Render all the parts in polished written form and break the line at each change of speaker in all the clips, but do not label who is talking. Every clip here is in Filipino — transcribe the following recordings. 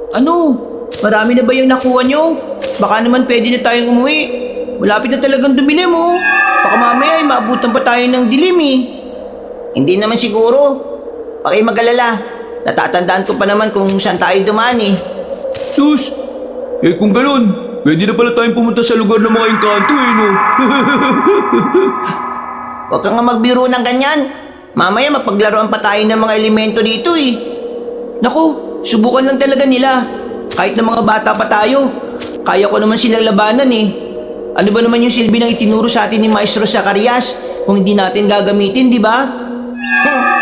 Ano? Marami na ba yung nakuha nyo? Baka naman pwede na tayong umuwi. Malapit na talagang dumilim oh. Baka mamaya ay maabutan pa tayo ng dilim eh.
Hindi naman siguro. Paki mag-alala. Natatandaan ko pa naman kung saan tayo dumaan eh.
Sus! Kung ganun, pwede na pala tayong pumunta sa lugar ng mga engkanto no?
Huwag kang nga magbiro ng ganyan. Mamaya mapaglaruan pa tayo ng mga elemento dito eh.
Naku, subukan lang talaga nila. Kahit na mga bata pa tayo, kaya ko naman silang labanan eh. Ano ba naman yung silbi ng itinuro sa atin ni Maestro Zacarias kung hindi natin gagamitin, di ba?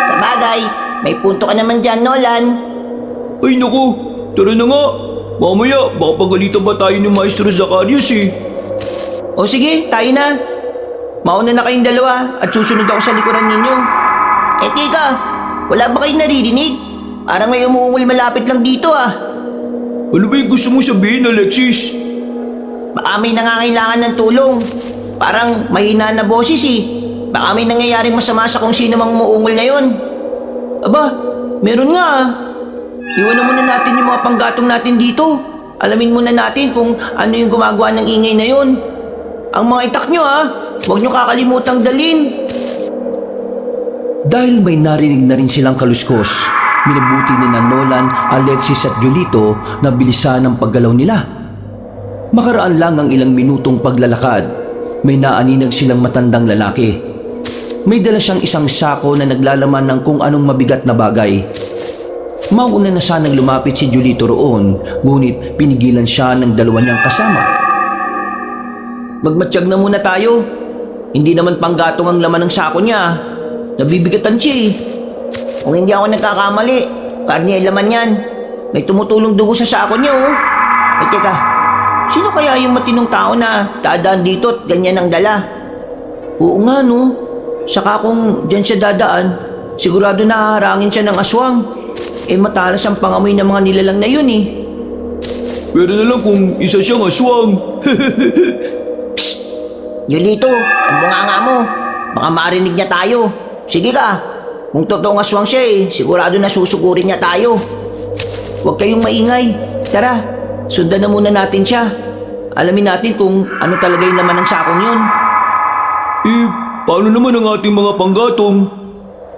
Sa bagay, may punto ka naman dyan, Nolan.
Ay naku, tara na nga. Mamaya, baka pagalitan ba tayo ni Maestro Zacarias eh.
O sige, tayo na. Mauna na kayong dalawa at susunod ako sa likuran ninyo.
Teka, wala ba kayong naririnig? Parang may umuungol malapit lang dito ah.
Ano ba yung gusto mo sabihin, Alexis?
Baka may nangangailangan ng tulong. Parang mahina na boses eh. Baka may nangyayaring masama sa kung sino mang umuungol na yun.
Aba, meron nga ah. Iwanan muna natin yung mga panggatong natin dito. Alamin muna natin kung ano yung gumagawa ng ingay na yun. Ang mga itak nyo ah, huwag nyo kakalimutang dalin.
Dahil may narinig na rin silang kaluskos, minabuti ni Nolan, Alexis at Julito na bilisan ang paggalaw nila. Makaraan lang ang ilang minutong paglalakad, may naaninag silang matandang lalaki. May dala siyang isang sako na naglalaman ng kung anong mabigat na bagay. Mauna na sanang lumapit si Julito roon, ngunit pinigilan siya ng dalawa niyang kasama.
Magmatsyag na muna tayo. Hindi naman panggatong ang laman ng sako niya. Nabibigatan siya eh.
Kung hindi ako nagkakamali, karne ay laman yan. May tumutulong dugo sa sako niya oh. Teka, sino kaya yung matinong tao na dadaan dito at ganyan ang dala?
Oo nga no. Saka kung dyan siya dadaan, sigurado nahaharangin siya ng aswang. Matalas ang pangamoy ng mga nilalang na yun eh.
Pero na lang kung isa siyang aswang.
Yulito, ang bunganga mo. Baka marinig niya tayo. Sige ka, kung totoong aswang siya sigurado na susugurin niya tayo.
Huwag kayong maingay. Tara, sundan na muna natin siya. Alamin natin kung ano talaga yung laman ng sakong yun.
Paano naman ang ating mga panggatong?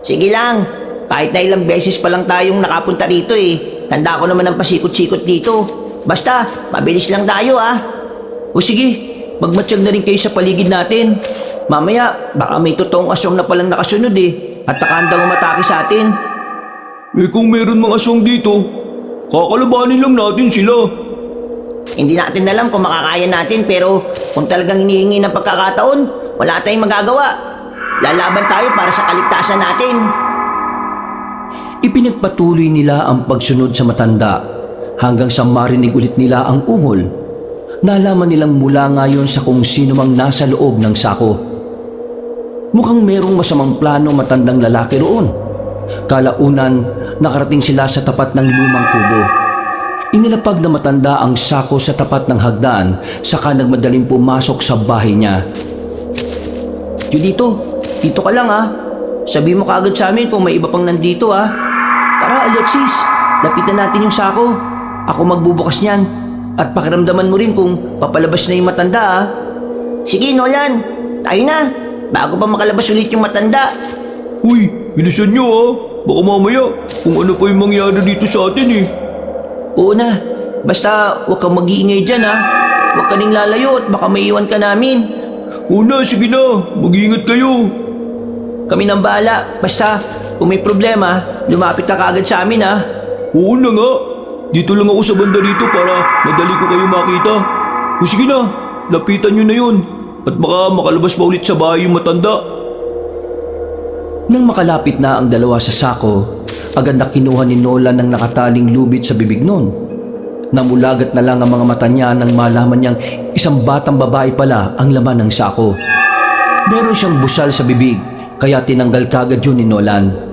Sige lang, kahit na ilang beses pa lang tayong nakapunta rito Tanda ko naman ang pasikot-sikot dito. Basta, mabilis lang tayo
O sige, magmatsyag na rin kayo sa paligid natin. Mamaya, baka may totoong aswang na palang nakasunod at nakahandang umatake sa atin.
Kung meron mga aswang dito, kakalabanin lang natin sila.
Hindi natin alam kung makakaya natin pero kung talagang hinihingi ng pagkakataon, wala tayong magagawa. Lalaban tayo para sa kaligtasan natin.
Ipinagpatuloy nila ang pagsunod sa matanda hanggang sa marinig ulit nila ang ungol. Nalaman nilang mula ngayon sa kung sino mang nasa loob ng sako. Mukhang merong masamang plano matandang lalaki roon. Kalaunan, nakarating sila sa tapat ng lumang kubo. Inilapag na matanda ang sako sa tapat ng hagdan, saka nagmadaling pumasok sa bahay niya.
Julito, dito ka lang Sabi mo kaagad sa amin kung may iba pang nandito Tara Alexis, lapitan natin yung sako. Ako magbubukas niyan. At pakiramdaman mo rin kung papalabas na yung matanda
Sige Nolan, tayo na. Bago pa makalabas ulit yung matanda.
Uy, bilisan nyo Baka mamaya kung ano pa yung mangyari dito sa atin
Oo na, basta huwag kang mag-iingay dyan Huwag ka ning lalayo at baka maiwan ka namin.
Oo na, sige na. Mag-iingat kayo.
Kami nang bahala. Basta kung may problema, lumapit ka kaagad sa amin
Oo na nga. Dito lang ako sa banda rito para madali ko kayo makita. O sige na, lapitan nyo na yun. At baka makalabas pa ulit sa bahay yung matanda.
Nang makalapit na ang dalawa sa sako, agad na kinuha ni Nolan ng nakataling lubid sa bibig nun. Namulagat na lang ang mga mata niya nang malaman niyang isang batang babae pala ang laman ng sako. Meron siyang busal sa bibig, kaya tinanggal kagad yun ni Nolan.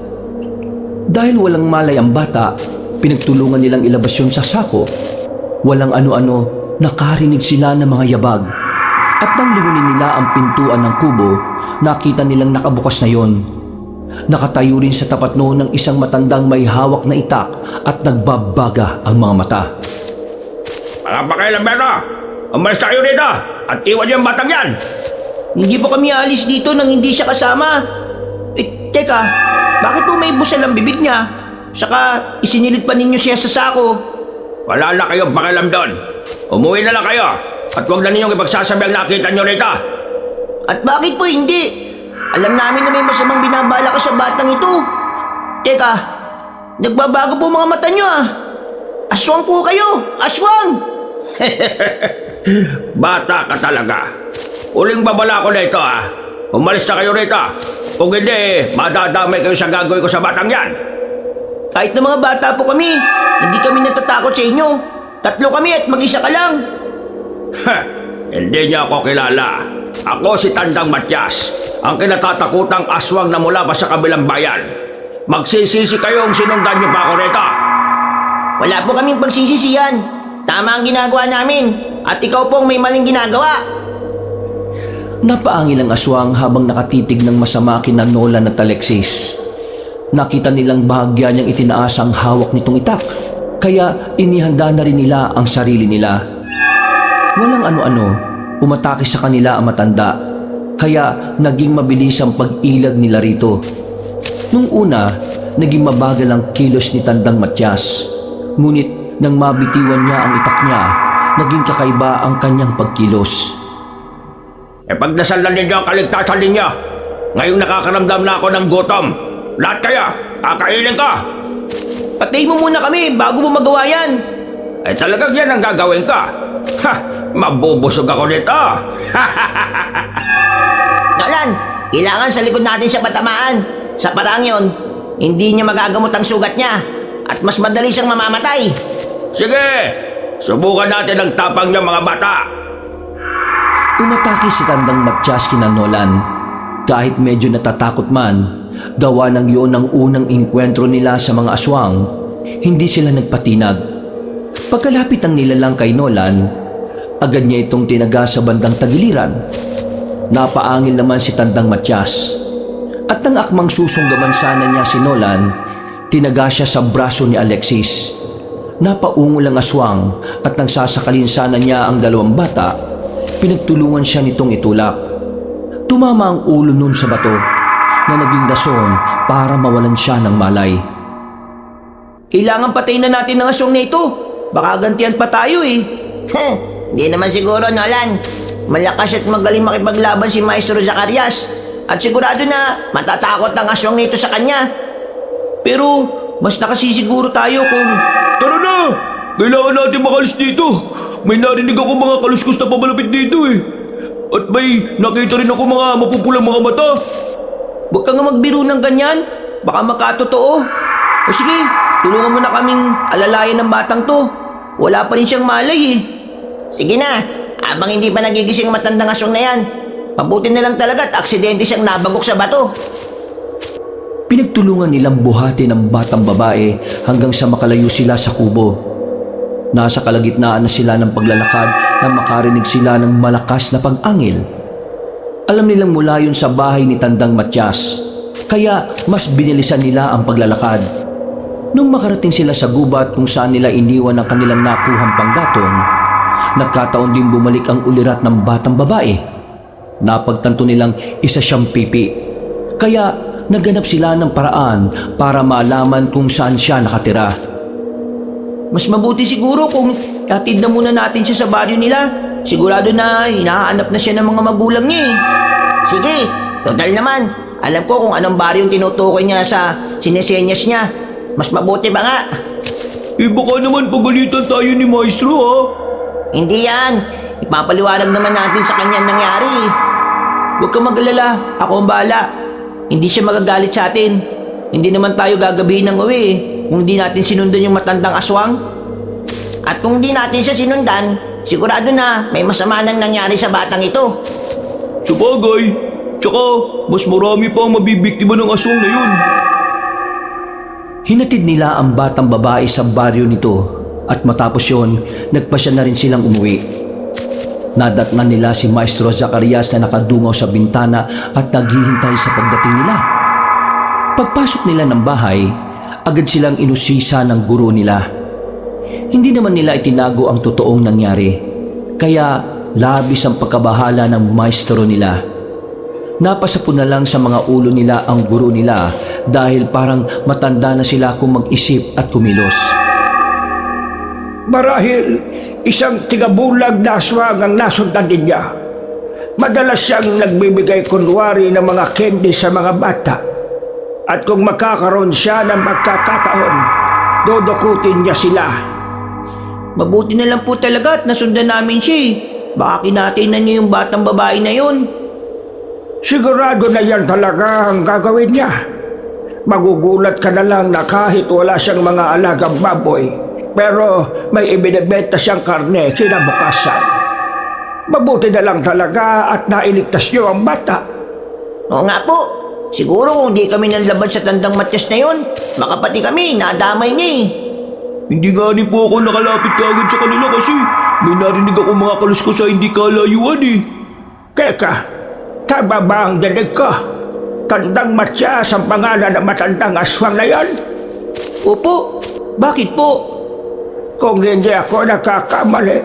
Dahil walang malay ang bata, pinagtulungan nilang ilabas yun sa sako. Walang ano-ano, nakarinig sila ng mga yabag. At nang lingunin nila ang pintuan ng kubo, nakita nilang nakabukas na yon. Nakatayo rin sa tapat noon ng isang matandang may hawak na itak at nagbabaga ang mga mata.
Mga pakialambero! Umalis na kayo rito at iwan yung batang yan!
Hindi po kami alis dito nang hindi siya kasama. Teka, bakit po may busal ang bibig niya? Saka isinilid pa ninyo siya sa sako.
Wala na kayong pakialam doon. Umuwi na lang kayo at huwag na ninyong ipagsasabi ang nakita nyo rito.
At bakit po hindi? Alam namin na may masamang binabala ka sa batang ito. Teka, nagbabago po mga mata niyo ah. Aswang po kayo! Aswang!
Bata ka talaga. Uling babala ko na ito Umalis na kayo rito. Kung hindi, madadamay kayo sa gagawin ko sa batang yan.
Kahit na mga bata po kami, hindi kami natatakot sa inyo. 3 kami at mag-isa ka lang.
Hindi niya ako kilala. Ako si Tandang Matyas, ang kinatatakutang aswang na mula pa sa kabilang bayan. Magsisisi kayong sinundan niyo pa ako rito.
Wala po kaming pagsisisihan. Tama ang ginagawa namin. At ikaw pong may maling ginagawa.
Napaangil ang aswang habang nakatitig ng masama kina Nolan at Alexis. Nakita nilang bahagya niyang itinaas ang hawak nitong itak, kaya inihanda na rin nila ang sarili nila. Walang ano-ano, umatake sa kanila ang matanda, kaya naging mabilis ang pag-ilag nila rito. Nung una, naging mabagal ang kilos ni Tandang Matyas. Ngunit nang mabitiwan niya ang itak niya, naging kakaiba ang kanyang pagkilos.
Pagdasalan ninyo ang kaligtasan ninyo. Ngayong nakakaramdam na ako ng gutom. Lahat kayo, kakainin ko.
Patayin mo muna kami bago mo magawa yan.
Talagang yan ang gagawin ko. Mabubusog ako nito.
Nolan, kailangan sa likod natin siya patamaan. Sa parang yon, hindi niya magagamot ang sugat niya. At mas madali siyang mamamatay.
Sige, subukan natin ang tapang niyo mga bata.
Umatake si Tandang Matyas kina Nolan. Kahit medyo natatakot man, gawa ng yun ang unang inkwentro nila sa mga aswang, hindi sila nagpatinag. Pagkalapit ang nilalang kay Nolan, agad niya itong tinaga sa bandang tagiliran. Napaangil naman si Tandang Matyas. At nang akmang susunggaman sana niya si Nolan, tinaga siya sa braso ni Alexis. Napaungol ang aswang at nang sasakalin sana niya ang dalawang bata, pinagtulungan siya nitong itulak. Tumama ang ulo nun sa bato na naging rason para mawalan siya ng malay.
Kailangan patayin na natin ang aswang na ito. Baka gantihan pa tayo eh. Hindi naman siguro, Nolan. Malakas at magaling makipaglaban si Maestro Zacarias. At sigurado na matatakot ang aswang na ito sa kanya.
Pero mas nakasisiguro tayo kung...
Tara na! Kailangan natin makalis dito. May narinig ako mga kaluskos na pamalapit dito At may nakita rin ako mga mapupulang mga mata.
Huwag ka nga magbiro ng ganyan. Baka makatotoo. O sige, tulungan mo na kaming alalayan ng batang to. Wala pa rin siyang malay eh.
Sige na, habang hindi pa nagigising matandang aswang na yan, mabuti na lang talaga at aksidente siyang nabagok sa bato.
Pinagtulungan nilang buhatin ang batang babae hanggang sa makalayo sila sa kubo. Nasa kalagitnaan na sila ng paglalakad nang makarinig sila ng malakas na pag-angil. Alam nilang mula yun sa bahay ni Tandang Matyas, kaya mas binilisan nila ang paglalakad. Nung makarating sila sa gubat kung saan nila iniwan ang kanilang nakuhang panggatong, nagkataon din bumalik ang ulirat ng batang babae. Napagtanto nilang isa siyang pipi, kaya naghanap sila ng paraan para malaman kung saan siya nakatira.
Mas mabuti siguro kung hatid na muna natin siya sa baryo nila. Sigurado na hinahanap na siya ng mga magulang niya eh.
Sige, total naman. Alam ko kung anong baryo yung tinutukoy niya sa sinesenyas niya. Mas mabuti ba nga?
Baka naman pagalitan tayo ni Maestro
Hindi yan. Ipapaliwanag naman natin sa kanya ang nangyari.
Huwag kang mag-alala, ako ang bahala. Hindi siya magagalit sa atin. Hindi naman tayo gagabihin ng uwi kung hindi natin sinundan yung matandang aswang.
At kung di natin siya sinundan, sigurado na may masama nang nangyari sa batang ito.
Sabagay, tsaka mas marami pa ang mabibiktima ng aswang na yun.
Hinatid nila ang batang babae sa baryo nito at matapos yon, nagpasya na rin silang umuwi. Nadatnan nila si Maestro Zacarias na nakadungaw sa bintana at naghihintay sa pagdating nila. Pagpasok nila ng bahay, agad silang inusisa ng guro nila. Hindi naman nila itinago ang totoong nangyari, kaya labis ang pagkabahala ng maestro nila. Napasapo na lang sa mga ulo nila ang guro nila dahil parang matanda na sila kung mag-isip at kumilos.
Marahil isang tigabulag na aswang ang nasundan niya. Madalas siyang nagbibigay kunwari ng mga candy sa mga bata. At kung makakaroon siya ng magkakataon, dodokutin niya sila.
Mabuti na lang po talaga at nasundan namin siya eh. Baka kinatay na niya yung batang babae na yon.
Sigurado na yan talaga ang gagawin niya. Magugulat ka na lang na kahit wala siyang mga alagang baboy, pero may ibinibenta siyang karne kinabukasan. Mabuti na lang talaga at nailigtas niyo ang bata.
Oo nga po. Siguro kung di kami nanlaban sa Tandang Matyas na yon, baka pati kami nadamay niya eh.
Hindi nga rin po ako nakalapit kaagad sa kanila kasi may narinig ako mga kaluskos sa hindi kalayuan eh.
Teka, tama ba ang dinig ko? Tandang Matyas ang pangalan ng matandang aswang na yan?
Opo, bakit po?
Kung hindi ako nakakamali,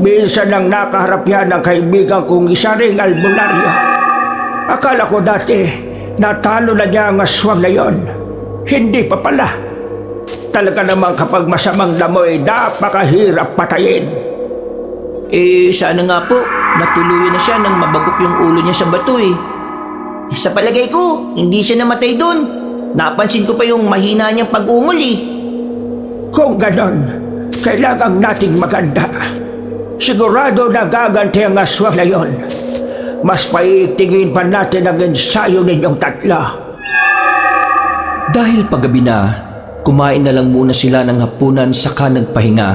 minsan nang nakaharap yan ng kaibigan kong isa ring albularyo. Akala ko dati, natalo na niya ang aswang na yon. Hindi pa pala. Talaga namang kapag masamang damoy, napakahirap patayin.
Sana nga po, natuluyan na siya nang mabagok yung ulo niya sa bato eh.
Sa palagay ko, hindi siya namatay doon. Napansin ko pa yung mahina niyang pag-ungol eh.
Kung ganon, kailangan nating maganda. Sigurado na gaganti ang aswang na yon. Mas paitingin pa natin ang ensayo ninyong tatlo.
Dahil paggabi na, kumain na lang muna sila ng hapunan saka nagpahinga.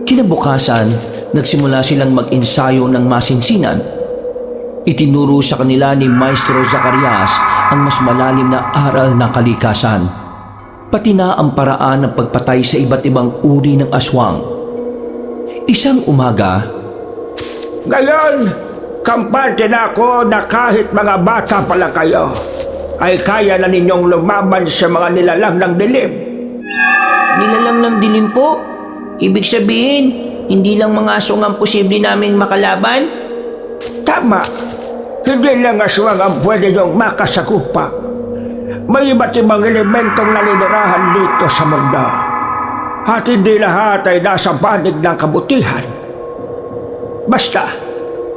Kinabukasan, nagsimula silang mag-ensayo ng masinsinan. Itinuro sa kanila ni Maestro Zacarias ang mas malalim na aral ng kalikasan, pati na ang paraan ng pagpatay sa iba't ibang uri ng aswang. Isang umaga,
Ngayon, kampante na ako na kahit mga bata pala kayo, ay kaya na ninyong lumaban sa mga nilalang ng dilim.
Nilalang ng dilim po? Ibig sabihin, hindi lang mga aswang ang posible naming makalaban?
Tama, hindi lang aswang ang pwede nyong makasakupa. May iba't ibang elementong naninirahan dito sa mundo. At hindi lahat ay nasa panig ng kabutihan. Basta,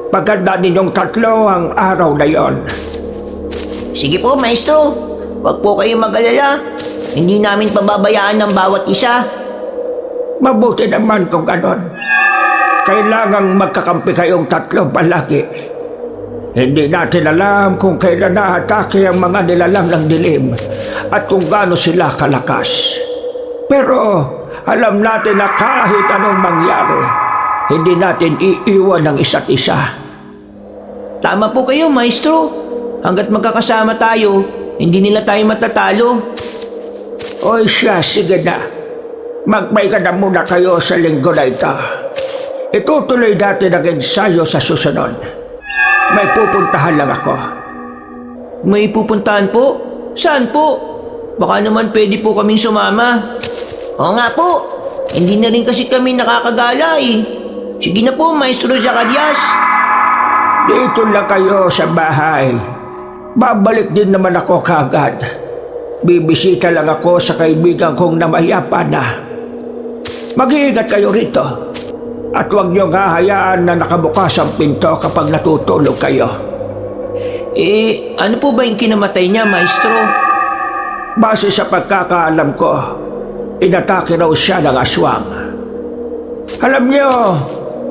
paganda ninyong tatlo ang araw na yon.
Sige po, maestro. Huwag po kayong mag-alala. Hindi namin pababayaan ng bawat isa.
Mabuti naman kung ganon. Kailangang magkakampi kayong tatlo palagi. Hindi natin alam kung kailan na-atake ang mga nilalang ng dilim at kung gaano sila kalakas. Pero alam natin na kahit anong mangyari, hindi natin iiwan ng isa't isa.
Tama po kayo, maestro. Hanggat magkakasama tayo, hindi nila tayo matatalo.
Oy siya, sige na. Magpahinga na muna kayo sa linggo na ito. Itutuloy natin ang ensayo sa susunod. May pupuntahan lang ako.
May pupuntahan po? Saan po? Baka naman pwede po kaming sumama.
Oo nga po. Hindi na rin kasi kami nakakagala eh. Sige na po, Maestro Zacarias.
Dito lang kayo sa bahay. Babalik din naman ako kagad. Bibisita lang ako sa kaibigan kong namayapa na. Mag-iingat kayo rito. At huwag niyong hahayaan na nakabukas ang pinto kapag natutulog kayo.
Ano po ba yung kinamatay niya, maestro?
Base sa pagkakaalam ko, inatake raw siya ng aswang. Alam niyo,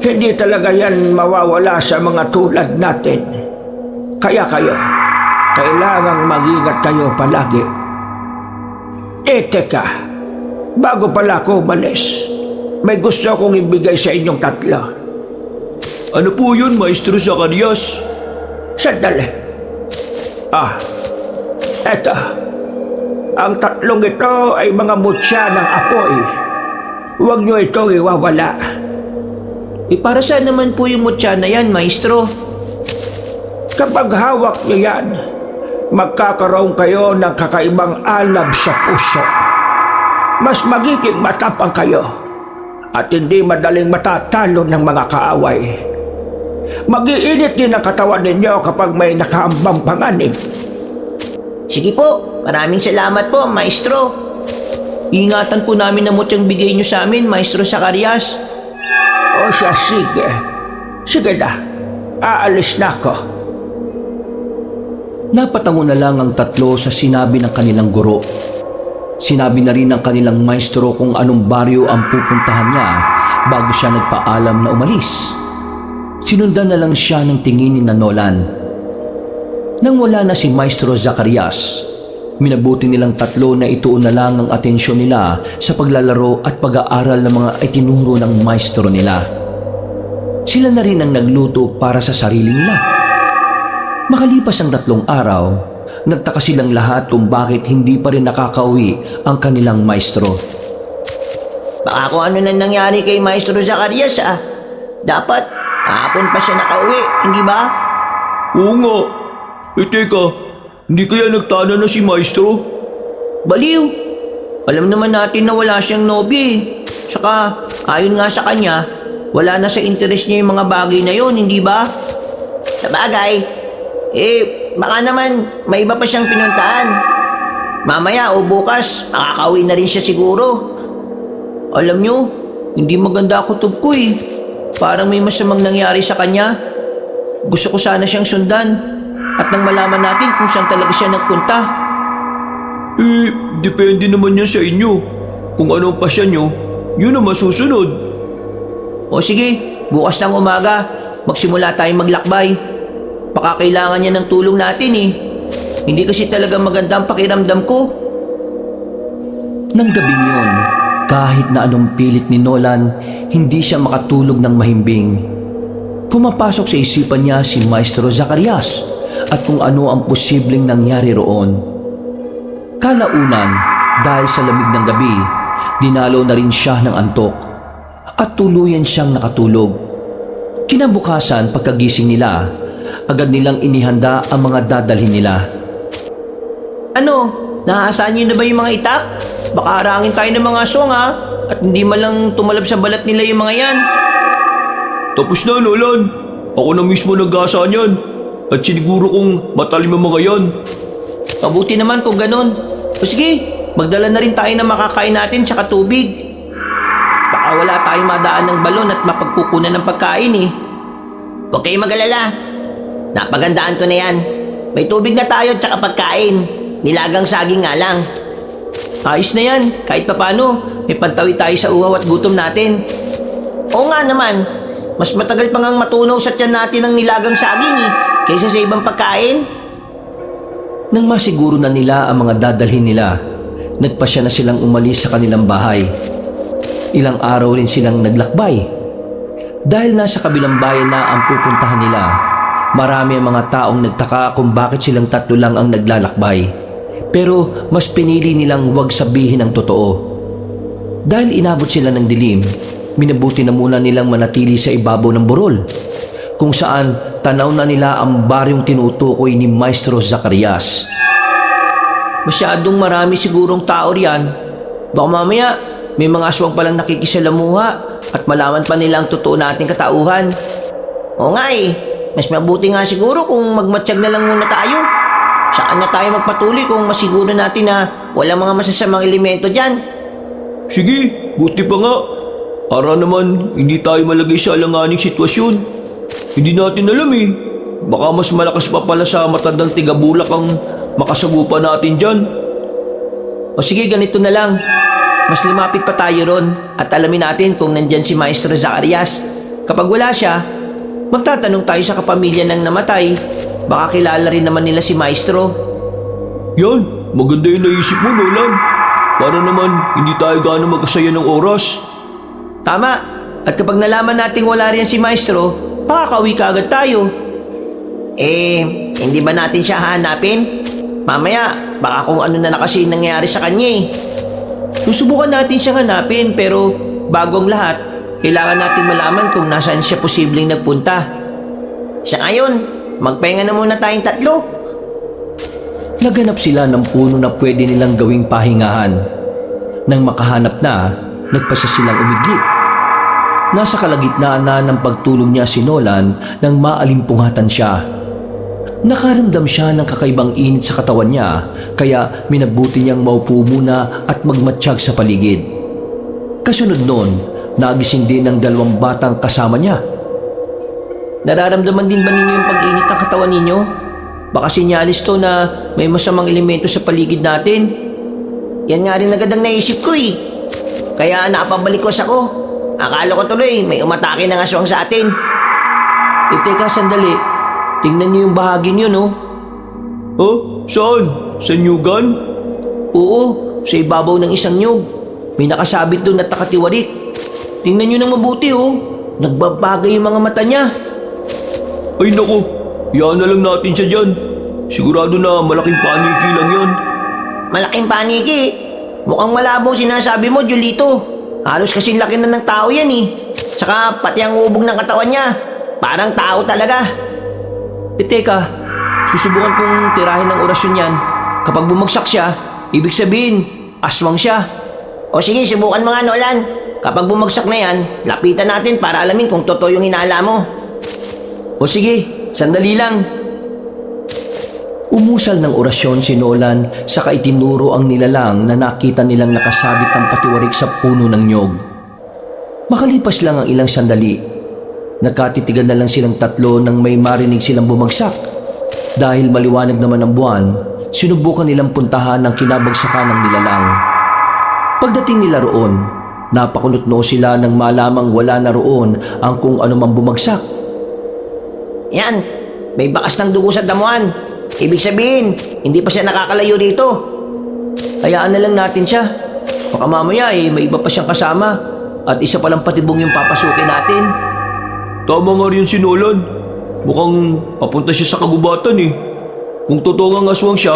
hindi talaga yan mawawala sa mga tulad natin. Kaya kayo, kailangang mag-ingat kayo palagi. Teka, bago pala ako umalis, may gusto akong ibigay sa inyong tatlo.
Ano po yun, Maestro Zacarias?
Sandali. Eto. Ang tatlong ito ay mga mutya ng apoy. Huwag niyo ito iwawala.
Para saan naman po yung mutya na yan, maestro?
Kapag hawak niyo yan, magkakaroon kayo ng kakaibang alab sa puso. mas magiging matapang kayo at hindi madaling matatalo ng mga kaaway. Mag-iinit din ang katawan ninyo kapag may nakaambang panganib.
Sige po, maraming salamat po, Maestro.
Ingatan po namin na mutyang bigay niyo sa amin, Maestro Zacarias.
O siya, sige. Sige na, aalis na ako.
Napatango na lang ang tatlo sa sinabi ng kanilang guro. Sinabi na rin ng kanilang maestro kung anong baryo ang pupuntahan niya bago siya nagpaalam na umalis. Sinundan na lang siya ng tingin ni Nolan. Nang wala na si Maestro Zacarias, minabuti nilang tatlo na ituon na lang ang atensyon nila sa paglalaro at pag-aaral ng mga itinuro ng maestro nila. Sila na rin ang nagluto para sa sarili nila. Makalipas ang 3 araw, nagtaka silang lahat kung bakit hindi pa rin nakakauwi ang kanilang maestro.
Baka kung ano na nangyari kay Maestro Zacarias Dapat, kahapon pa siya nakauwi, hindi ba?
Oo nga. Teka, hindi kaya nagtana na si Maestro?
Baliw! Alam naman natin na wala siyang nobya Saka, ayon nga sa kanya, wala na sa interes niya yung mga bagay na yon, hindi ba? Sa bagay, baka naman may iba pa siyang pinuntahan. Mamaya o bukas, makakauwi na rin siya siguro.
Alam niyo, hindi maganda kutob ko Parang may masamang nangyari sa kanya. Gusto ko sana siyang sundan at nang malaman natin kung saan talaga siya nagpunta. Depende naman yan sa inyo. Kung ano ang pasya nyo, yun ang masusunod. O sige, bukas ng umaga, magsimula tayong maglakbay. Baka kailangan niya ng tulong natin Hindi kasi talaga maganda ang pakiramdam ko.
Nang gabing yun, kahit na anong pilit ni Nolan, hindi siya makatulog ng mahimbing. Pumapasok sa isipan niya si Maestro Zacarias at kung ano ang posibleng nangyari roon. Kalaunan, dahil sa lamig ng gabi, dinalaw na rin siya ng antok at tuluyan siyang nakatulog. Kinabukasan pagkagising nila, agad nilang inihanda ang mga dadalhin nila.
Ano? Naaasahan niyo na ba yung mga itak? Baka harangin tayo ng mga aswang at hindi man lang tumalab sa balat nila yung mga yan. Tapos na, Nolan. Ako na mismo nag-asa niyan. At siniguro kong matalim ang mga yan. Mabuti naman kung ganun. O sige, magdala na rin tayo ng makakain natin tsaka tubig. Baka wala tayong madaan ng balon at mapagkukunan ng pagkain
Huwag kayong mag-alala. Napagandaan ko na yan. May tubig na tayo at saka pagkain. Nilagang saging nga lang.
Ayos na yan. Kahit papano, may pantawi tayo sa uhaw at gutom natin.
Oo nga naman. Mas matagal pa ngang matunaw sa tiyan natin ang nilagang saging kaysa sa ibang pagkain.
Nang masiguro na nila ang mga dadalhin nila, nagpasya na silang umalis sa kanilang bahay. Ilang araw rin silang naglakbay. Dahil nasa kabilang bayan na ang pupuntahan nila, marami ang mga taong nagtaka kung bakit silang tatlo lang ang naglalakbay. Pero mas pinili nilang huwag sabihin ang totoo. Dahil inabot sila ng dilim, minabuti na muna nilang manatili sa ibabaw ng burol, kung saan tanaw na nila ang baryong tinutukoy ni Maestro Zacarias.
Masyadong marami sigurong tao riyan. Baka mamaya may mga aswang palang nakikisalamuha at malaman pa nila ang totoo nating katauhan.
Oo nga mas mabuti nga siguro kung magmatsyag na lang muna tayo. Saan na tayo magpatuloy kung masiguro natin na walang mga masasamang elemento dyan?
Sige, buti pa nga. Para naman hindi tayo malagay sa alanganing sitwasyon. Hindi natin alam Baka mas malakas pa pala sa matandang tigabulak ang makasagupa natin dyan. O sige, ganito na lang. Mas lumapit pa tayo ron at alamin natin kung nandyan si Maestro Zacarias. Kapag wala siya, magtatanong tayo sa kapamilya ng namatay. Baka kilala rin naman nila si Maestro. Yan, maganda yung naisip mo, Nolan. Para naman hindi tayo gaano magkasaya ng oras. Tama, at kapag nalaman natin wala rin si Maestro, makakauwi ka agad tayo.
Hindi ba natin siya hanapin? Mamaya, baka kung ano na kasi nangyari sa kanya
Susubukan natin siyang hanapin pero bago ang lahat, kailangan natin malaman kung nasaan siya posibleng nagpunta.
Sa ngayon, magpahinga na muna tayong tatlo.
Naganap sila ng puno na pwede nilang gawing pahingahan. Nang makahanap na, nagpasya silang umidlip. Nasa kalagitnaan na ng pagtulog niya si Nolan nang maalimpungatan siya. Nakaramdam siya ng kakaibang init sa katawan niya, kaya minabuti niyang maupo muna at magmatsyag sa paligid. Kasunod noon, nagising din ng 2 batang kasama niya.
Nararamdaman din ba ninyo yung pag-init ng katawan ninyo? Baka sinyalis to na may masamang elemento sa paligid natin.
Yan nga rin agad ang naisip ko eh. Kaya napabalikwas ako. Akala ko tuloy may umatake ng aswang sa atin.
Teka, sandali. Tingnan niyo yung bahagi niyo, no?
Oh, saan? Sa nyugan?
Oo, sa ibabaw ng isang nyug. May nakasabit doon at nakatiwarik. Tingnan niyo nang mabuti, oh. Nagbabagay yung mga mata niya.
Ay naku, iyan na lang natin siya dyan. Sigurado na malaking paniki lang yon.
Malaking paniki. Mukhang malabo ang sinasabi mo, Julito. Halos kasing laki na ng tao yan eh. Tsaka pati ang ubog ng katawan niya. Parang tao talaga.
Teka, susubukan kong tirahin ng orasyon yan. Kapag bumagsak siya, ibig sabihin, aswang siya.
O sige, subukan mo nga, Nolan. Kapag bumagsak na yan, lapitan natin para alamin kung totoo yung hinala mo.
O sige, sandali lang.
Umusal ng orasyon si Nolan saka itinuro ang nilalang na nakita nilang nakasabit ang patiwarik sa puno ng nyog. Makalipas lang ang ilang sandali, nagkatitigan na lang silang tatlo nang may marinig silang bumagsak. Dahil maliwanag naman ang buwan, sinubukan nilang puntahan ang kinabagsakan ng nilalang. Pagdating nila roon, napakunot-noo sila nang malamang wala na roon ang kung anumang bumagsak.
Yan, may bakas ng dugo sa damuhan. Ibig sabihin, hindi pa siya nakakalayo dito.
Hayaan na lang natin siya. Baka mamaya may iba pa siyang kasama. At isa palang patibong yung papasukin natin.
Tama nga rin si Nolan. Mukhang papunta siya sa kagubatan eh. Kung totoo nga aswang siya,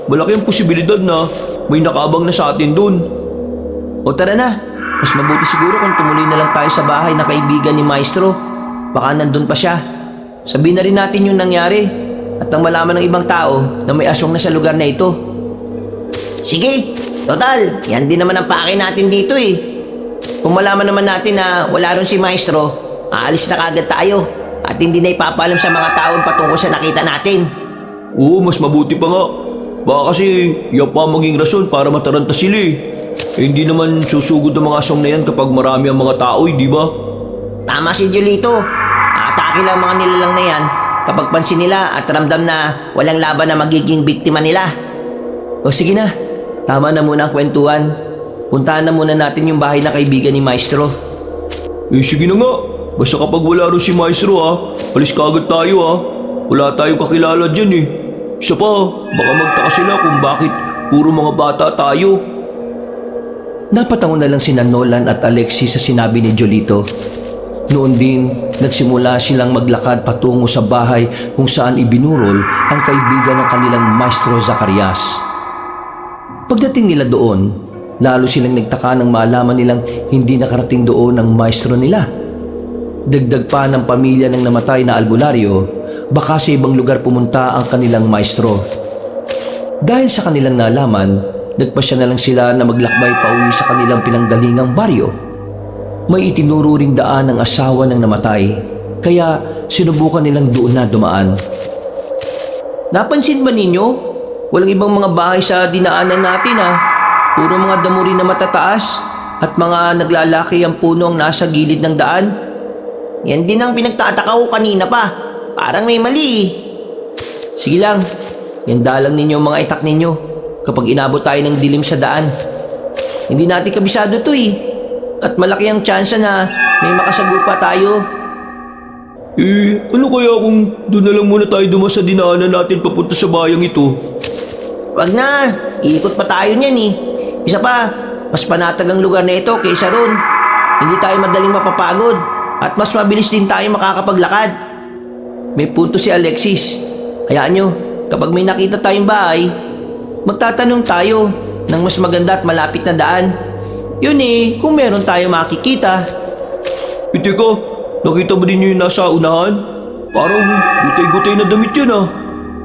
malaki ang posibilidad na may nakaabang na sa atin dun.
O tara na. Mas mabuti siguro kung tumuloy na lang tayo sa bahay na kaibigan ni Maestro. Baka nandun pa siya. Sabihin na rin natin yung nangyari. At nang malaman ng ibang tao na may aswang na sa lugar na ito.
Sige, total, yan din naman ang pake natin dito eh. Kung malaman naman natin na wala ron si Maestro, aalis na kagad tayo. At hindi na ipapaalam sa mga taon patungkol sa nakita natin.
Oo, mas mabuti pa nga. Baka kasi yan pa maging rason para mataranta sila eh. Hindi naman susugod ang mga aswang na yan kapag marami ang mga tao di ba?
Tama si Julito. Atake lang mga nilalang na yan kapag pansin nila at ramdam na walang laban na magiging biktima nila.
O sige na. Tama na muna ang kwentuhan. Puntahan na muna natin yung bahay na kaibigan ni Maestro.
Eh sige na nga. Basta kapag wala rin si Maestro alis kagad tayo Wala tayong kakilala dyan eh. Isa pa, baka magtaka sila kung bakit puro mga bata tayo.
Napatango na lang sina Nolan at Alexis sa sinabi ni Jolito. Noon din, nagsimula silang maglakad patungo sa bahay kung saan ibinurol ang kaibigan ng kanilang Maestro Zacarias. Pagdating nila doon, lalo silang nagtaka nang malaman nilang hindi nakarating doon ang maestro nila. Dagdag pa ng pamilya ng namatay na albularyo, baka sa ibang lugar pumunta ang kanilang maestro. Dahil sa kanilang nalaman, nagpasya na lang sila na maglakbay pauwi sa kanilang pinanggalingang baryo. May itinuro ring daan ng asawa ng namatay, kaya sinubukan nilang doon na dumaan.
Napansin ba ninyo? Walang ibang mga bahay sa dinaanan natin Puro mga damo rin na matataas at mga naglalaki ang puno ang nasa gilid ng daan.
Yan din ang pinagtataka ko kanina pa. Parang may mali eh.
Sige lang, yanda lang ninyo ang mga itak ninyo kapag inabot tayo ng dilim sa daan. Hindi natin kabisado to At malaki ang tsansa na may makasagupa tayo.
Ano kaya kung doon na lang muna tayo dumas sa dinaanan natin papunta sa bayang ito?
Wag na, iikot pa tayo niyan eh. Isa pa, mas panatag ang lugar na ito kaysa ron. Hindi tayo madaling mapapagod at mas mabilis din tayo makakapaglakad.
May punto si Alexis. Hayaan nyo, kapag may nakita tayong bahay, magtatanong tayo ng mas maganda at malapit na daan. Yun kung meron tayo makikita.
Teka, nakita ba din nyo yung nasa unahan? Parang gutay-gutay na damit yan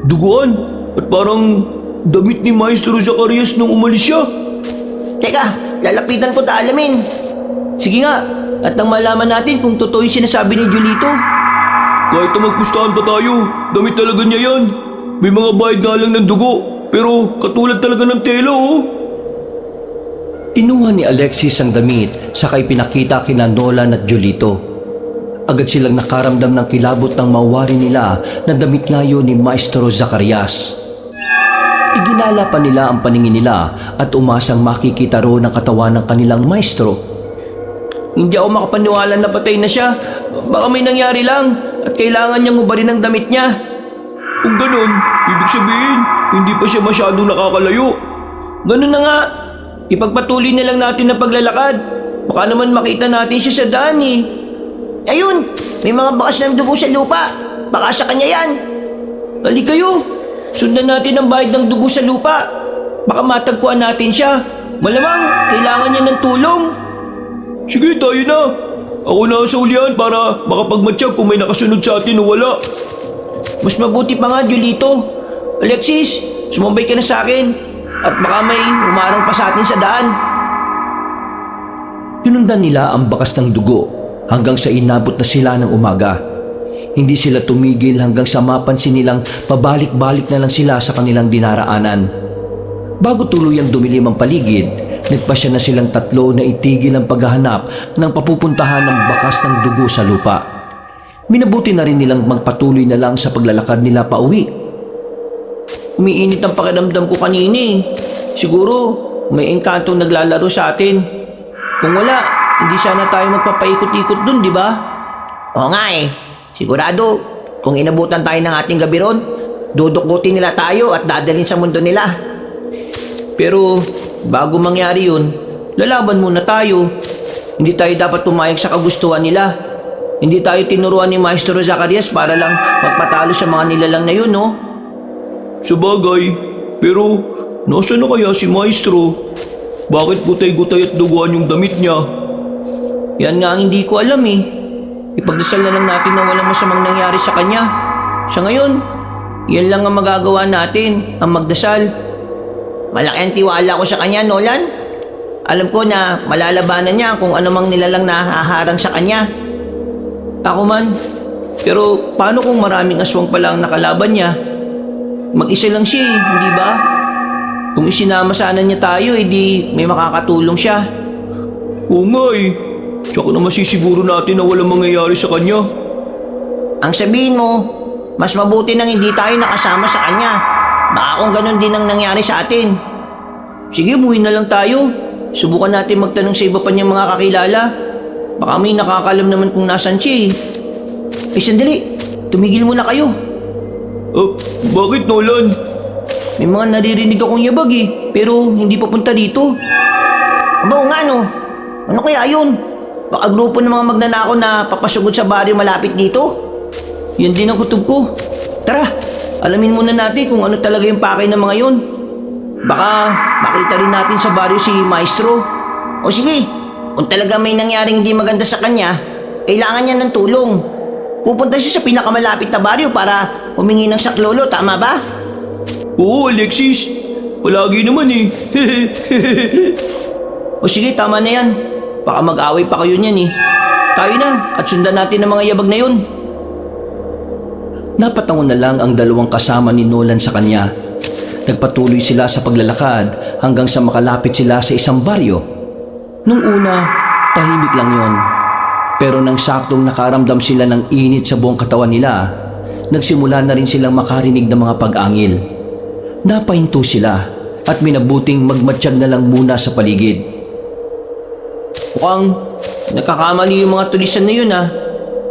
Duguan at parang damit ni Maestro Zacarias nung umalis siya.
Teka, lalapitan ko ta alamin.
Sige nga, at nang malaman natin kung totoo yung sinasabi ni Julito.
Kahit na magpustahan pa tayo, damit talaga niya yan. May mga bayad nga lang ng dugo, pero katulad talaga ng tela oh.
Kinuha ni Alexis ang damit, saka ipinakita kina Nolan at Julito. Agad silang nakaramdam ng kilabot ng mawari nila na damit ngayon ni Maestro Zacarias. Iginala pa nila ang paningin nila at umasang makikita roon ang katawan ng kanilang maestro.
Hindi ako makapaniwala na patay na siya. Baka may nangyari lang at kailangan niyang ubarin ang damit niya.
Kung ganun, ibig sabihin, hindi pa siya masyadong nakakalayo.
Ganun na nga. Ipagpatuloy na lang natin ang paglalakad. Baka naman makita natin siya sa daan eh.
Ayun, may mga bakas ng dugo sa lupa. Baka sa kanya yan.
Hali kayo. Sundan natin ang bahid ng dugo sa lupa. Baka matagpuan natin siya. Malamang kailangan niya ng tulong.
Sige, tayo na. Ako na sa ulian para makapagmatsyag kung may nakasunod sa atin o wala.
Mas mabuti pa nga, Julito. Alexis, sumabay ka na sa akin. At baka may umarang pa sa atin sa daan.
Pinundan nila ang bakas ng dugo hanggang sa inabot na sila ng umaga. Hindi sila tumigil hanggang sa mapansin nilang pabalik-balik na lang sila sa kanilang dinaraanan. Bago tuluyang dumilim ang paligid, nagpasya na silang tatlo na itigil ang paghahanap ng papupuntahan ng bakas ng dugo sa lupa. Minabuti na rin nilang magpatuloy na lang sa paglalakad nila pauwi.
Umiinit ang pakiramdam ko kanina eh. Siguro may engkantong naglalaro sa atin. Kung wala, hindi sana tayo magpapaikot-ikot dun, di ba?
Oo nga eh. Sigurado, kung inabutan tayo ng ating gabi ron, dudukutin nila tayo at dadalhin sa mundo nila.
Pero bago mangyari yun, lalaban muna tayo. Hindi tayo dapat pumayag sa kagustuhan nila. Hindi tayo tinuruan ni Maestro Zacarias para lang magpatalo sa mga nilalang na yun, no?
Sabagay, pero nasaan na kaya si Maestro? Bakit gutay-gutay at duguan yung damit niya?
Yan nga ang hindi ko alam eh. Ipagdasal na lang natin na walang masamang nangyari sa kanya. Sa ngayon, yan lang ang magagawa natin, ang magdasal.
Malaki ang tiwala ko sa kanya, Nolan. Alam ko na malalabanan niya kung anumang nilalang na haharang sa kanya.
Ako man. Pero paano kung maraming aswang pala ang nakalaban niya? Mag-isa lang siya eh, hindi ba? Kung isinama sana niya tayo, edi may makakatulong siya.
Oo nga eh. Tsaka na masisiguro natin na walang mangyayari sa kanya.
Ang sabihin mo, mas mabuti nang hindi tayo nakasama sa kanya. Baka kung ganun din ang nangyari sa atin.
Sige, umuwi na lang tayo. Subukan natin magtanong sa iba pa niyang mga kakilala. Baka may nakakalam naman kung nasan siya eh. Eh, sandali. Tumigil muna kayo.
Bakit Nolan?
May mga naririnig akong yabag eh, pero hindi papunta dito.
Aba nga no, ano kaya yun? Baka grupo ng mga magnanakaw na papasugod sa baryo malapit dito?
Yan din ang kutob ko. Tara, alamin muna natin kung ano talaga yung pakay ng mga yun. Baka makita rin natin sa baryo si Maestro.
O sige, kung talaga may nangyaring hindi maganda sa kanya, kailangan niya ng tulong. Pupunta siya sa pinakamalapit na baryo para humingi ng saklolo, tama ba?
Oo, Alexis. Palagi naman eh.
O sige, tama na yan. Baka mag-away pa kayo niyan eh. Tayo na at sundan natin ang mga yabag na yun.
Napatangon na lang ang dalawang kasama ni Nolan sa kanya. Nagpatuloy sila sa paglalakad hanggang sa makalapit sila sa isang baryo. Nung una, tahimik lang yon. Pero nang saktong nakaramdam sila ng init sa buong katawan nila, nagsimula na rin silang makarinig ng mga pag-angil. Napahinto sila at minabuting magmatsyag na lang muna sa paligid.
Mukhang nagkakamali yung mga tulisan na yun ah.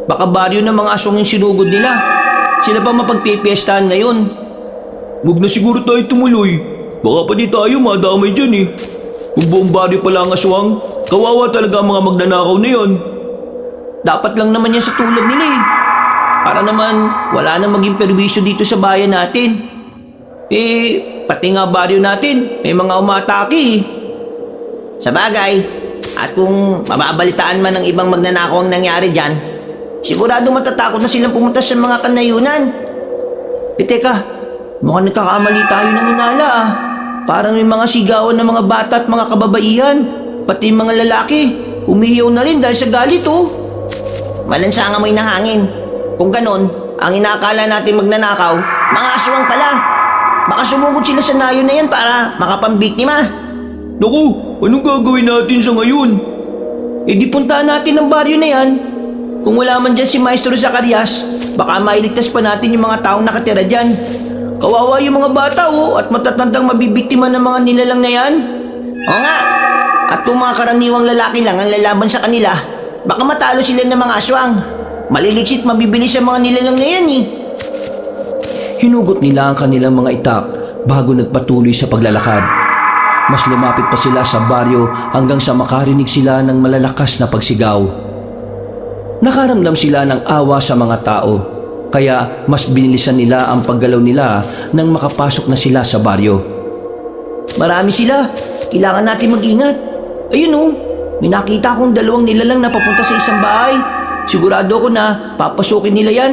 Baka baryo ng mga aswang yung sinugod nila. Sila pa mapagpipiestahan ngayon.
Huwag na siguro tayo tumuloy. Baka pa di tayo madamay dyan eh. Kung buong baryo pala ang aswang, kawawa talaga ang mga magnanakaw na yon.
Dapat lang naman yan sa tulad nila eh. Para naman wala na maging perwisyo dito sa bayan natin. Eh, pati nga baryo natin, may mga umatake eh.
Sa bagay, at kung mababalitaan man ng ibang magnanakaw ang nangyari dyan, sigurado matatakot na silang pumunta sa mga kanayunan.
Eh teka, mukhang nagkakamali tayo ng inala ah. Parang may mga sigawan ng mga bata at mga kababaihan. Pati yung mga lalaki, umihiyaw na rin dahil sa galit oh.
Malansang amoy ng hangin. Kung ganon, ang inaakala natin magnanakaw, mga aswang pala. Baka sumugod sila sa nayo na yan para makapambiktima.
Naku, anong gagawin natin sa ngayon? E di puntahan natin ang baryo na yan. Kung wala man dyan si Maestro Zacarias, baka mailigtas pa natin yung mga taong nakatira dyan. Kawawa yung mga bata oh, at matatandang mabibiktima ng mga nilalang na yan.
Oo nga. At kung mga karaniwang lalaki lang ang lalaban sa kanila, baka matalo sila ng mga aswang. Maliliksit mabibilis ang mga nilalang na yan eh.
Hinugot nila ang kanilang mga itak bago nagpatuloy sa paglalakad. Mas lumapit pa sila sa baryo hanggang sa makarinig sila ng malalakas na pagsigaw. Nakaramdam sila ng awa sa mga tao, kaya mas binilisan nila ang paggalaw nila nang makapasok na sila sa baryo.
Marami sila. Kailangan natin mag-ingat. Ayun oh, may nakita akong dalawang nilalang na papunta sa isang bahay. Sigurado ko na papasukin nila yan.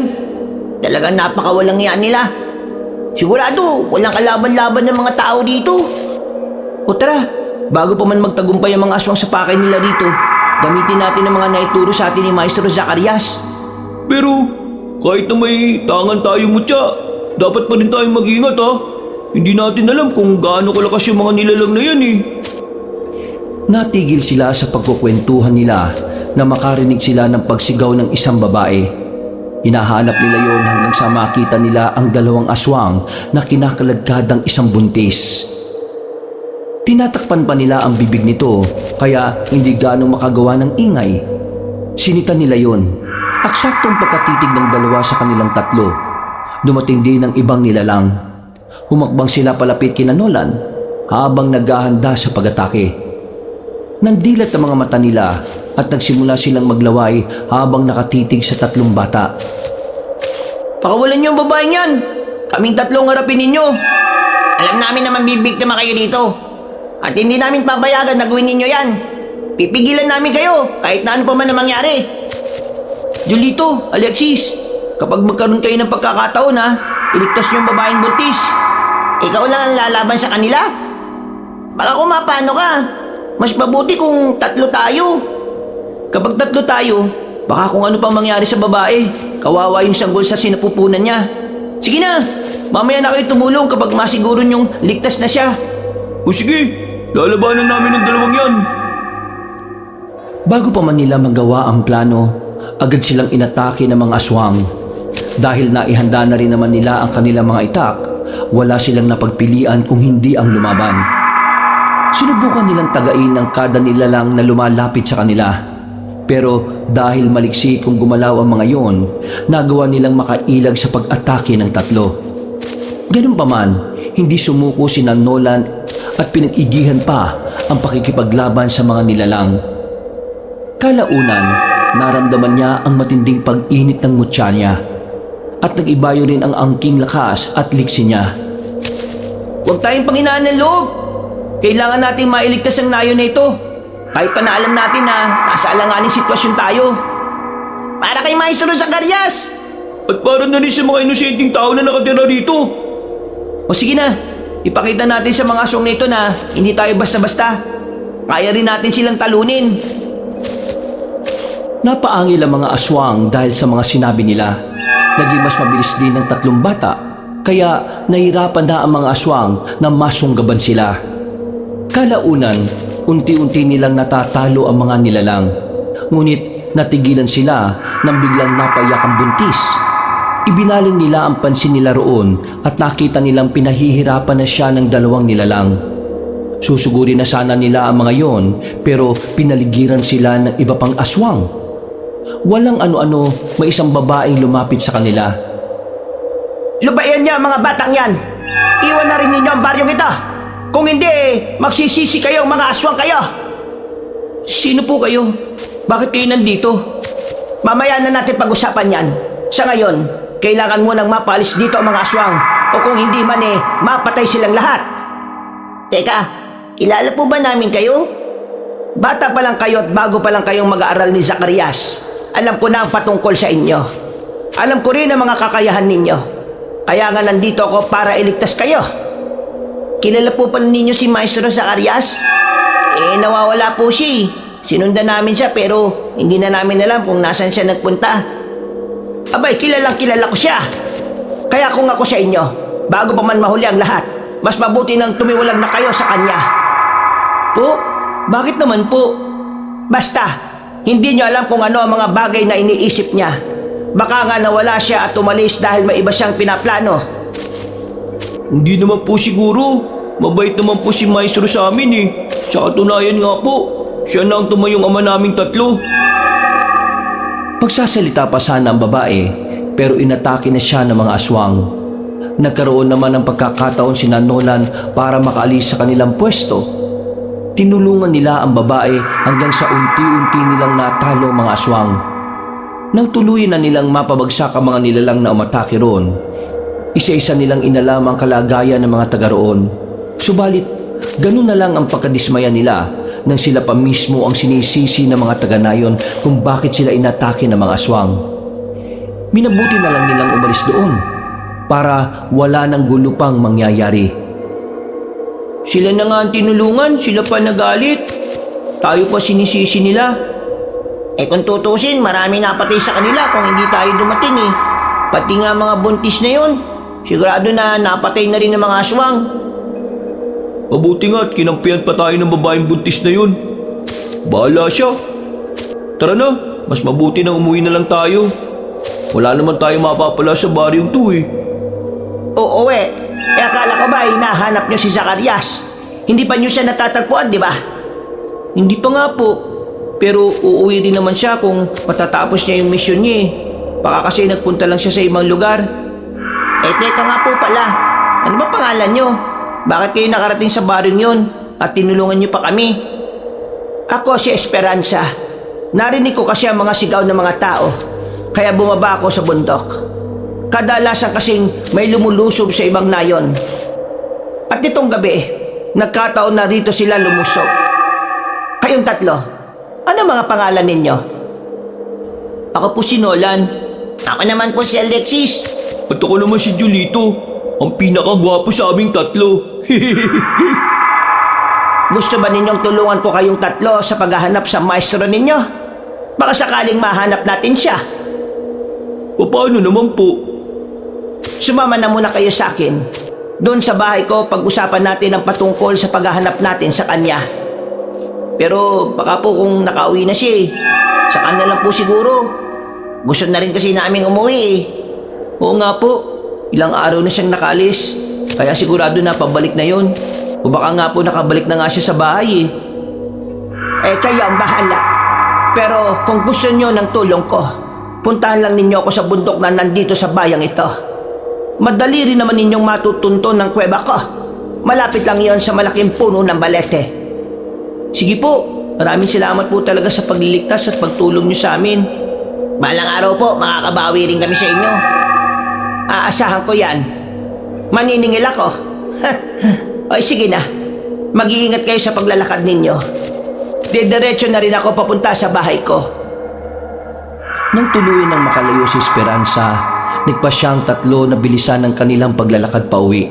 Talagang napakawalang yan nila. Sigurado, walang kalaban-laban ng mga tao dito.
O tara, bago pa man magtagumpay ang mga aswang sa pakay nila dito, gamitin natin ang mga naituro sa atin ni Maestro Zacarias. Pero, kahit na may tangan tayo mutya, dapat pa rin tayong mag-ingat ha. Hindi natin alam kung gaano kalakas yung mga nilalang na yan eh.
Natigil sila sa pagkukwentuhan nila na makarinig sila ng pagsigaw ng isang babae. Hinahanap nila yon hanggang sa makita nila ang dalawang aswang na kinakaladkadang isang buntis. Tinatakpan pa nila ang bibig nito kaya hindi ganong makagawa ng ingay. Sinita nila yon. Aksaktong pagkatitig ng dalawa sa kanilang tatlo. Dumating din ang ibang nilalang. Humakbang sila palapit kina Nolan habang naghahanda sa pag-atake. Nandilat ang mga mata nila at nagsimula silang maglaway habang nakatitig sa tatlong bata.
Pakawalan niyo ang babaeng yan. Kaming tatlong harapin ninyo.
Alam namin na mambibiktima kayo dito. At hindi namin papayagan na gawin ninyo yan. Pipigilan namin kayo kahit na ano pa man ang mangyari.
Julito, Alexis, kapag magkaroon kayo ng pagkakataon ha, iligtas niyo ang babaeng buntis.
Ikaw lang ang lalaban sa kanila? Baka kung mapano ka, mas mabuti kung tatlo tayo.
Kapag tatlo tayo, baka kung ano pang mangyari sa babae, kawawa yung sanggol sa sinapupunan niya. Sige na, mamaya na kayo tumulong kapag masiguro niyong ligtas na siya. O sige, lalabanan namin ang dalawang yan.
Bago pa man nila magawa ang plano, agad silang inatake ng mga aswang. Dahil naihanda na rin naman nila ang kanilang mga itak, wala silang napagpilian kung hindi ang lumaban. Sinubukan nilang tagain ang kada nilalang na lumalapit sa kanila. Pero dahil maliksi kung gumalaw ang mga yon, nagawa nilang makailag sa pag-atake ng tatlo. Ganun pa man, hindi sumuko sina Nolan at pinag-igihan pa ang pakikipaglaban sa mga nilalang. Kalaunan, naramdaman niya ang matinding pag-init ng mutya niya at nag-ibayo rin ang angking lakas at liksi niya.
Huwag tayong panghinaan ng loob. Kailangan nating mailigtas ang nayo na ito. Kahit pa na alam natin na nasa alanganing sitwasyon tayo.
Para kay Maestro Zacarias!
At para na rin sa mga inosenteng tao na nakatira rito. O sige na, ipakita natin sa mga aswang nito na hindi tayo basta-basta. Kaya rin natin silang talunin.
Napaangil ang mga aswang dahil sa mga sinabi nila. Naging mas mabilis din ang tatlong bata, kaya nahirapan na ang mga aswang na masunggaban sila. Kalaunan, unti-unti nilang natatalo ang mga nilalang. Ngunit natigilan sila nang biglang napaiyak ang buntis. Ibinaling nila ang pansin nila roon at nakita nilang pinahihirapan na siya ng dalawang nilalang. Susugurin na sana nila ang mga yon, pero pinaligiran sila ng iba pang aswang. Walang ano-ano, may isang babaeng lumapit sa kanila.
Lubayan niya mga batang yan. Iwan na rin ninyo ang baryong ito. Kung hindi, magsisisi kayo mga aswang kayo. Sino po kayo? Bakit kayo nandito? Mamaya na natin pag-usapan yan. Sa ngayon, kailangan mo nang mapalis dito ang mga aswang. O kung hindi man mapatay silang lahat.
Teka, kilala po ba namin kayo?
Bata pa lang kayo at bago pa lang kayong mag-aaral ni Zacarias. Alam ko na ang patungkol sa inyo. Alam ko rin ang mga kakayahan ninyo. Kaya nga nandito ako para iligtas kayo. Kilala po pala ninyo si Maestro Zacarias?
Nawawala po siya eh. Sinundan namin siya pero hindi na namin alam kung nasan siya nagpunta. Abay, kilalang kilala ko siya. Kaya kung ako sa inyo, bago pa man mahuli ang lahat, mas mabuti nang tumiwalag na kayo sa kanya.
Po? Bakit naman po?
Basta, hindi niyo alam kung ano ang mga bagay na iniisip niya. Baka nga nawala siya at umalis dahil may iba siyang pinaplano.
Hindi naman po siguro. Mabait naman po si Maestro sa amin eh. Sa katunayan nga po, siya na ang tumayong ama naming tatlo.
Pagsasalita pa sana ang babae, pero inatake na siya ng mga aswang. Nagkaroon naman ng pagkakataon si Nolan para makaalis sa kanilang pwesto. Tinulungan nila ang babae hanggang sa unti-unti nilang natalo ang mga aswang. Nang tuluyan na nilang mapabagsak ang mga nilalang na umatake roon, isa-isa nilang inalam ang kalagayan ng mga taga roon. Subalit, ganun na lang ang pagkadismaya nila nang sila pa mismo ang sinisisi ng mga taga-nayon kung bakit sila inatake ng mga aswang. Minabuti na lang nilang umalis doon para wala nang gulo pang mangyayari.
Sila na nga ang tinulungan, sila pa nagalit. Tayo pa sinisisi nila.
Kung tutusin, marami napatay sa kanila kung hindi tayo dumating eh. Pati nga mga buntis na yon, sigurado na napatay na rin ng mga aswang.
Mabuti nga at kinampihan pa tayo ng babaeng buntis na yun. Bahala siya. Tara na, mas mabuti na umuwi na lang tayo. Wala naman tayo mapapala sa baryong to eh.
Oo akala ko ba hinahanap niyo si Zacarias? Hindi pa niyo siya natatagpuan, di ba?
Hindi pa nga po. Pero uuwi din naman siya kung matatapos niya yung mission niya eh. Baka kasi nagpunta lang siya sa ibang lugar.
Teka nga po pala. Ano ba pangalan niyo? Bakit kayo nakarating sa baryong yun at tinulungan niyo pa kami? Ako si Esperanza. Narinig ko kasi ang mga sigaw ng mga tao. Kaya bumaba ako sa bundok. Kadalasan kasing may lumulusob sa ibang nayon. At itong gabi, nagkataon na rito sila lumusob. Kayong tatlo, ano mga pangalan ninyo?
Ako po si Nolan.
Ako naman po si Alexis.
At ako naman si Julito. Ang pinakagwapo sa aming tatlo.
Gusto ba ninyong tulungan ko kayong tatlo sa paghahanap sa maestro ninyo? Baka sakaling mahanap natin siya.
O paano naman po?
Sumama na muna kayo sa akin. Doon sa bahay ko, pag-usapan natin ang patungkol sa paghahanap natin sa kanya. Pero baka po kung nakauwi na siya eh. Sa kanya lang po siguro. Gusto na rin kasi naming umuwi eh.
Oo nga po. Ilang araw na siyang nakaalis. Kaya sigurado na pabalik na yon. O baka nga po nakabalik na nga siya sa bahay eh.
Kayo ang bahala. Pero kung gusto nyo ng tulong ko, puntahan lang ninyo ako sa bundok na nandito sa bayang ito. Madali rin naman ninyong matutunton ng kuweba ko. Malapit lang yon sa malaking puno ng balete.
Sige po. Maraming salamat po talaga sa pagliligtas at pagtulong niyo sa amin.
Balang araw po, makakabawi rin kami sa inyo. Aasahan ko yan. Maniningil ako. Ay sige na. Mag-iingat kayo sa paglalakad ninyo. Didiretso na rin ako papunta sa bahay ko.
Nang tuluyan ng makalayo si Esperanza, nagpasya ang tatlo na bilisan ng kanilang paglalakad pauwi.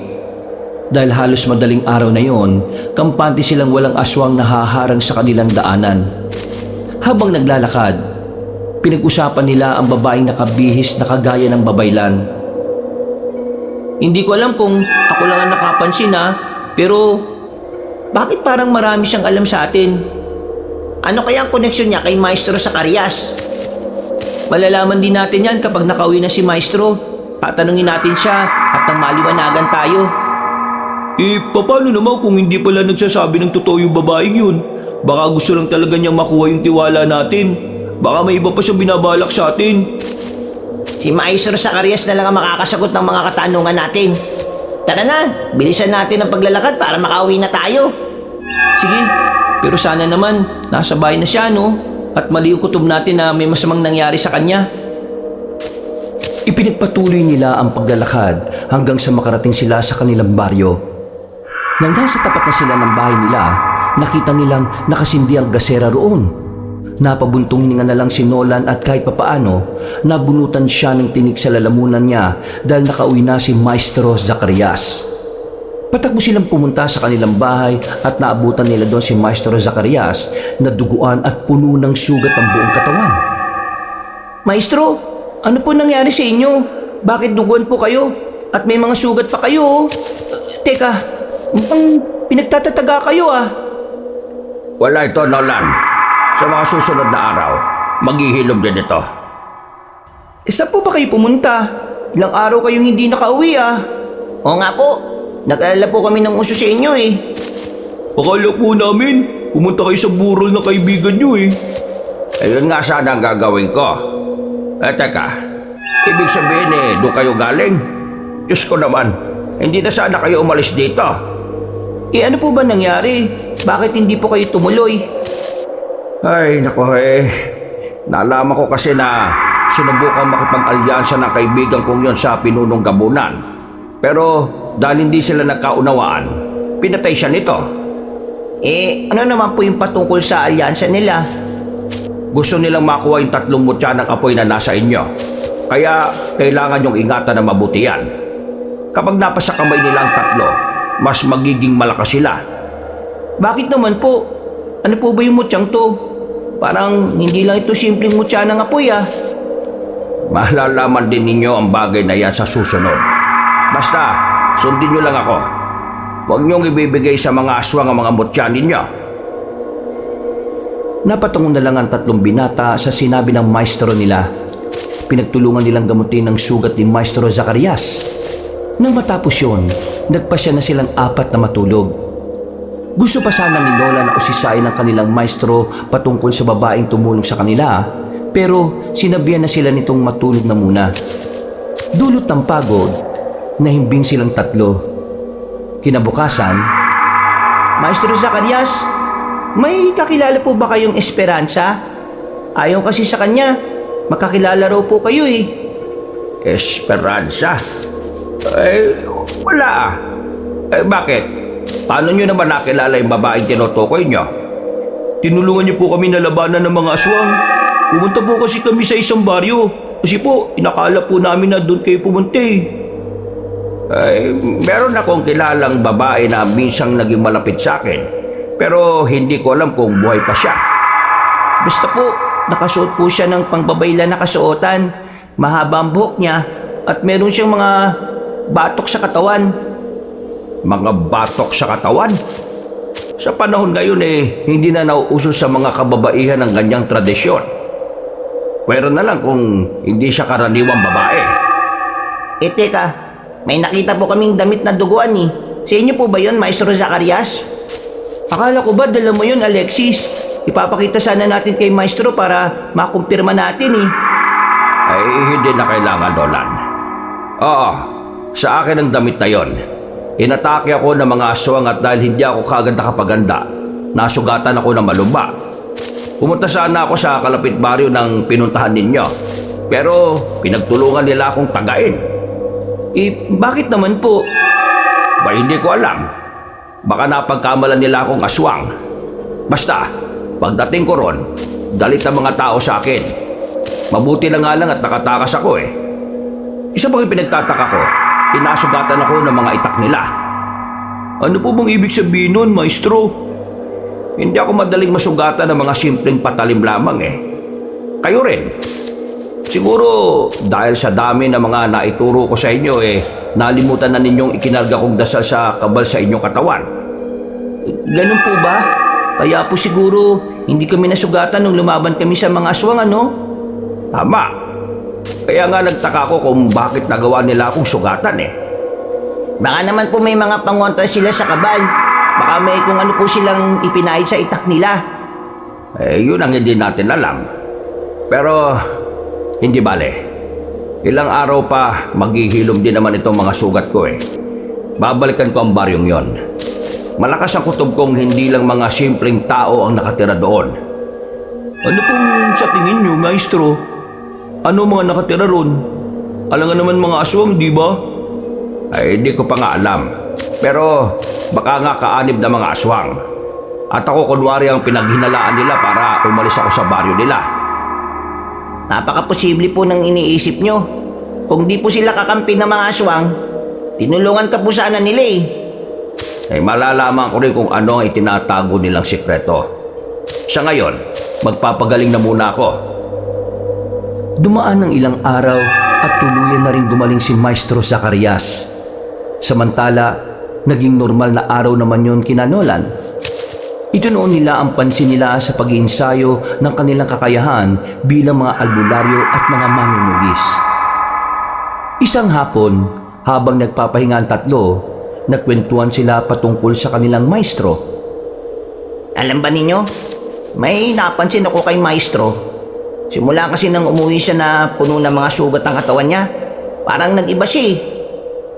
Dahil halos madaling araw na yon, kampante silang walang aswang na haharang sa kanilang daanan. Habang naglalakad, pinag-usapan nila ang babaeng nakabihis na kagaya ng babaylan.
Hindi ko alam kung ako lang ang nakapansin pero bakit parang marami siyang alam sa atin?
Ano kaya ang koneksyon niya kay Maestro Zacarias?
Malalaman din natin yan kapag nakauwi na si Maestro. Tatanungin natin siya at nang maliwanagan tayo. Paano naman kung hindi pala nagsasabi ng totoo yung babaeng yun? Baka gusto lang talaga niyang makuha yung tiwala natin. Baka may iba pa siya binabalak sa atin.
Si Maestro Zacarias na lang ang makakasagot ng mga katanungan natin. Tara na, bilisan natin ang paglalakad para makauwi na tayo.
Sige, pero sana naman nasa bahay na siya at mali yung kutob natin na may masamang nangyari sa kanya.
Ipinagpatuloy nila ang paglalakad hanggang sa makarating sila sa kanilang baryo. Nang nasa tapat na sila ng bahay nila, nakita nilang nakasindi ang gasera roon. Napabuntong hininga na lang si Nolan at kahit papaano, nabunutan siya ng tinik sa lalamunan niya dahil nakauwi na si Maestro Zacarias. Patakbo silang pumunta sa kanilang bahay at naabutan nila doon si Maestro Zacarias na duguan at puno ng sugat ang buong katawan.
Maestro, ano po nangyari sa inyo? Bakit duguan po kayo? At may mga sugat pa kayo? Teka, mukhang pinagtatataga kayo ah.
Wala ito, Nolan. Sa mga susunod na araw, maghihilom din ito.
Saan po ba kayo pumunta? Ilang araw kayong hindi nakauwi ah.
Oo nga po, nag-alala po kami ng uso sa inyo eh.
Akala po namin, pumunta kayo sa burol na kaibigan nyo eh.
Ayun nga sana ang gagawin ko. Teka, ibig sabihin doon kayo galing? Diyos ko naman, hindi na sana kayo umalis dito.
Ano po ba nangyari? Bakit hindi po kayo tumuloy?
Ay, nako nalaman ko kasi na sinubukan makipag-alyansa ng kaibigan kong yon sa pinunong gabunan. Pero dahil hindi sila nagkaunawaan, pinatay siya nito.
Ano naman po yung patungkol sa alyansa nila?
Gusto nilang makuha yung 3 mutya ng apoy na nasa inyo. Kaya kailangan yung ingatan na mabuti yan. Kapag napasa kamay nila ang 3, mas magiging malakas sila.
Bakit naman po? Ano po ba yung mutyang to? Parang hindi lang ito simpleng mutya ng apoy ah.
Malalaman din ninyo ang bagay na yan sa susunod. Basta, sundin nyo lang ako. Huwag niyong ibibigay sa mga aswang ang mga mutya ninyo.
Napatungo na lang ang 3 binata sa sinabi ng maestro nila. Pinagtulungan nilang gamutin ang sugat ni Maestro Zacarias. Nang matapos yun, nagpasya na silang 4 na matulog. Gusto pa sana ni Lola na usisain ng kanilang maestro patungkol sa babaeng tumulong sa kanila, pero sinabihan na sila nitong matulog na muna. Dulot ng pagod, nahimbing silang 3. Kinabukasan,
Maestro Zacarias, may kakilala po ba kayong Esperanza? Ayaw kasi sa kanya, makakilala raw po kayo eh.
Esperanza? Wala. Bakit? Paano nyo naman nakilala yung babaeng tinutukoy nyo?
Tinulungan niyo po kami na labanan ng mga aswang. Pumunta po kasi kami sa isang baryo. Kasi po, inakala po namin na doon kayo pumunta eh.
Meron akong kilalang babae na minsang naging malapit sa akin. Pero hindi ko alam kung buhay pa siya.
Basta po, nakasuot po siya ng pangbabayla na kasuotan. Mahaba ang buhok niya at meron siyang mga batok sa katawan.
Mga batok sa katawan? Sa panahon ngayon hindi na nauuso sa mga kababaihan ang ganyang tradisyon. Pero na lang kung hindi siya karaniwang babae.
Teka, may nakita po kaming damit na duguan eh. Sa inyo po ba yun, Maestro Zacarias?
Akala ko ba dala mo yun, Alexis? Ipapakita sana natin kay Maestro para makumpirma natin eh.
Hindi na kailangan, Nolan. Oo, sa akin ang damit na yon. Inatake ako ng mga aswang at dahil hindi ako kagad nakapaganda, nasugatan ako ng malumba. Pumunta sana ako sa kalapit baryo ng pinuntahan ninyo. Pero pinagtulungan nila akong tagain.
Bakit naman po?
Hindi ko alam. Baka napagkamalan nila akong aswang. Basta, pagdating ko ron, galit ang mga tao sa akin. Mabuti na nga lang at nakatakas ako Isa pang pinagtataka ko, pinasugatan ako ng mga itak nila.
Ano po bang ibig sabihin nun, Maestro?
Hindi ako madaling masugatan ng mga simpleng patalim lamang Kayo rin. Siguro dahil sa dami ng mga naituro ko sa inyo nalimutan na ninyong ikinarga kong dasal sa kabal sa inyong katawan.
Ganun po ba? Kaya po siguro hindi kami nasugatan nung lumaban kami sa mga aswang ano?
Tama. Kaya nga nagtaka ko kung bakit nagawa nila akong sugatan
Baka naman po may mga pangontra sila sa kabal. Baka may kung ano po silang ipinahid sa itak nila.
Yun ang hindi natin alam. Pero hindi bale. Ilang araw pa maghihilom din naman itong mga sugat ko Babalikan ko ang baryong yon. Malakas ang kutob kong hindi lang mga simpleng tao ang nakatira doon.
Ano pong sa tingin nyo, Maestro? Ano mga nakatira ron? Alangan naman mga aswang, di ba?
Hindi ko pa nga alam. Pero baka nga kaanib na mga aswang. At ako kunwari ang pinaghinalaan nila para umalis ako sa baryo nila.
Napaka-posible po ng iniisip nyo. Kung di po sila kakampi ng mga aswang, tinulungan ka po sana nila
malalaman ko rin kung ano ang itinatago nilang sikreto. Sa ngayon, magpapagaling na muna ako.
Dumaan ng ilang araw at tuluyan na rin gumaling si Maestro Zacarias. Samantala, naging normal na araw naman yon kina Nolan. Itunoon nila ang pansin nila sa pag-iinsayo ng kanilang kakayahan bilang mga albularyo at mga manunugis. Isang hapon, habang nagpapahinga ang tatlo, nagkwentuhan sila patungkol sa kanilang maestro.
Alam ba ninyo, may napansin ako kay Maestro. Simula kasi nang umuwi siya na puno ng mga sugat ang katawan niya, parang nag-iba siya eh.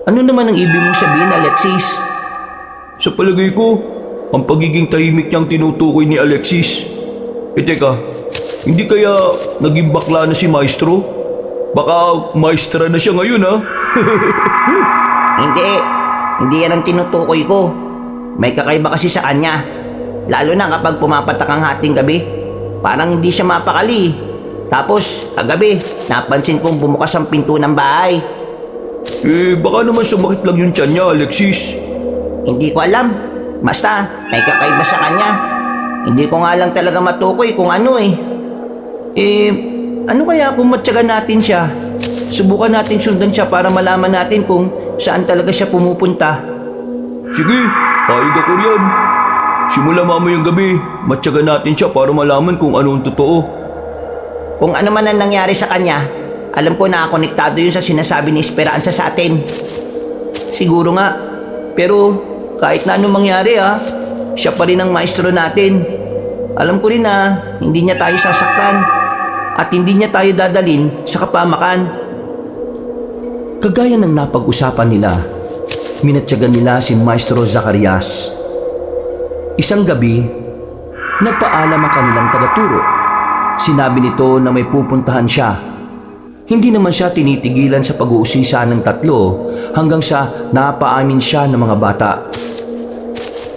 Ano naman ang ibig mong sabihin, Alexis?
Sa palagay ko, ang pagiging tahimik niyang tinutukoy ni Alexis. Teka, hindi kaya naging bakla na si Maestro? Baka maestra na siya ngayon, ha?
Hindi yan ang tinutukoy ko. May kakaiba kasi sa kanya. Lalo na kapag pumapatak ang hating gabi. Parang hindi siya mapakali. Tapos, kagabi, napansin kong bumukas ang pinto ng bahay.
Baka naman sumakit lang yung tiyan niya, Alexis.
Hindi ko alam. Basta, may kakaiba sa kanya. Hindi ko nga lang talaga matukoy kung ano eh.
Ano kaya kung matyagan natin siya? Subukan natin sundan siya para malaman natin kung saan talaga siya pumupunta.
Sige, payag ako riyan. Simula mamayang gabi, matyagan natin siya para malaman kung ano ang totoo.
Kung ano man ang nangyari sa kanya, alam ko na konektado yun sa sinasabi ni Esperanza sa atin.
Siguro nga. Pero kahit na anong mangyari siya pa rin ang maestro natin. Alam ko rin na hindi niya tayo sasaktan at hindi niya tayo dadalin sa kapamakan.
Kagaya ng napag-usapan nila, minatyagan nila si Maestro Zacarias. Isang gabi, nagpaalam ang kanilang tagaturo. Sinabi nito na may pupuntahan siya. Hindi naman siya tinitigilan sa pag-uusisa ng tatlo hanggang sa napaamin siya ng mga bata.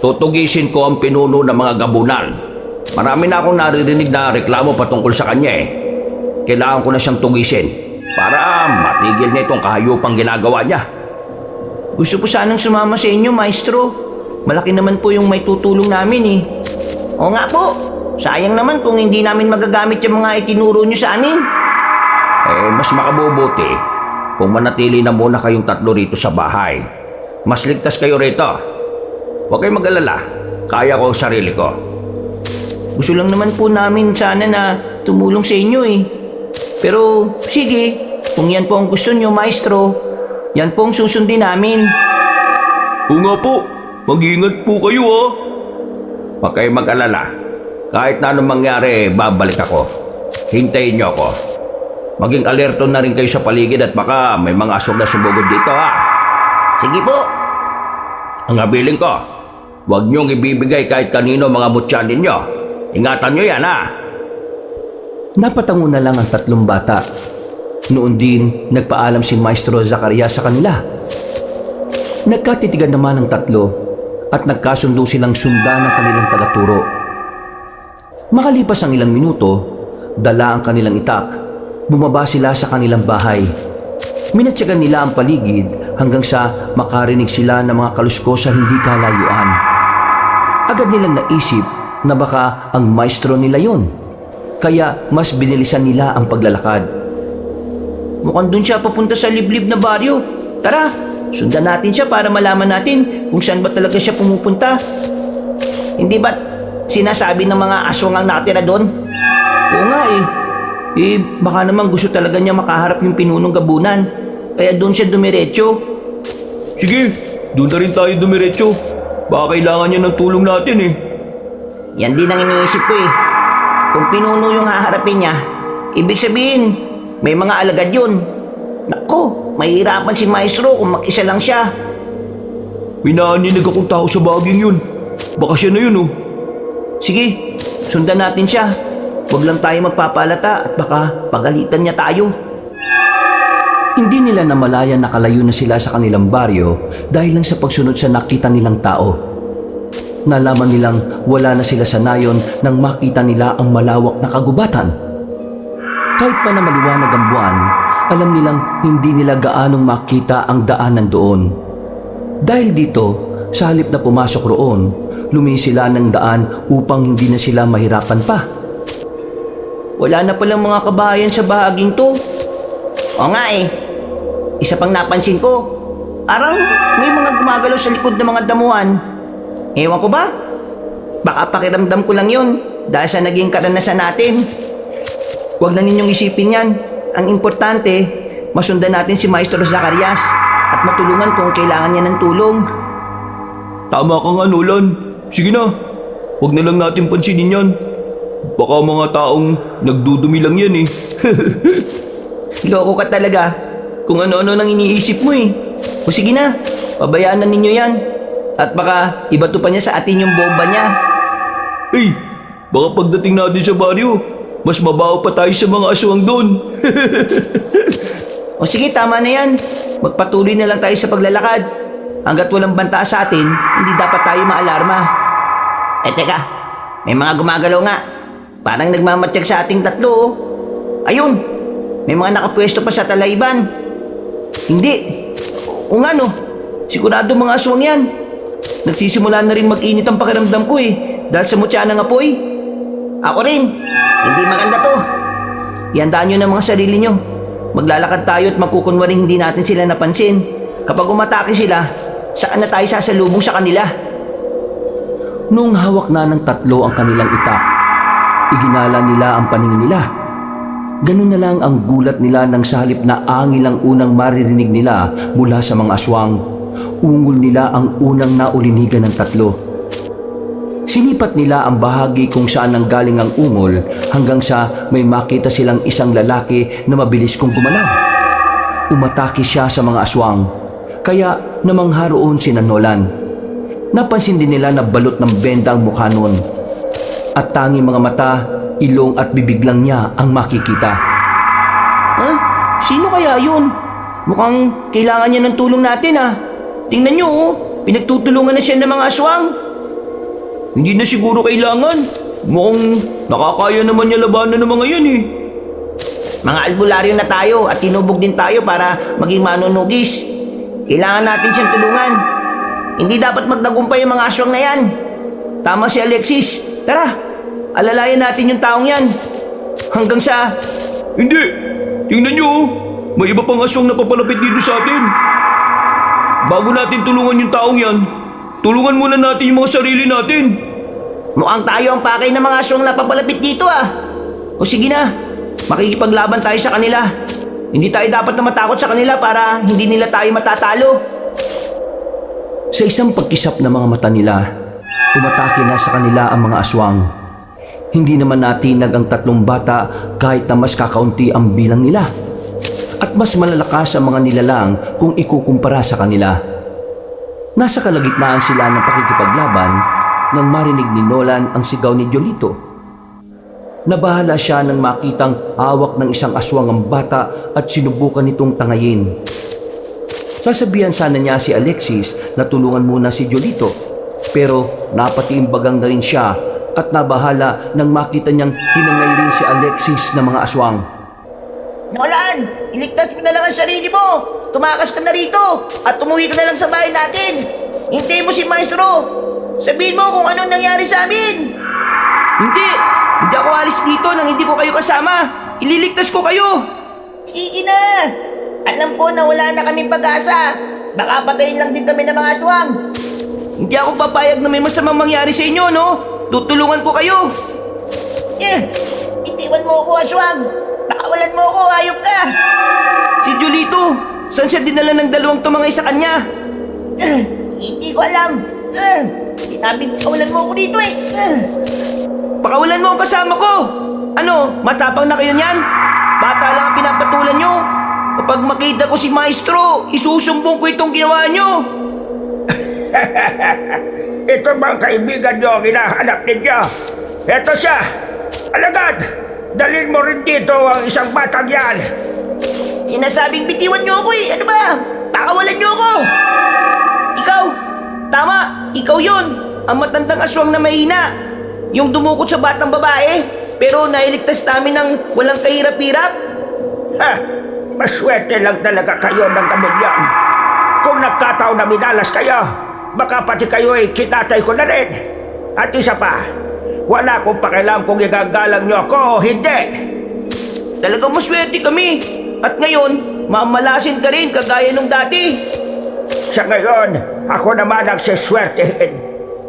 Tutugisin ko ang pinuno ng mga gabunan. Marami na akong naririnig na reklamo patungkol sa kanya eh. Kailangan ko na siyang tugisin para matigil niya itong kahayupang ginagawa niya.
Gusto po sanang sumama sa inyo, maestro. Malaki naman po yung may tutulong namin eh.
Oo nga po. Sayang naman kung hindi namin magagamit yung mga itinuro nyo sa amin.
Mas makabubuti kung manatili na muna kayong tatlo rito sa bahay. Mas ligtas kayo rito. Huwag kayong mag-alala. Kaya ko ang sarili ko.
Gusto lang naman po namin sana na tumulong sa inyo eh. Pero sige, kung yan po ang gusto nyo, maestro, yan po ang susundin namin.
Oo nga po. Mag-iingat po kayo, ha. Huwag kayong mag-alala. Kahit na anong mangyari, babalik ako. Hintayin niyo ako. Maging alerto na rin kayo sa paligid at baka may mga asog na sumugod dito, ha.
Sige po.
Ang habiling ko, huwag niyong ibibigay kahit kanino mga mutyan ninyo. Ingatan niyo yan, ha.
Napatango na lang ang tatlong bata. Noon din, nagpaalam si Maestro Zacarias sa kanila. Nagkatitigan naman ang tatlo at nagkasundo silang sundan ng kanilang tagaturo. Makalipas ang ilang minuto, dala ang kanilang itak. Bumaba sila sa kanilang bahay. Minatyagan nila ang paligid hanggang sa makarinig sila ng mga kaluskos sa hindi kalayuan. Agad nilang naisip na baka ang maestro nila yon. Kaya mas binilisan nila ang paglalakad.
Mukhang dun siya papunta sa liblib na baryo. Tara, sundan natin siya para malaman natin kung saan ba talaga siya pumupunta.
Hindi ba't sinasabi ng mga aswang ang nakatira doon?
Oo nga eh. Baka naman gusto talaga niya makaharap yung pinunong gabunan. Kaya doon siya dumiretso.
Sige, doon na rin tayo dumiretso. Baka kailangan niya ng tulong natin eh.
Yan din ang iniisip ko eh. Kung pinuno yung haharapin niya, ibig sabihin, may mga alagad yun. Nako, mahihirapan si Maestro kung mag-isa lang siya.
May naaninig akong tao sa baging yun. Baka siya na yun, oh.
Sige, sundan natin siya. Huwag lang tayo magpapalata at baka pagalitan niya tayo.
Hindi nila namalayan na kalayo na sila sa kanilang baryo dahil lang sa pagsunod sa nakita nilang tao. Nalaman nilang wala na sila sa nayon nang makita nila ang malawak na kagubatan. Kahit pa na maliwanag ang buwan, alam nilang hindi nila gaanong makita ang daanan doon. Dahil dito, Sa halip na pumasok roon, lumis sila ng daan upang hindi na sila mahirapan pa.
Wala na palang mga kabahayan sa bahaging to.
O nga eh. Isa pang napansin ko, parang may mga gumagalaw sa likod ng mga damuhan. Ewan ko ba? Baka pakiramdam ko lang yun dahil sa naging karanasan natin.
Huwag na ninyong isipin yan. Ang importante, masundan natin si Maestro Zacarias at matulungan kung kailangan niya ng tulong.
Tama ka nga, Nolan. Sige na, huwag na lang natin pansinin yan. Baka mga taong nagdudumi lang yan eh.
Loko ka talaga. Kung ano-ano nang iniisip mo eh. O sige na, pabayaan na ninyo yan. At baka ibato pa niya sa atin yung bomba niya.
Hey, baka pagdating natin sa baryo, mas mabaho pa tayo sa mga aswang doon.
O sige, tama na yan. Magpatuloy na lang tayo sa paglalakad. Hanggat walang banta sa atin, hindi dapat tayo maalarma.
Eh teka, may mga gumagalaw nga. Parang nagmamatsyag sa ating tatlo oh. Ayun, may mga nakapwesto pa sa talayban.
Hindi. O nga no, sigurado mga aswang yan. Nagsisimula na rin mag-init ang pakiramdam ko eh, dahil sa mutya ng apoy.
Ako rin, hindi maganda to.
Ihandaan nyo ng mga sarili nyo. Maglalakad tayo at magkukunwaring hindi natin sila napansin. Kapag umatake sila, saan na tayo sasalubong sa kanila?
Nung hawak na ng tatlo ang kanilang itak, iginala nila ang paningin nila. Ganun na lang ang gulat nila nang sa halip na angil ang unang maririnig nila mula sa mga aswang. Ungol nila ang unang naulinigan ng tatlo. Sinipat nila ang bahagi kung saan nanggaling ang ungol hanggang sa may makita silang isang lalaki na mabilis kong gumalaw. Umatake siya sa mga aswang, kaya namangha roon si Nolan. Napansin din nila na balot ng benda ang mukha noon. At tanging mga mata, ilong at bibig lang niya ang makikita.
Ha? Sino kaya yun? Mukhang kailangan niya ng tulong natin ah. Tingnan nyo oh, pinagtutulungan na siya ng mga aswang.
Hindi na siguro kailangan. Mukhang nakakaya naman niya labanan ng mga yan eh.
Mga albularyo na tayo at tinubog din tayo para maging manunugis. Kailangan natin siyang tulungan. Hindi dapat magtagumpay yung mga aswang na yan.
Tama si Alexis. Tara, alalayan natin yung taong yan. Hanggang sa...
Hindi! Tingnan niyo oh. May iba pang aswang na papalapit dito sa atin. Bago natin tulungan yung taong yan, tulungan muna natin yung mga sarili natin.
Mukhang tayo ang pakay ng mga aswang na papalapit dito ah.
O sige na, makikipaglaban tayo sa kanila. Hindi tayo dapat na matakot sa kanila para hindi nila tayo matatalo.
Sa isang pagkisap ng mga mata nila, umatake na sa kanila ang mga aswang. Hindi naman natinag ang tatlong bata kahit na mas kakaunti ang bilang nila. At mas malalakas ang mga nilalang kung ikukumpara sa kanila. Nasa kalagitnaan sila ng pakikipaglaban nang marinig ni Nolan ang sigaw ni Jolito. Nabahala siya nang makitang hawak ng isang aswang ang bata at sinubukan nitong tangayin. Sasabihan sana niya si Alexis na tulungan muna si Jolito, pero napatiimbagang na rin siya at nabahala nang makita niyang tinangay rin si Alexis ng mga aswang.
Nolan, iligtas mo na lang ang sarili mo. Tumakas ka na rito at umuwi ka na lang sa bahay natin. Hintayin mo si Maestro. Sabihin mo kung anong nangyari sa amin.
Hindi! Hindi ako alis dito nang hindi ko kayo kasama. Ililigtas ko kayo.
Sige na. Alam ko na wala na kaming pag-asa. Baka patayin lang din kami ng mga aswang.
Hindi ako papayag na may masamang mangyari sa inyo, no? Tutulungan ko kayo.
Itiwan mo ako, aswang. Pakawalan mo ako, hayop ka.
Si Jolito, saan siya dinala ng dalawang tumangay sa kanya?
Hindi ko alam. Sinabing pakawalan mo ako dito eh.
Pakawalan mo ang kasama ko. Ano, matapang na kayo niyan? Bata lang ang pinapatulan nyo. Kapag makita ko si Maestro, isusumbong ko itong ginawa nyo.
Ito bang kaibigan niyo ang hinahanap ninyo? Ito siya! Alagad! Dalhin mo rin dito ang isang batang yan!
Sinasabing bitiwan nyo ako eh. Ano ba? Pakawalan nyo ako.
Ikaw! Tama! Ikaw yon. Ang matandang aswang na mahina. Yung dumukot sa batang babae, pero nailigtas namin ng walang kahirap-hirap.
Ha! Maswerte lang talaga kayo ng kamilyan. Kung nagkataon na minalas kayo, baka pati kayo ay kinatay ko na rin. At isa pa, wala akong pakialam kung igagalang niyo ako o hindi.
Talagang maswerte kami. At ngayon, mamalasin ka rin kagaya nung dati.
Sa ngayon, ako naman ang siswertehin.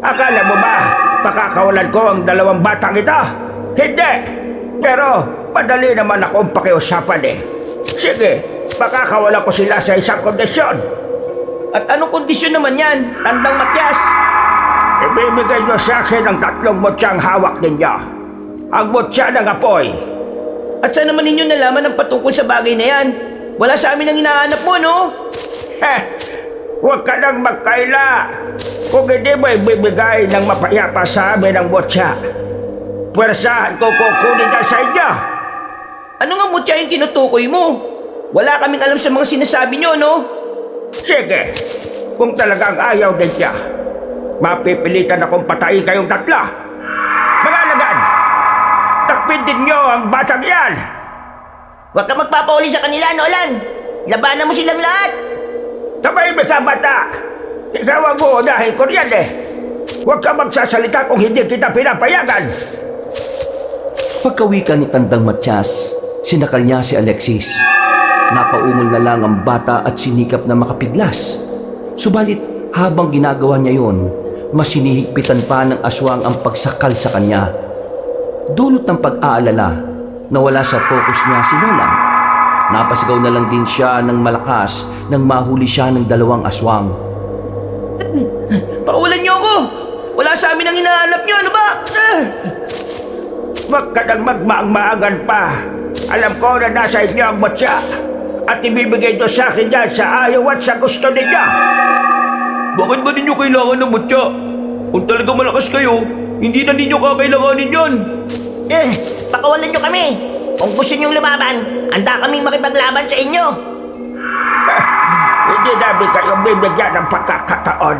Akala mo ba, pakakawalan ko ang 2 batang ito? Hindi! Pero, madali naman akong pakiusapan eh. Sige, pakakawalan ko sila sa isang kondisyon.
At anong kondisyon naman yan, Tandang Matyas?
Ibibigay niyo sa akin ang 3 mutyang hawak ninyo. Ang mutya ng apoy.
At saan naman ninyo nalaman ang patungkol sa bagay na yan? Wala sa amin ang hinahanap mo, no?
Huwag ka nang magkaila. Kung hindi mo ibibigay ng mapayapa sa amin ang mutya, pwersahan ko kukunin na sa inyo.
Ano nga mutya yung tinutukoy mo? Wala kaming alam sa mga sinasabi nyo, no?
Sige, kung talagang ayaw ninyo, mapipilitan akong patayin kayong 3. Mga alagad, takpin din nyo ang batang yan.
Huwag ka magpapauli sa kanila, Nolan. Labanan mo silang lahat.
Tumahimik ka, bata. Ikaw ang uunahin ko riyan eh. Huwag ka magsasalita kung hindi kita pinapayagan.
Pagkawikan ni Tandang Matyas, sinakal niya si Alexis. Napaungol na lang ang bata at sinikap na makapiglas. Subalit habang ginagawa niya yon, mas sinihigpitan pa ng aswang ang pagsakal sa kanya. Dulot ng pag-aalala, nawala sa focus niya si Nolan. Napasigaw na lang din siya ng malakas nang mahuli siya ng 2 aswang.
Pakawalan niyo ako! Wala sa amin ang hinahanap niyo, ano ba?
Huwag ka nang magmaang-maangan pa. Alam ko na nasa inyo ang mutya. At ibibigay nyo sa akin yan sa ayaw at sa gusto ninyo.
Bakit ba ninyo kailangan ng mutya? Kung talaga malakas kayo, hindi na ninyo kakailanganin yan.
Pakawalan nyo kami. Kung gusto nyong lumaban, handa kaming makipaglaban sa inyo.
Hindi namin kayo bibigyan ng pagkakataon.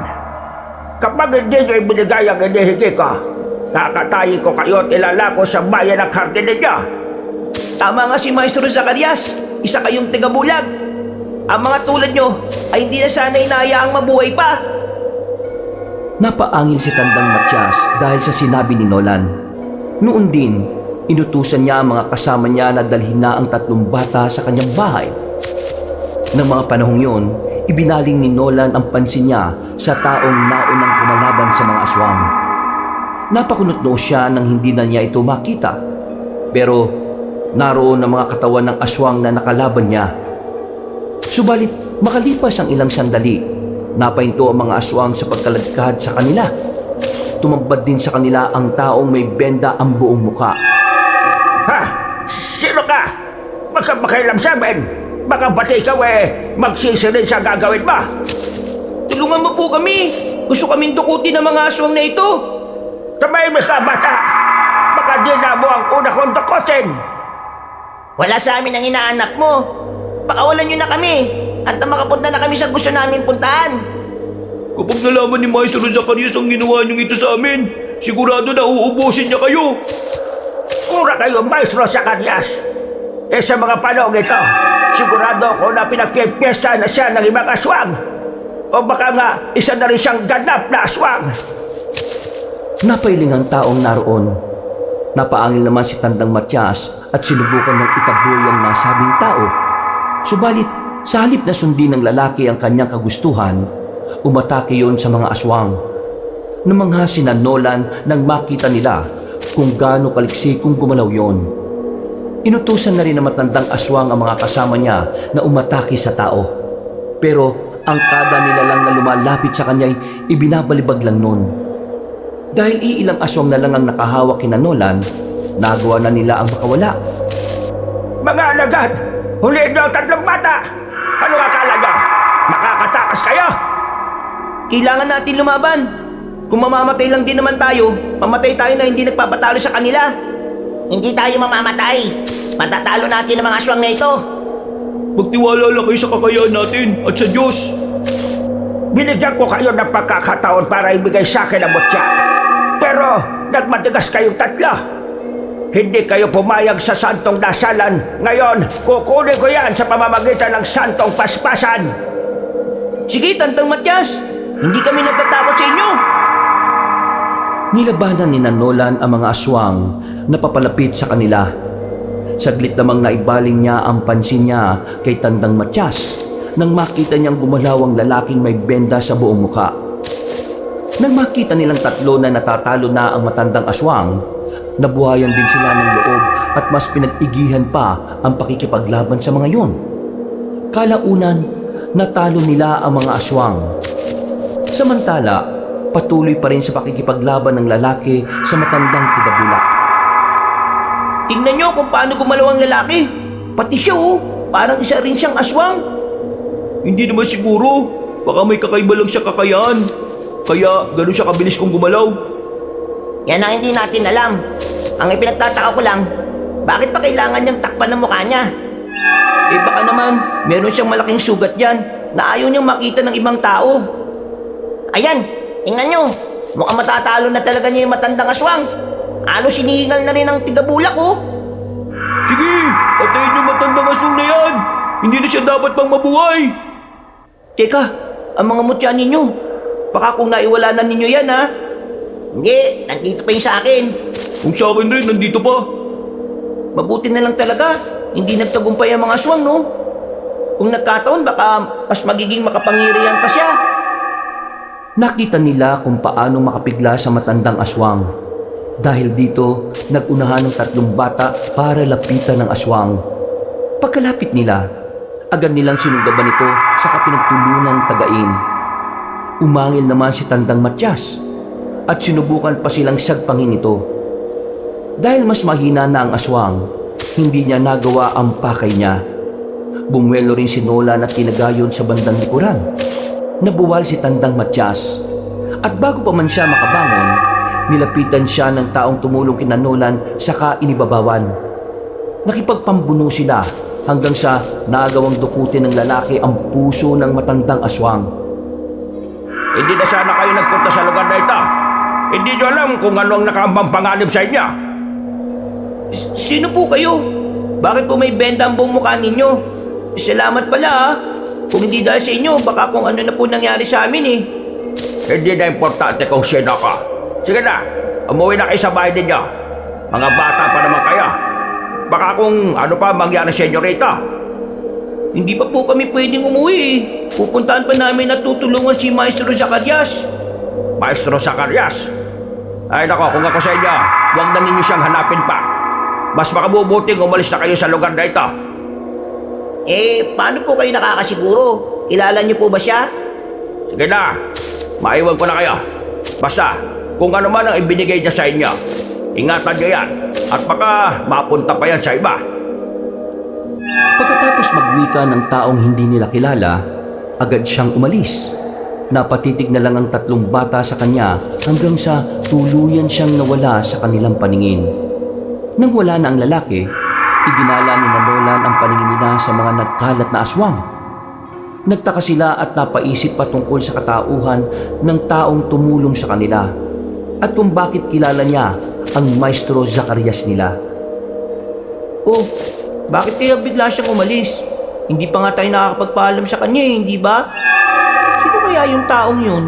Kapag hindi nyo ibinigay ang hinihingi ko, kakatayin ko kayo at ilalako sa bayan ng karne ninyo.
Tama nga si Maestro Zacarias, isa kayong tigabulag. Ang mga tulad nyo ay hindi na sana inahayaang mabuhay pa.
Napaangil si Tandang Matyas dahil sa sinabi ni Nolan. Noon din, inutusan niya ang mga kasama niya na dalhin na ang 3 bata sa kanyang bahay. Nang mga panahong yon, ibinaling ni Nolan ang pansin niya sa taong naunang kumalaban sa mga aswang. Napakunot-noo siya nang hindi na niya ito makita. Pero naroon ang mga katawan ng aswang na nakalaban niya. Subalit makalipas ang ilang sandali, napahinto ang mga aswang sa pagkalagkad sa kanila. Tumambad din sa kanila ang taong may benda ang buong muka.
Ha? Sino ka? Baka makailam sa amin. Baka pati ikaw magsisirin sa gagawin mo.
Tulungan mo po kami. Gusto kaming dukutin ng mga aswang na ito.
Tumahimik ka, bata. Baka di na mo ang una kong dukutin.
Wala sa amin ang hinahanap mo. Pakawalan nyo na kami. At makapunta na kami sa gusto namin puntahan.
Kapag nalaman ni Maestro Zacarias ang ginawa niyong ito sa amin, sigurado na uubusin niya kayo.
Mura kayo, Maestro Zacarias. Sa mga panahon ito, sigurado ako na pinagpipiesta na siya ng ibang aswang. O baka nga, isa na rin siyang ganap na aswang.
Napailing ang taong naroon. Napaangil naman si Tandang Matyas at sinubukan ng itaboy ang nasabing tao. Subalit, sa halip na sundin ng lalaki ang kanyang kagustuhan, umatake yon sa mga aswang. Namangha sina Nolan nang makita nila kung gaano kaliksi kung gumalaw yon. Inutusan na rin ng matandang aswang ang mga kasama niya na umatake sa tao. Pero ang kada nilalang na lumalapit sa kanya'y ibinabalibag lang nun. Dahil iilang aswang na lang ang nakahawak kina Nolan, nagawa na nila ang makawala.
Mga alagad, huliin niyo ang 3 bata. Ano akala niyo? Makakatakas kayo?
Kailangan natin lumaban. Kung mamamatay lang din naman tayo, mamatay tayo na hindi nagpapatalo sa kanila.
Hindi tayo mamamatay. Matatalo natin ang mga aswang na ito.
Magtiwala lang kayo sa kakayahan natin at sa Diyos.
Binigyan ko kayo ng pagkakataon para ibigay sa akin ang mutya. Pero nagmatigas kayong 3. Hindi kayo pumayag sa santong dasalan. Ngayon, kukunin ko yan sa pamamagitan ng santong paspasan.
Sige, Tandang Matyas.
Hindi kami natatakot sa inyo!
Nilabanan ni Nolan ang mga aswang na papalapit sa kanila. Saglit namang naibaling niya ang pansin niya kay Tandang Matyas nang makita niyang gumalaw ang lalaking may benda sa buong muka. Nang makita nilang tatlo na natatalo na ang matandang aswang, nabuhayan din sila ng loob at mas pinag-igihan pa ang pakikipaglaban sa mga yon. Kalaunan, natalo nila ang mga aswang. Samantala, patuloy pa rin sa pakikipaglaban ng lalaki sa matandang tigabulak.
Tingnan nyo kung paano gumalaw ang lalaki. Pati siya parang isa rin siyang aswang.
Hindi naman siguro. Baka may kakaiba lang siya kakayahan. Kaya ganun siya kabilis kong gumalaw.
Yan ang hindi natin alam. Ang ipinagtataka ko lang, bakit pa kailangan niyang takpan ng mukha niya?
Eh baka naman, meron siyang malaking sugat dyan na ayaw niyang makita ng ibang tao.
Ayan, tingnan nyo. Mukhang matatalo na talaga niya yung matandang aswang. Halos sinihingal na rin ang tigabulak
Sige, patayin yung matandang aswang na yan. Hindi na siya dapat pang mabuhay.
Teka, ang mga mutya ninyo. Baka kung naiwala na ninyo yan Hindi, nandito pa yung sa akin.
Kung sa akin rin, nandito pa.
Mabuti na lang talaga. Hindi nagtagumpay ang mga aswang, no? Kung nagkataon, baka mas magiging makapangyarihan pa siya.
Nakita nila kung paano makapigla sa matandang aswang. Dahil dito, nag-unahan ng tatlong bata para lapitan ng aswang. Pagkalapit nila, agad nilang sinunggaban ito sa kapinagtulungang tagain. Umangil naman si Tandang Matyas at sinubukan pa silang sagpangin ito. Dahil mas mahina na ang aswang, hindi niya nagawa ang pakay niya. Bumuelo rin si Nolan at kinagayon sa bandang likuran. Nabuwal si Tandang Matyas at bago pa man siya makabangon, nilapitan siya ng taong tumulong kina Nolan saka inibabawan. Nakipagpambuno sila hanggang sa nagawang dukutin ng lalaki ang puso ng matandang aswang.
Hindi na sana kayo nagpunta sa lugar na ito. Hindi nyo alam kung ano ang nakaambang panganib sa inyo.
Sino po kayo? Bakit po may benda ang buong mukha ninyo? Salamat pala Kung hindi dahil sa inyo, baka kung ano na po nangyari sa amin
Hindi na importante kung sino ka. Sige na, umuwi na kayo sa bahay ninyo. Mga bata pa naman kayo. Baka kung ano pa mangyari sa inyo rito.
Hindi pa po kami pwedeng umuwi Pupuntahan pa namin at tutulungan si Maestro Zacarias.
Maestro Zacarias. Ay nako, kung ako sa inyo, huwag na ninyo siyang hanapin pa. Mas makabubuting umalis na kayo sa lugar na ito.
Paano po kayo nakakasiguro? Kilala niyo po ba siya?
Sige na, maiwan ko na kayo. Basta, kung ano man ang ibinigay niya sa inyo, ingatan niyo yan at baka mapunta pa yan sa iba.
Pagkatapos magwika ng taong hindi nila kilala, agad siyang umalis. Napatitig na lang ang tatlong bata sa kanya hanggang sa tuluyan siyang nawala sa kanilang paningin. Nang wala na ang lalaki, iginala ni Nolan ang paningin nila sa mga nagkalat na aswang. Nagtaka sila at napaisip patungkol sa katauhan ng taong tumulong sa kanila at kung bakit kilala niya ang Maestro Zacarias nila.
Bakit kaya bigla siyang umalis? Hindi pa nga tayo nakakapagpaalam sa kanya hindi ba? Sino kaya yung taong yun?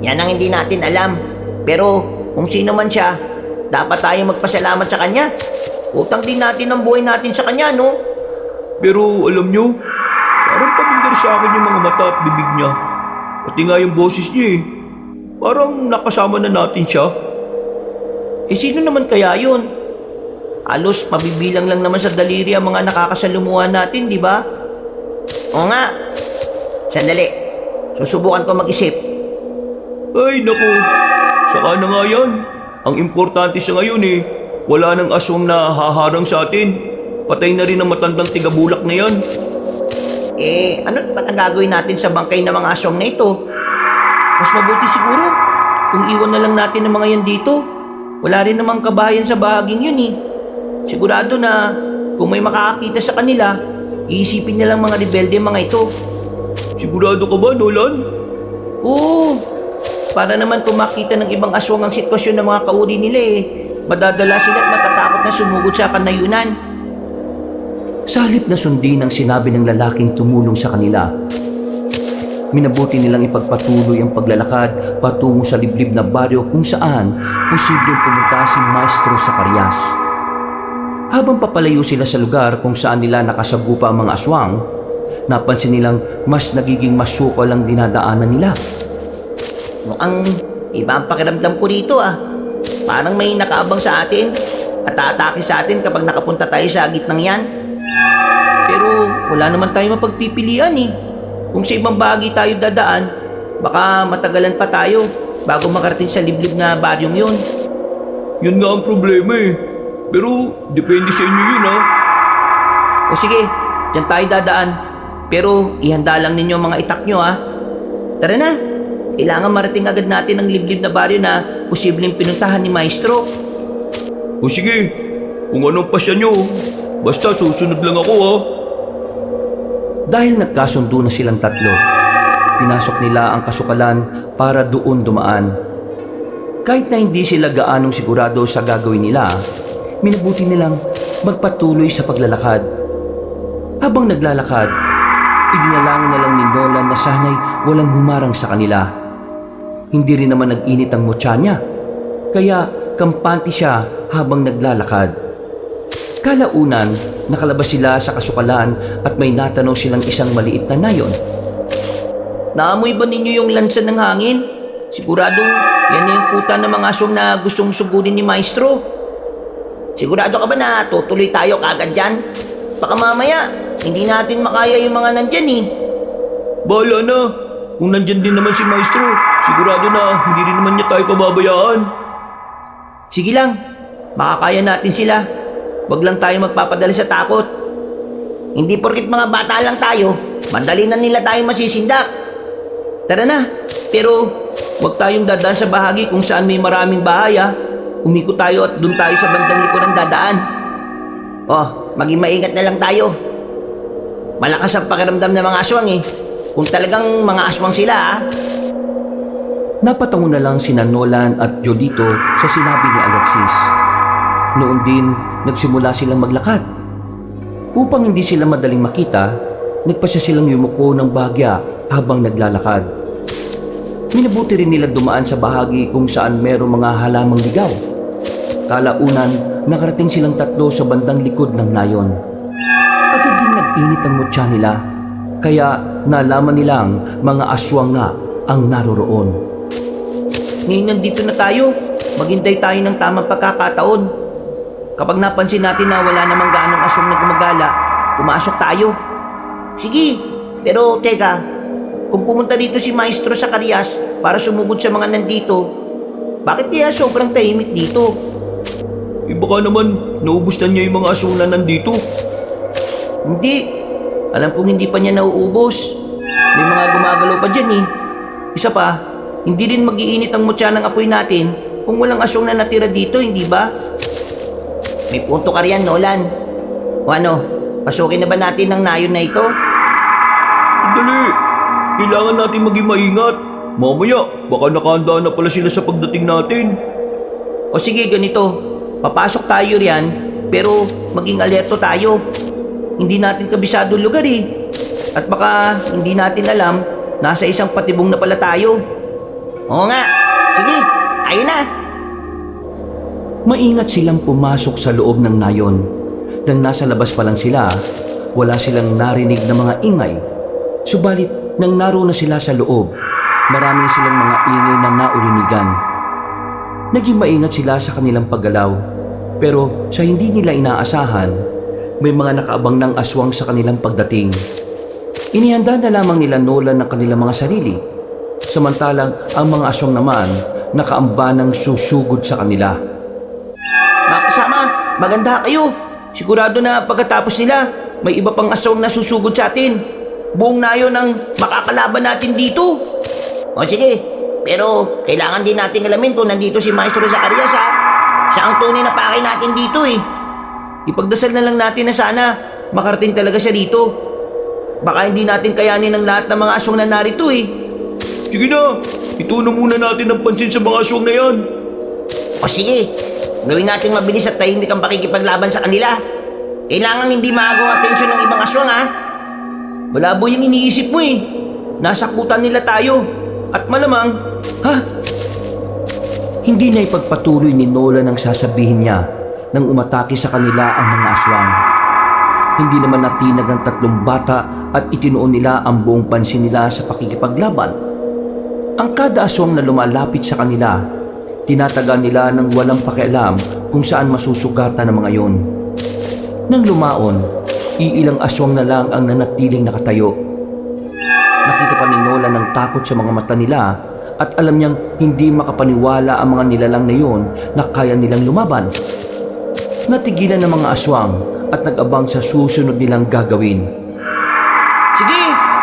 Yan ang hindi natin alam. Pero kung sino man siya, dapat tayong magpasalamat sa kanya. Utang din natin ang buhay natin sa kanya, no?
Pero alam nyo, parang pamindar sa akin yung mga mata at bibig niya. Pati nga yung boses niya Parang nakasama na natin siya.
Sino naman kaya yun? Halos mabibilang lang naman sa daliri ang mga nakakasalumuhan natin, di ba? Oo nga. Sandali. Susubukan ko mag-isip.
Ay naku, saka na nga yan. Ang importante sa ngayon wala nang aswang na haharang sa atin. Patay na rin ang matandang tigabulak na yan.
Ano ba ang gagawin natin sa bangkay ng mga aswang na ito? Mas mabuti siguro kung iwan na lang natin ang mga yan dito. Wala rin namang kabahayan sa bahaging yun Sigurado na kung may makakakita sa kanila, iisipin nilang mga rebelde mga ito.
Sigurado ka ba, Nolan?
Oo, para naman kung makita ng ibang aswang ang sitwasyon ng mga kauri nila madadala sila at matatakot na sumugod sa kanayunan.
Sa halip na sundin ang sinabi ng lalaking tumulong sa kanila, minabuti nilang ipagpatuloy ang paglalakad patungo sa liblib na baryo kung saan posibleng pumunta si Maestro Zacarias. Habang papalayo sila sa lugar kung saan nila nakasagupa ang mga aswang, napansin nilang mas nagiging masukal ang dinadaanan nila.
Mukhang iba ang pakiramdam ko dito ah. Parang may nakaabang sa atin at aatake sa atin kapag nakapunta tayo sa gitnang yan.
Pero wala naman tayo mapagpipilian eh. Kung sa ibang bahagi tayo dadaan, baka matagalan pa tayo bago makarating sa liblib na baryong yun.
Yun nga ang problema eh. Pero depende sa inyo yun ha.
O sige, dyan tayo dadaan. Pero ihanda lang ninyo ang mga itak nyo ha. Tara na, kailangan marating agad natin ang liblib na baryo na posibleng pinuntahan ni Maestro.
O sige, kung anong pasya nyo, basta susunod lang ako ha.
Dahil nagkasundo na silang tatlo, pinasok nila ang kasukalan para doon dumaan. Kahit na hindi sila gaanong sigurado sa gagawin nila, minabuti nilang magpatuloy sa paglalakad. Habang naglalakad, idinalangin na lang ni Nolan na sana'y walang humarang sa kanila. Hindi rin naman nag-init ang mutya niya, kaya kampante siya habang naglalakad. Kalaunan, nakalabas sila sa kasukalan at may natanong silang isang maliit na nayon.
Naamoy ba ninyo yung lansa ng hangin? Siguradong yan na yung kuta ng mga aswang na gustong sugurin ni Maestro.
Sigurado ka ba na tutuloy tayo kagad dyan? Baka mamaya, hindi natin makaya yung mga nandyan eh.
Bahala na. Kung nandyan din naman si Maestro, sigurado na hindi rin naman niya tayo pababayaan.
Sige lang, makakaya natin sila. Wag lang tayo magpapadala sa takot.
Hindi porkit mga bata lang tayo, madali na nila tayo masisindak.
Tara na, pero wag tayong dadaan sa bahagi kung saan may maraming bahay ha. Umikot tayo at doon tayo sa bandang likuran dadaan.
Oh, maging maingat na lang tayo. Malakas ang pakiramdam ng mga aswang eh. Kung talagang mga aswang sila ah.
Napatango na lang sina Nolan at Jolito sa sinabi ni Alexis. Noon din, nagsimula silang maglakad. Upang hindi sila madaling makita, nagpasya silang yumuko ng bahagya habang naglalakad. Minabuti rin nila dumaan sa bahagi kung saan merong mga halamang ligaw. Kalaunan, nakarating silang tatlo sa bandang likod ng nayon. Agad din nag-init ang mutya nila, kaya nalaman nilang mga aswang nga ang naroroon.
Ngayon nandito na tayo, maghintay tayo ng tamang pagkakataon. Kapag napansin natin na wala namang gaanong aswang na gumagala, pumasok tayo.
Sige, pero teka, kung pumunta dito si Maestro Zacarias para sumugod sa mga nandito, bakit kaya sobrang tahimik dito?
Baka naman, naubos na niya yung mga aswang na nandito.
Hindi, alam kong hindi pa niya nauubos. May mga gumagalaw pa dyan eh. Isa pa, hindi rin mag-iinit ang mutya ng apoy natin kung walang aswang na natira dito, hindi ba?
May punto ka riyan, Nolan. O ano, pasukin na ba natin ang nayon na ito?
Sandali, kailangan natin maging maingat. Mamaya, baka nakahanda na pala sila sa pagdating natin.
O sige, ganito. Papasok tayo riyan, pero maging alerto tayo. Hindi natin kabisado ang lugar eh. At baka hindi natin alam, nasa isang patibong na pala tayo.
Oo nga. Sige, ayun na.
Maingat silang pumasok sa loob ng nayon. Nang nasa labas pa lang sila, wala silang narinig na mga ingay. Subalit, nang naroon na sila sa loob, marami silang mga ingay na naurinigan. Naging maingat sila sa kanilang paggalaw, pero sa hindi nila inaasahan, may mga nakaabang ng aswang sa kanilang pagdating. Inihanda na lamang nila Nolan ng kanilang mga sarili, samantalang ang mga aswang naman nakaamba ng susugod sa kanila.
Mga kasama, maganda kayo. Sigurado na pagkatapos nila, may iba pang aswang na susugod sa atin. Buong nayon ang makakalaban natin dito.
O sige, pero kailangan din natin alamin kung nandito si Maestro Zacarias ha. Siya ang tunay na pakay natin dito eh.
Ipagdasal na lang natin na sana makarating talaga siya dito. Baka hindi natin kayanin ang lahat ng mga aswang na narito eh.
Sige na, ituno muna natin ang pansin sa mga aswang na yan.
O sige, gawin natin mabilis at tahimik ang pakikipaglaban sa kanila. Kailangan hindi maagaw ang atensyon ng ibang aswang ha.
Malabo yung iniisip mo eh. nasakutan nila tayo. At malamang,
Hindi na ipagpatuloy ni Nolan ang sasabihin niya nang umatake sa kanila ang mga aswang. Hindi naman natinag ang 3 bata at itinuon nila ang buong pansin nila sa pakikipaglaban. Ang kada aswang na lumalapit sa kanila, tinataga nila ng walang pakialam kung saan masusugatan ang mga yon. Nang lumaon, iilang aswang na lang ang nanatiling nakatayo. Nakita pa ni Nolan ang takot sa mga mata nila at alam niyang hindi makapaniwala ang mga nilalang na yon na kaya nilang lumaban. Natigilan ng mga aswang at nag-abang sa susunod nilang gagawin.
sige,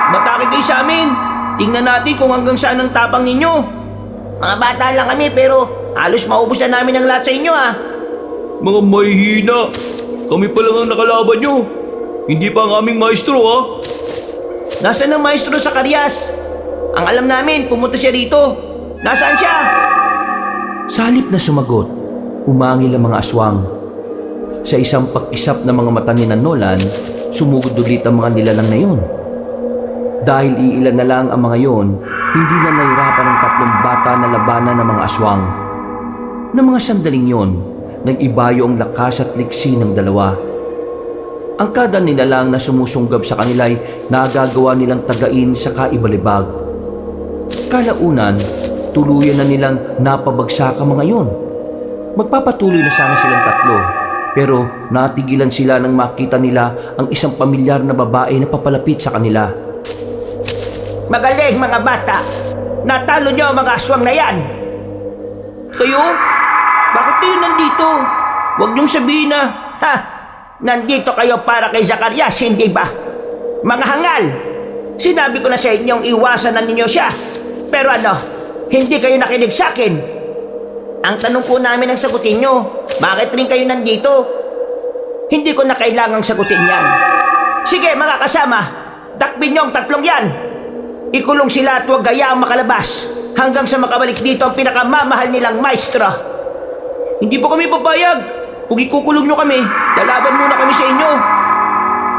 matake kayo sa amin. Tingnan natin kung hanggang saan ang tapang ninyo.
Mga bata lang kami pero halos maubos na namin ang lahat sa inyo
Mga mahihina. Kami pa lang ang nakalaban nyo. Hindi pa ang aming maestro Nasaan ang maestro sa Karyas? Ang alam namin, pumunta siya rito. Nasaan siya?
Sa halip na sumagot, umangil ang mga aswang. Sa isang pag-isap ng mga mata ni Nolan, sumugod ulit ang mga nilalang na yun. Dahil iilan na lang ang mga yon, hindi na nahirapan ang 3 bata na labanan ng mga aswang. Ng mga sandaling yon, nag-ibayo ang lakas at liksi ng dalawa. Ang kada nilalang na sumusunggab sa kanila ay nagagawa nilang tagain sa kaibalibag. Kalaunan, tuluyan na nilang napabagsak ang mga yon. Magpapatuloy na sana silang 3, pero natigilan sila nang makita nila ang isang pamilyar na babae na papalapit sa kanila.
Magaling mga bata. Natalo nyo ang mga aswang na yan.
Kayo? Bakit kayo nandito? Huwag niyong sabihin na,
Nandito kayo para kay Zacarias, hindi ba? Mga hangal. Sinabi ko na sa inyong iwasan na ninyo siya. Pero hindi kayo nakinig sa akin. Ang tanong po namin ang sagutin nyo. Bakit rin kayo nandito? Hindi ko na kailangang sagutin yan. Sige mga kasama, dakpin nyo ang 3 yan. Ikulong sila at huwag gayaang makalabas hanggang sa makabalik dito ang pinakamamahal nilang maestro.
Hindi po kami papayag. Kung ikukulong nyo kami, lalaban muna kami sa inyo.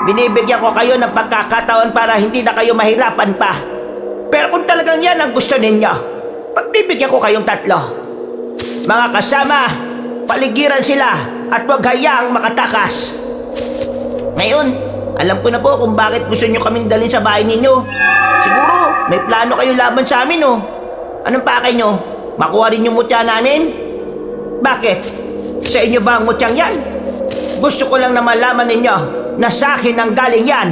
Binibigyan ko kayo ng pagkakataon para hindi na kayo mahirapan pa. Pero kung talagang yan ang gusto ninyo, pagbibigyan ko kayong 3. Mga kasama, paligiran sila at huwag hayaang makatakas. Ngayon, alam ko na po kung bakit gusto nyo kaming dalhin sa bahay ninyo. Siguro, may plano kayo laban sa amin, Anong pakay nyo? Makuha rin yung mutya namin? Bakit? Sa inyo ba ang mutyang yan? Gusto ko lang na malaman ninyo na sa akin ang galing yan.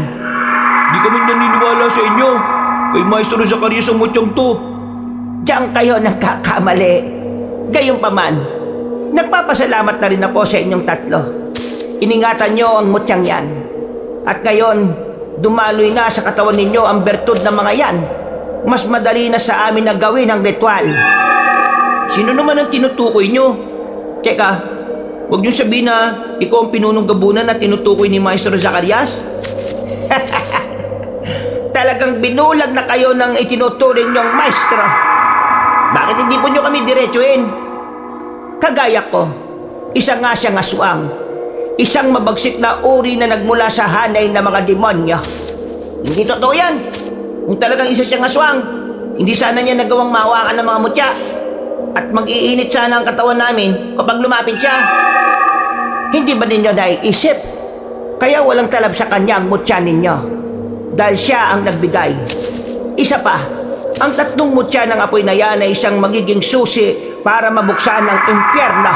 Di kami naniniwala sa inyo. Kay Maestro Zacarias ang mutyang to.
Diyan kayo nagkakamali. Gayunpaman, nagpapasalamat na rin ako sa inyong 3. Iningatan nyo ang mutyang yan. At ngayon, dumaloy na sa katawan ninyo ang bertud ng mga yan. Mas madali na sa amin na gawin ang ritual.
Sino naman ang tinutukoy nyo? Teka, huwag nyo sabihin na ikaw ang pinunong gabunan na tinutukoy ni Maestro Zacarias.
Talagang binulag na kayo ng itinuturing nyong maestro. Bakit hindi po nyo kami diretsuhin? Kagaya ko, isa nga siyang aswang. Isang mabagsik na uri na nagmula sa hanay ng mga demonyo. Hindi totoo yan. Kung talagang isa siyang aswang, hindi sana niya nagawang mahawakan ng mga mutya. At mag-iinit sana ang katawan namin kapag lumapit siya. Hindi ba ninyo naiisip? Kaya walang talab sa kanya ang mutya ninyo. Dahil siya ang nagbigay. Isa pa, ang 3 mutya ng apoy na yan ay isang magiging susi para mabuksan ang impyerno.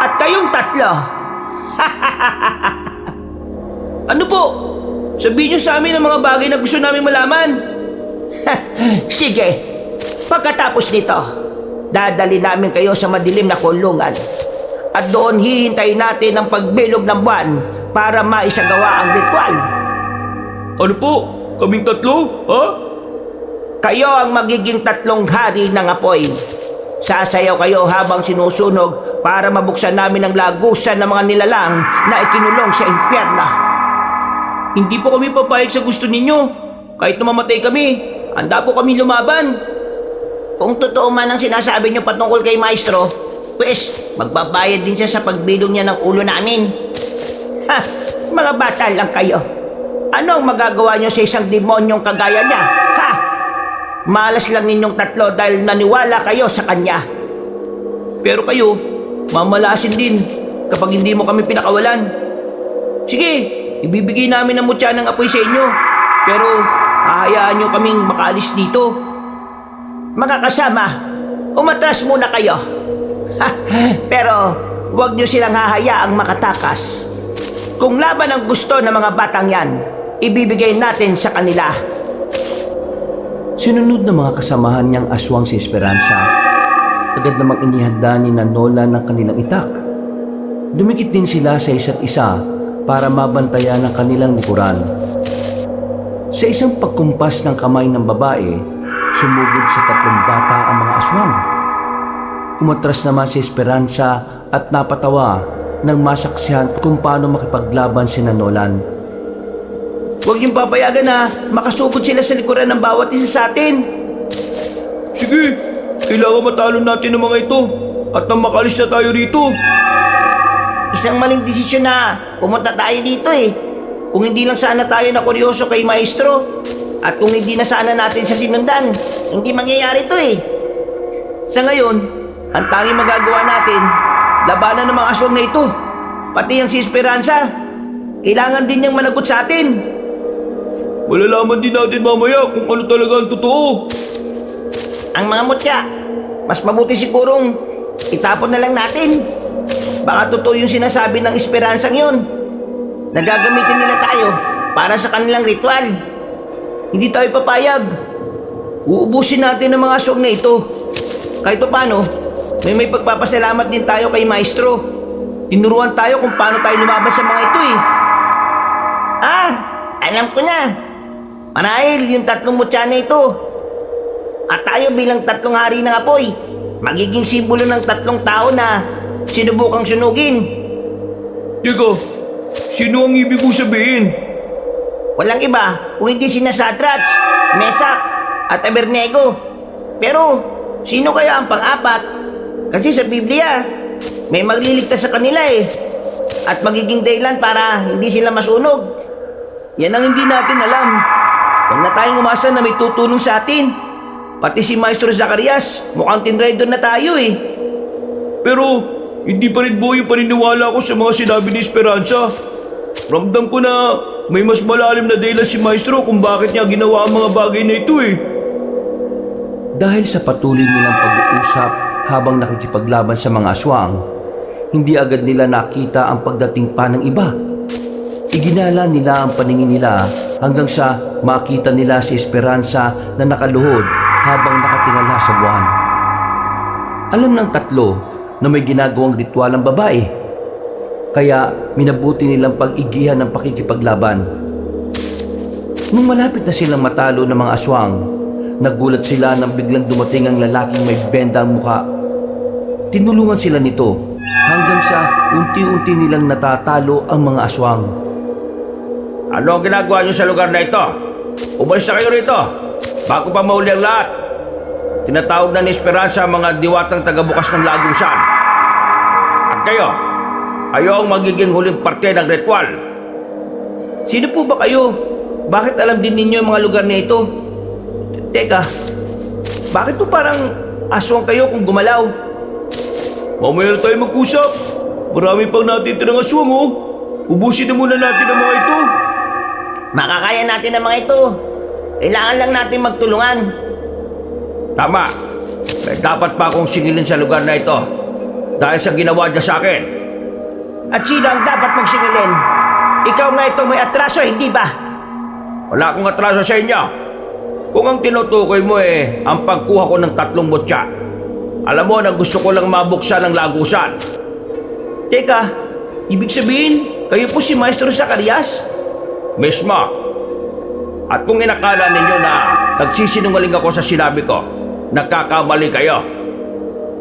At kayong 3.
Ano po? Sabihin nyo sa amin ang mga bagay na gusto namin malaman.
Sige, pagkatapos nito, dadali namin kayo sa madilim na kulungan. At doon hihintayin natin ang pagbilog ng buwan para maisagawa ang ritual.
Ano po? Kaming 3?
Kayo ang magiging 3 hari ng apoy. Sasayaw kayo habang sinusunog para mabuksan namin ang lagusan ng mga nilalang na ikinulong sa impyerno.
Hindi po kami papayag sa gusto ninyo. Kahit na mamatay kami, handa po kami lumaban.
Kung totoo man ang sinasabi niyo patungkol kay Maestro, pues magbabayad din siya sa pagbilog niya ng ulo namin. Mga bata lang kayo. Ano ang magagawa niyo sa isang demonyong kagaya niya? Malas lang ninyong tatlo dahil naniwala kayo sa kanya.
Pero kayo, mamalasin din kapag hindi mo kami pinakawalan. Sige, ibibigay namin ang mutya ng apoy sa inyo. Pero hahayaan nyo kaming makaalis dito.
Mga kasama, umatras muna kayo. Pero huwag nyo silang hahayaang makatakas. Kung laban ang gusto ng mga batang yan, ibibigay natin sa kanila.
Sinunod ng mga kasamahan niyang aswang si Esperanza. Agad namang inihanda ni Nola ng kanilang itak. Dumikit din sila sa isa't isa para mabantayan ang kanilang likuran. Sa isang pagkumpas ng kamay ng babae, sumugod sa 3 bata ang mga aswang. Umatras naman si Esperanza at napatawa nang masaksihan kung paano makipaglaban si Nolan.
Huwag niyong papayagan na makasugod sila sa likuran ng bawat isa sa atin. Sige, kailangan matalo natin ang mga ito at nang makalis na tayo rito.
Isang maling desisyon na pumunta tayo dito eh. Kung hindi lang sana tayo na kuryoso kay Maestro at kung hindi na sana natin sa sinundan, hindi mangyayari to eh.
Sa ngayon, ang tanging magagawa natin, labanan ng mga aswang na ito. Pati ang si Esperanza, kailangan din niyang managot sa atin. Malalaman din natin mamaya kung ano talaga ang totoo.
Ang mga mutya, mas mabuti sigurong itapon na lang natin.
Baka totoo yung sinasabi ng Esperansang yun.
Nagagamitin nila tayo para sa kanilang ritual.
Hindi tayo papayag. Uubusin natin ang mga aswang na ito. Kahit paano, may pagpapasalamat din tayo kay Maestro. Tinuruan tayo kung paano tayo lumaban sa mga ito eh.
Ah, alam ko na. Marahil yung 3 mutya na ito. At tayo bilang 3 hari ng apoy, magiging simbolo ng 3 tao na sinubukang sunugin.
Teka, sino ang ibig mo sabihin?
Walang iba kung hindi sina Sadrats, Mesak at Abednego. Pero sino kaya ang pang-4? Kasi sa Biblia, may magliligtas sa kanila eh. At magiging dahilan para hindi sila masunog.
Yan ang hindi natin alam. Huwag na tayong umasa na may tutulong sa atin. Pati si Maestro Zacarias, mukhang tinraidor na tayo eh. Pero hindi pa rin buo yung paniniwala ko sa mga sinabi ni Esperanza. Ramdam ko na may mas malalim na dahilan si Maestro kung bakit niya ginawa ang mga bagay na ito eh.
Dahil sa patuloy nilang pag-uusap habang nakikipaglaban sa mga aswang, hindi agad nila nakita ang pagdating pa ng iba. Iginala nila ang paningin nila hanggang sa makita nila si Esperanza na nakaluhod habang nakatingala sa buwan. Alam ng 3 na may ginagawang ritual ang babae, kaya minabuti nilang pag-igihan ng pakikipaglaban. Nung malapit na silang matalo ng mga aswang, nagulat sila nang biglang dumating ang lalaking may benda ang muka. Tinulungan sila nito hanggang sa unti-unti nilang natatalo ang mga aswang.
Ano ang ginagawa niyo sa lugar na ito? Umalis na kayo rito bago pa mahuli ang lahat. Tinatawag na ni Esperanza ang mga diwatang tagabukas ng lagusan. At kayo ang magiging huling parte ng ritual.
Sino po ba kayo? Bakit alam din ninyo yung mga lugar na ito? Teka, bakit po parang aswang kayo kung gumalaw? Mamaya na tayo mag-usap. Marami pang natin ng aswang oh. Ubusin na muna natin ang mga ito.
Makakaya natin ang mga ito. Kailangan lang natin magtulungan.
Tama. May dapat pa akong singilin sa lugar na ito dahil sa ginawa niya sa akin.
At sino ang dapat magsingilin? Ikaw nga ito may atraso, hindi ba?
Wala akong atraso sa inyo. Kung ang tinutukoy mo ang pagkuha ko ng 3 mutya, alam mo na gusto ko lang mabuksan ang lagusan.
Teka, ibig sabihin, kayo po si Maestro Zacarias?
Mismo. At kung inakala ninyo na nagsisinungaling ako sa sinabi ko, nagkakamali kayo.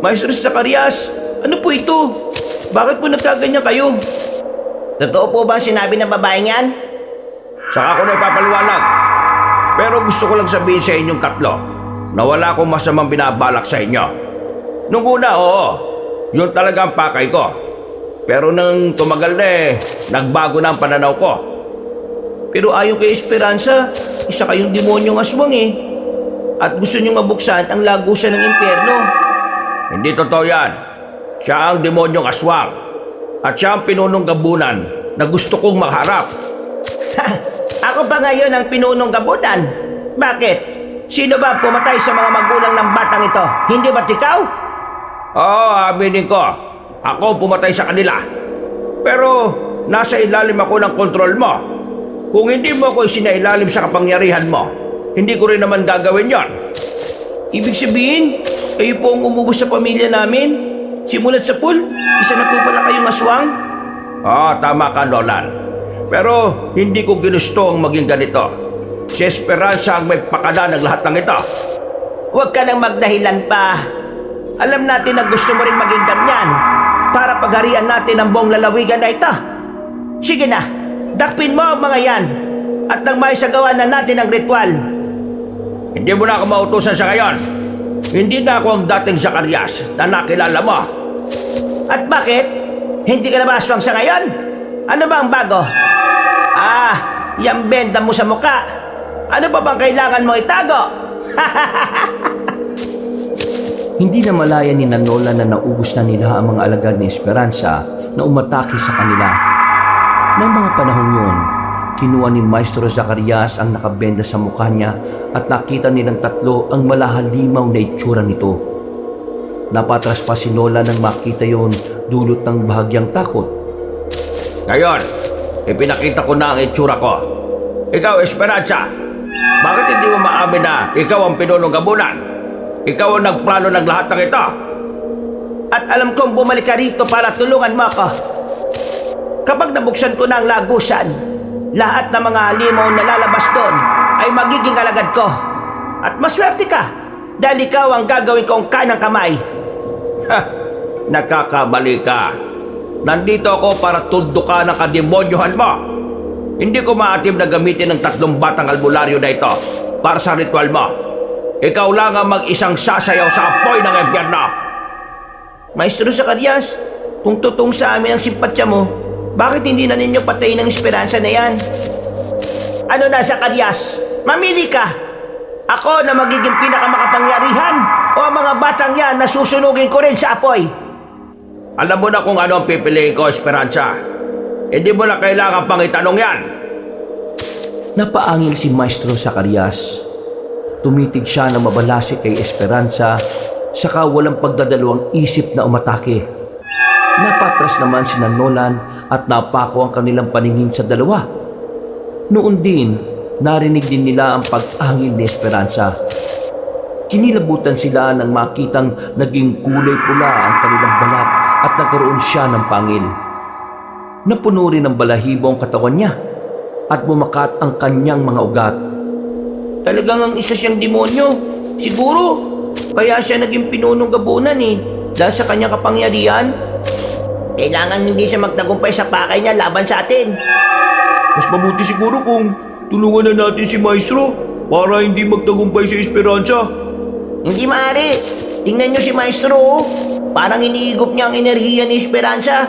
Maestro Zacarias, ano po ito? Bakit po nagkaganyan kayo?
Totoo po ba ang sinabi ng babaeng yan?
Saka ako na ipapaliwanag. Pero gusto ko lang sabihin sa inyong 3 na wala akong masamang binabalak sa inyo. Nung una, oo, yun talaga ang pakay ko. Pero nang tumagal na nagbago na ang pananaw ko.
Pero ayon kay Esperanza, isa kayong demonyong aswang eh. at gusto niyong mabuksan ang lagusan ng impyerno.
Hindi totoo yan. Siya ang demonyong aswang. At siya ang pinunong gabunan na gusto kong makaharap.
Ako pa ngayon ang pinunong gabutan. Bakit? Sino ba ang pumatay sa mga magulang ng batang ito? Hindi ba't ikaw?
Oo, aminin ko. Ako ang pumatay sa kanila. Pero nasa ilalim ako ng kontrol mo. Kung hindi mo ako isinailalim sa kapangyarihan mo, hindi ko rin naman gagawin yon.
Ibig sabihin, kayo po ang umubos sa pamilya namin? Simulat sa pool, isa na po pala kayong aswang?
Oo, tama ka, Nolan. Pero hindi ko ginusto ang maging ganito. Si Esperanza ang may pakana ng lahat ng ito.
Huwag ka nang magdahilan pa. Alam natin na gusto mo rin maging ganyan para pagharian natin ang buong lalawigan na ito. Sige na, dakpin mo ang mga yan at nang maisagawa na natin ang ritual.
Hindi mo na ako mautusan sa ngayon. Hindi na ako ang dating Zacarias na nakilala mo.
At bakit? Hindi ka na ba aswang sa ngayon? Ano ba ang bago? Yung benda mo sa muka. Ano pa bang kailangan mo itago?
Hindi na malaya ni Nolan na naubos na nila ang mga alagad ni Esperanza na umatake sa kanila. Noong mga panahong yun, kinuha ni Maestro Zacarias ang nakabenda sa mukha niya at nakita nilang tatlo ang malahalimaw na itsura nito. Napatras pa si Nolan nang makita yon, dulot ng bahagyang takot.
Ngayon, ipinakita ko na ang itsura ko. Ikaw, Esperanza, bakit hindi mo maamin na ikaw ang pinunong gabunan? Ikaw ang nagplano ng lahat ng ito.
At alam kong bumalik ka rito para tulungan mo ako. Kapag nabuksan ko na ang lagusan, lahat ng mga halimaw na lalabas doon ay magiging alagad ko. At maswerte ka dahil ikaw ang gagawin kong kanang kamay.
Ha, nakakabali ka. Nandito ako para tuldukan ang kademonyohan mo. Hindi ko maatim na gamitin ng 3 batang albularyo na ito para sa ritual mo. Ikaw lang ang mag-isang sasayaw sa apoy ng impyerno.
Maestro Zacarias, kung totoong sa amin ang simpatya mo, bakit hindi na ninyo patayin ang Esperanza na yan?
Ano na, Zacarias? Mamili ka! Ako na magiging pinakamakapangyarihan o ang mga batang yan na susunugin ko rin sa apoy?
Alam mo na kung ano ang pipiliin ko, Esperanza. Hindi mo na kailangan pang itanong yan.
Napaangil si Maestro Zacarias. Tumitig siya ng mabalasik kay Esperanza, saka walang pagdadalawang isip na umatake. Napatras naman si Nolan at napako ang kanilang paningin sa dalawa. Noon din, narinig din nila ang pag-angil ni Esperanza. Kinilabutan sila nang makitang naging kulay pula ang kanilang balat at nagkaroon siya ng pangil. Napuno rin ng balahibo ang katawan niya at bumakat ang kanyang mga ugat.
Talagang ang isa siyang demonyo. Siguro, kaya siya naging pinunong gabunan dahil sa kanyang kapangyarihan.
Kailangan hindi siya magtagumpay sa pakay niya laban sa atin.
Mas mabuti siguro kung tulungan na natin si Maestro para hindi magtagumpay si Esperanza.
Hindi maaari. Tingnan niyo si Maestro, oh. Parang iniigop niya ang enerhiya ni Esperanza.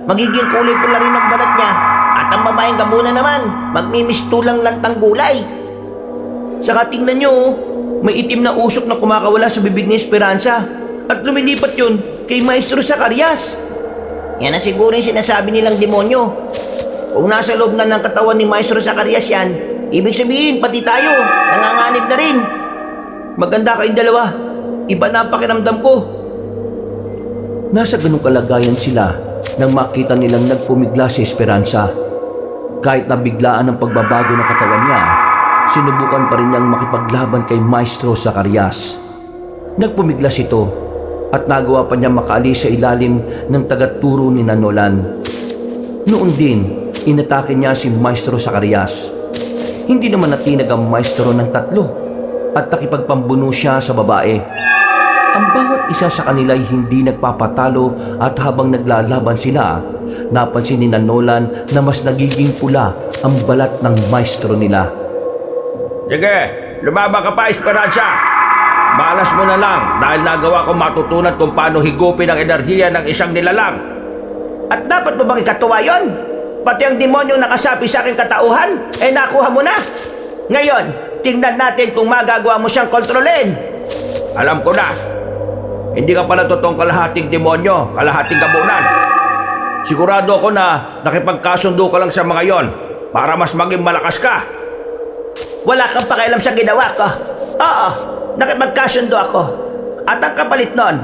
Magiging kulay pula rin ang balat niya. At ang babaeng gabunan naman, magmimistulang lantang gulay.
Saka tingnan niyo, may itim na usok na kumakawala sa bibig ni Esperanza at lumilipat yun kay Maestro Zacarias.
Yan ang siguro yung sinasabi nilang demonyo. Kung nasa loob na ng katawan ni Maestro Zacarias yan, ibig sabihin pati tayo, nanganganib na rin.
Maganda kayong dalawa. Iba na ang pakiramdam ko.
Nasa ganung kalagayan sila nang makita nilang nagpumigla si Esperanza. Kahit nabiglaan ang pagbabago ng katawan niya, sinubukan pa rin niyang makipaglaban kay Maestro Zacarias. Nagpumiglas ito at nagawa pa niya makaalis sa ilalim ng tagaturo ni Nolan. Noon din, inatake niya si Maestro Zacarias. Hindi naman natinag ang maestro ng 3 at nakipagpambuno siya sa babae. Ang bawat isa sa kanila ay hindi nagpapatalo at habang naglalaban sila, napansin ni Nolan na mas nagiging pula ang balat ng maestro nila.
Sige, lumaba ka pa, Esperanza. Malas mo na lang dahil nagawa ko matutunan kung paano higupin ang enerhiya ng isang nilalang.
At dapat mo bang ikatuwa yun? Pati ang demonyong nakasapi sa aking katauhan, nakuha mo na. Ngayon, tingnan natin kung magagawa mo siyang kontrolin.
Alam ko na. Hindi ka pala totoong kalahating demonyo, kalahating gabunan. Sigurado ako na nakipagkasundo ka lang sa mga yon para mas maging malakas ka.
Wala kang pakialam sa ginawa ko. Oo, nakipagkasundo ako. At ang kapalit nun,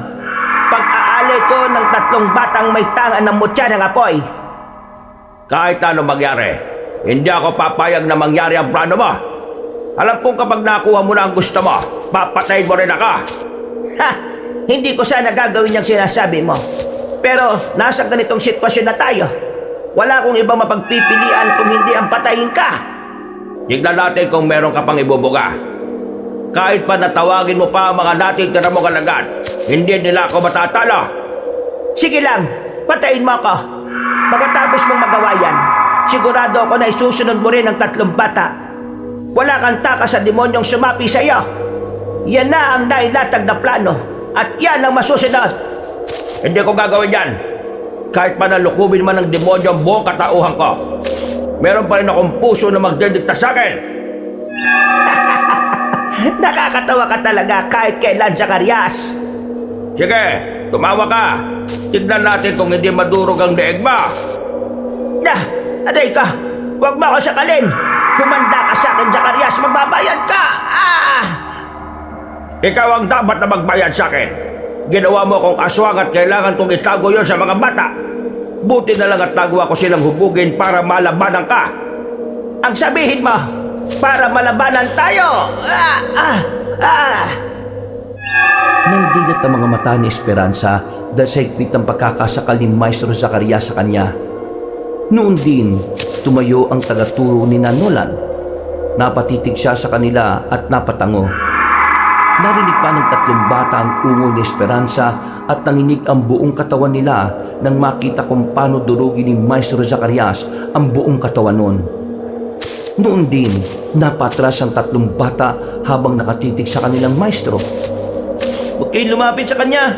pag-aalay ko ng 3 batang may tanga ng mutya ng apoy.
Kahit ano mangyari, hindi ako papayag na mangyari ang plano mo. Alam kong kapag nakuha mo na ang gusto mo, papatayin mo rin ako.
Ha! Hindi ko sana gagawin yung sinasabi mo. Pero nasa ganitong sitwasyon na tayo. Wala akong ibang mapagpipilian kung hindi ang patayin ka.
Tignan natin kung meron ka pang ibubuga. Kahit pa natawagin mo pa ang mga dating tira mo kalagat, hindi nila ako matatalo.
Sige lang, patayin mo ako. Pagkatapos mong magawa yan, sigurado ako na isusunod mo rin ang 3 bata. Wala kang takas sa demonyong sumapi sa iyo. Yan na ang nailatag na plano at yan ang masusunod.
Hindi ko gagawin yan. Kahit pa nalukubin man ng demonyo ang buong katauhan ko, meron pa rin akong puso na magdedikta sa akin.
Nakakatawa ka talaga kahit kailan, Zacarias.
Sige, tumawa ka. Tignan natin kung hindi madurog ang leeg mo.
Aday ka, huwag mo ako sakalin. Kumanda ka sa akin, Zacarias, magbabayad ka.
Ikaw ang dapat na magbayad sa akin. Ginawa mo akong aswang at kailangan kong itago yon sa mga bata. Buti na lang at nagawa ko silang hubugin para malabanan ka.
Ang sabihin mo, para malabanan tayo.
Nang dilat ang mga mata ni Esperanza dahil sa higpit ng pagkakasakal ni Maestro Zacarias sa kanya. Noon din, tumayo ang tagaturo ni Nolan. Napatitig siya sa kanila at napatango. Narinig pa ng 3 bata ang ungol ni Esperanza at nanginig ang buong katawan nila nang makita kung paano durugin ni Maestro Zacarias ang buong katawan nun. Noon din, napatras ang 3 bata habang nakatitig sa kanilang maestro.
Huwag kayong lumapit sa kanya.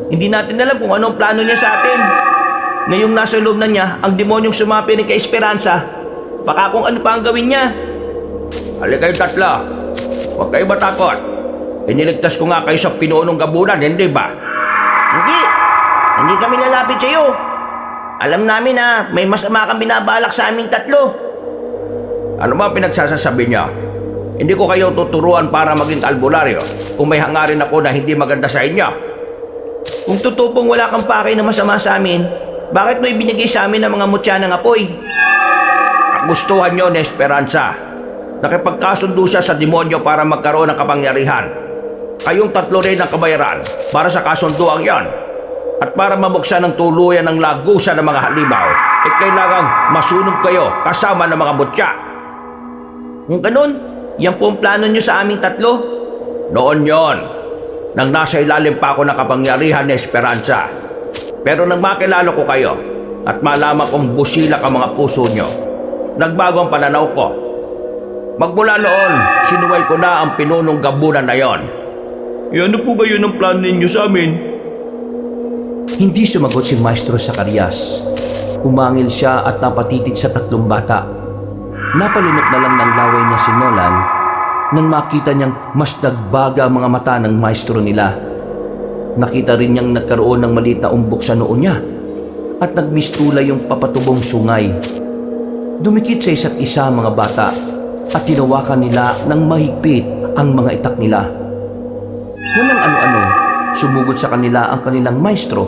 Hindi natin alam kung anong plano niya sa atin. Ngayong nasa loob na niya ang demonyong sumapi ni kay Esperanza, baka kung ano pa ang gawin niya.
Halika kayong 3. Huwag kayo matakot. Iniligtas ko nga kayo sa pinuunong gabunan, hindi ba?
Hindi kami lalapit sa iyo. Alam namin na may masama kang binabalak sa aming 3.
Ano ba pinagsasasabi niyo? Hindi ko kayo tuturuan para maging albularyo kung may hangarin ako na hindi maganda sa inyo.
Kung totoo pong wala kang pakay na masama sa amin, bakit mo ibinigay sa amin ang mga mutya ng apoy?
Nagustuhan niyo ni Esperanza. Nakipagkasundo siya sa demonyo para magkaroon ng kapangyarihan. Kayong 3 rin ang kabayaran para sa kasunduang yon. At para mabuksan ng tuluyan ng lagusan ng mga halimaw, kailangang masunog kayo kasama ng mga mutya.
Kung ganun, yan po ang plano niyo sa aming 3.
Noon yon, nang nasa ilalim pa ako ng kapangyarihan ni Esperanza. Pero nang makilala ko kayo at malaman kong busilak ang mga puso nyo, nagbago ang pananaw ko. Magmula noon, sinuway ko na ang pinunong gabunan na yon.
Ano po kayo ng plano ninyo sa amin?
Hindi sumagot si Maestro Zacarias. Umangil siya at napatitig sa 3 bata. Napalunok na lang ng laway niya si Nolan nang makita niyang mas nagbaga ang mga mata ng maestro nila. Nakita rin niyang nagkaroon ng maliit na umbok sa noo niya at nagmistula yung papatubong sungay. Dumikit sa isa't isa ang mga bata at tinawakan nila ng mahigpit ang mga itak nila. Walang ano-ano, sumugod sa kanila ang kanilang maestro.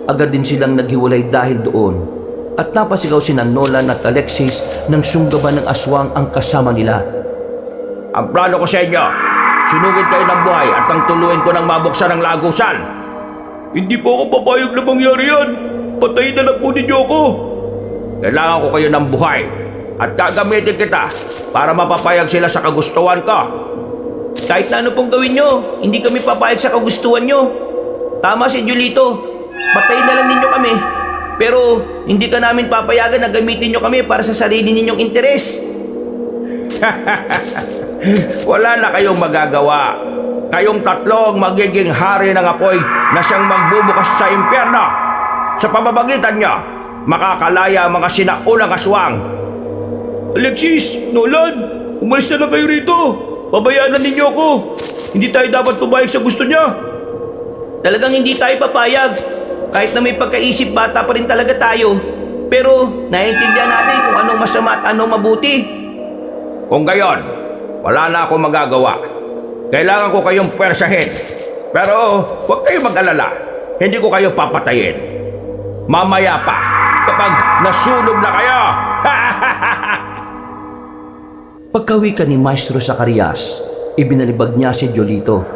Agad din silang naghiwalay dahil doon at napasigaw sina Nolan at Alexis nang sunggaban ng aswang ang kasama nila.
Ang plano ko sa inyo, sunugin kayo ng buhay at ang tuluin ko ng mabuksan ng lagusan.
Hindi po ako papayag na mangyari yan. Patayin na lang po ninyo ako.
Kailangan ko kayo ng buhay at gagamitin kita para mapapayag sila sa kagustuhan ko.
Kahit na ano pong gawin nyo, hindi kami papayag sa kagustuhan nyo. Tama si Julito, patayin na lang ninyo kami. Pero hindi ka namin papayagan na gamitin nyo kami para sa sarili ninyong interes.
Wala na kayong magagawa. Kayong 3 ang magiging hari ng apoy na siyang magbubukas sa impyerno. Sa pamamagitan niyo, makakalaya ang mga sinaulang aswang. Alexis, Nolan, umalis na lang kayo rito. Pabayaan na ninyo ako. Hindi tayo dapat pumayag sa gusto niya.
Talagang hindi tayo papayag. Kahit na may pagkaisip, bata pa rin talaga tayo. Pero naiintindihan natin kung anong masama at anong mabuti.
Kung gayon, wala na akong magagawa. Kailangan ko kayong pwersahin. Pero huwag kayong mag-alala. Hindi ko kayo papatayin. Mamaya pa, kapag nasunog na kayo.
Pagkawi ka ni Maestro Zacarias, ibinalibag niya si Jolito.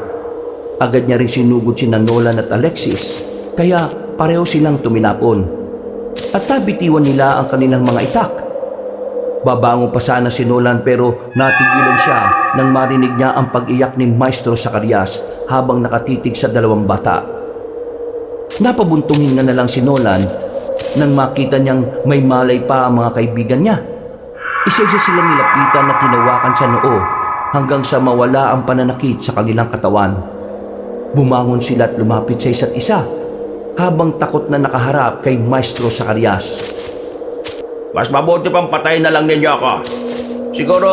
Agad niya rin sinugod sina Nolan at Alexis, kaya pareho silang tuminapon. At nabitiwan nila ang kanilang mga itak. Babango pa sana si Nolan pero natigilan siya nang marinig niya ang pag-iyak ni Maestro Zacarias habang nakatitig sa dalawang bata. Napabuntungin na lang si Nolan nang makita niyang may malay pa ang mga kaibigan niya. Isa-isa silang nilapitan at tinawakan sa noo hanggang sa mawala ang pananakit sa kanilang katawan. Bumangon sila at lumapit sa isa't isa habang takot na nakaharap kay Maestro Zacarias.
Mas mabuti pang patayin na lang ninyo ako. Siguro,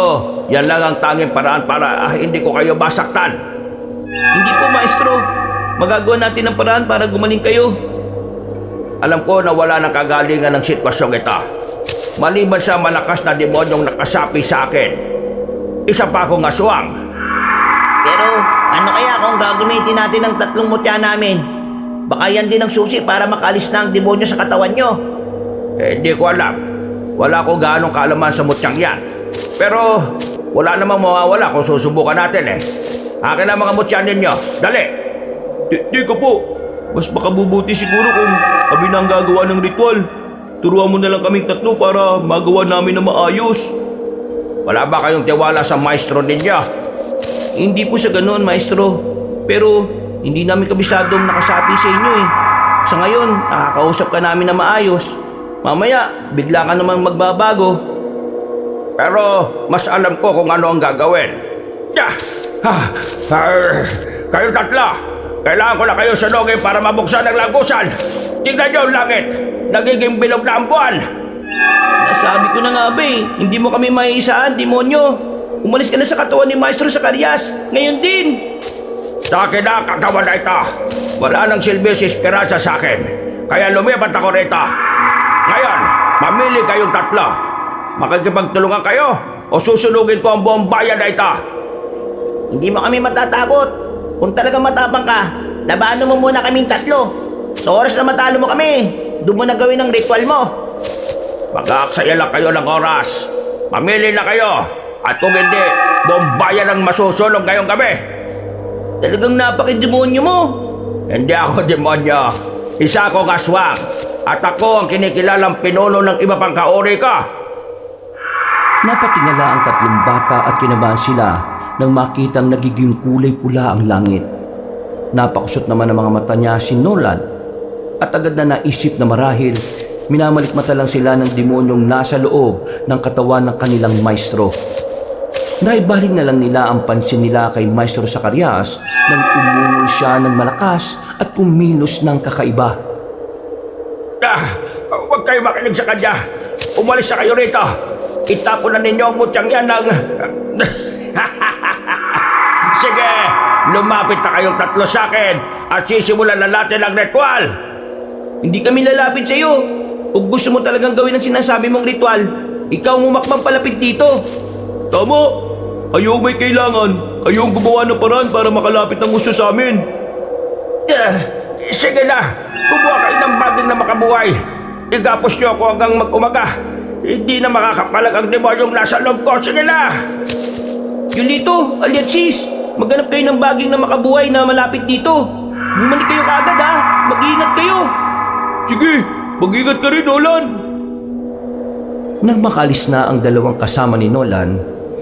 yan lang ang tanging paraan para hindi ko kayo masaktan.
Hindi po, Maestro. Magagawa natin ang paraan para gumaling kayo.
Alam ko na wala nang kagalingan ng sitwasyong ito. Maliban sa malakas na demonyong nakasapi sa akin. Isa pa akong aswang.
Pero ano kaya kung gagamitin natin ang 3 mutya namin? Baka yan din ang susi para makalis na ang demonyo sa katawan nyo.
Hindi ko alam. Wala ko gaanong kaalaman sa mutyang yan. Pero wala namang mawawala kung susubukan natin eh. Akin ang mga mutya ninyo. Dali!
Di ka po. Mas makabubuti siguro kung kami na ang gagawa ng ritual. Turuan mo na lang kaming 3 para magawa namin na maayos.
Wala ba kayong tiwala sa maestro ninyo?
Hindi po sa ganoon, Maestro. Pero hindi namin kabisadong nakasapi sa inyo eh. Sa ngayon, nakakausap ka namin na maayos. Mamaya, bigla ka namang magbabago.
Pero mas alam ko kung ano ang gagawin. Kayo 3, kailangan ko na kayo sunugin para mabuksan ang lagusan. Tingnan niyo ang langit, nagiging bilog na ang buwan.
Nasabi ko na nga ba eh, hindi mo kami maiisaan, demonyo. Umalis ka na sa katawan ni Maestro Zacarias, ngayon din.
Sa akin na ang katawan na ito. Wala nang silbi si Esperanza sa akin. Kaya lumipat ako rito. Ngayon, mamili kayong 3. Makikipagtulungan kayo o susunugin ko ang buong bayan na ito.
Hindi mo kami matatakot. Kung talagang matapang ka, labanan mo muna kaming 3. Sa oras na matalo mo kami, doon mo na gawin ang ritual mo.
Mag-aaksaya lang kayo ng oras. Mamili na kayo. At kung hindi, buong bayan ang masusulong ngayong gabi.
Talagang napaki-demonyo mo.
Hindi ako demonyo. Isa akong aswang. At ako ang kinikilalang pinuno ng iba pang kauri ko.
Napatingala ang 3 bata at kinabahan sila nang makitang nagiging kulay pula ang langit. Napakusot naman ang mga mata niya si Nolan at agad na naisip na marahil minamalikmata lang sila ng demonyong nasa loob ng katawan ng kanilang maestro. Naibaling na lang nila ang pansin nila kay Maestro Zacarias nang umungol siya ng malakas at kumilos ng kakaiba.
Huwag kayo makinig sa kanya. Umalis na kayo rito. Itapon na ninyo ang mutyang yan ng... Sige, lumapit na kayong 3 sa akin at sisimulan na natin ang ritual.
Hindi kami lalapit sa iyo. Kung gusto mo talagang gawin ang sinasabi mong ritual, ikaw ang umakbang palapit dito.
Tama. Kayo may kailangan. Kayo ang gumawa ng paraan para makalapit ng gusto sa amin. Sige na. Kumuha kayo ng baging na makabuhay. Igapos niyo ako hanggang mag-umaga. Hindi na makakapalag ang demonyong nasa loob ko. Sige na.
Yulito, Alexis, maghanap kayo ng baging na makabuhay na malapit dito. Bumalik kayo kaagad ha. Mag-iingat kayo.
Sige, mag-ingat ka rin, Nolan.
Nang makalis na ang 2 kasama ni Nolan,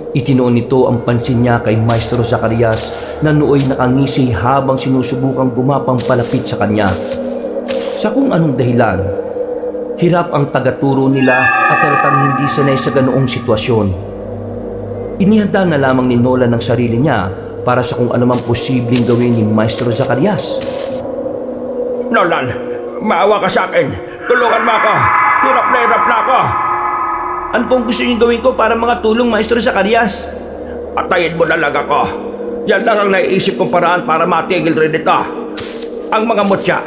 itinoon nito ang pansin niya kay Maestro Zacarias na nooy nakangisi habang sinusubukang gumapang palapit sa kanya. Sa kung anong dahilan, hirap ang tagaturo nila at talatang hindi sanay sa ganoong sitwasyon. Inihanda na lamang ni Nolan ang sarili niya para sa kung anumang posibleng gawin ni Maestro Zacarias.
Nolan, maawa ka sa akin. Tulungan mo ako. Hirap na ako.
Ano pong gusto niyo gawin ko para makatulong, Maestro Zacarias?
Patayin mo na lang ako. Yan lang ang naiisip kong paraan para matigil rin ito. Ang mga mutya,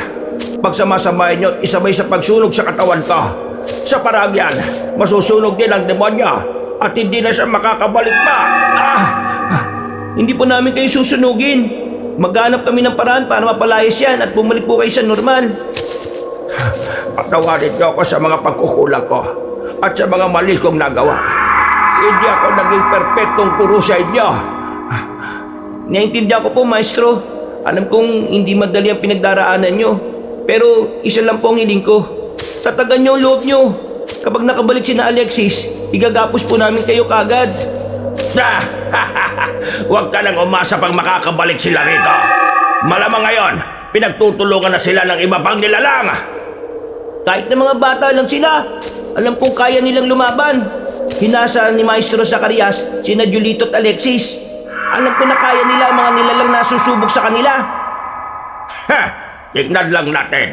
pagsamasamahin nyo at isabay sa pagsunog sa katawan ko. Sa parang yan, masusunog din ang demonyo at hindi na siya makakabalik pa.
Hindi po namin kayo susunugin. Maghanap kami ng paraan para mapalayas yan at bumalik po kayo sa normal.
Patawarin niyo ako sa mga pagkukulang ko at sa mga mali kong nagawa. Hindi ako naging perpektong guro sa inyo.
Naiintindihan ko po, Maestro. Alam kong hindi madali ang pinagdaraanan nyo. Pero isa lang po ang hiling ko. Tatagan nyo ang loob nyo. Kapag nakabalik si na Alexis, igagapos po namin kayo kagad.
Huwag ka nang umasa pang makakabalik sila rito. Malamang ngayon, pinagtutulungan na sila ng iba pang nilalang.
Kahit na mga bata lang sila, alam kong kaya nilang lumaban. Hinasa ni Maestro Zacarias sina Julito at Alexis. Alam ko na kaya nila ang mga nilalang na susubok sa kanila.
Tignan lang natin.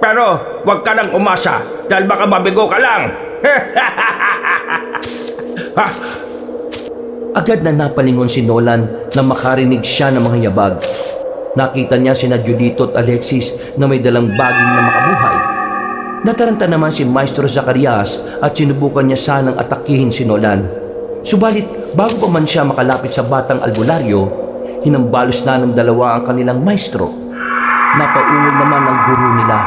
Pero huwag ka nang umasa dahil baka mabigo ka lang.
Agad na napalingon si Nolan na makarinig siya ng mga yabag. Nakita niya sina Julito at Alexis na may dalang baging na makabuhay. Nataranta naman si Maestro Zacarias at sinubukan niya sanang atakihin si Nolan. Subalit bago pa man siya makalapit sa batang albularyo, hinambalos na ng dalawa ang kanilang maestro. Napaungol naman ang guro nila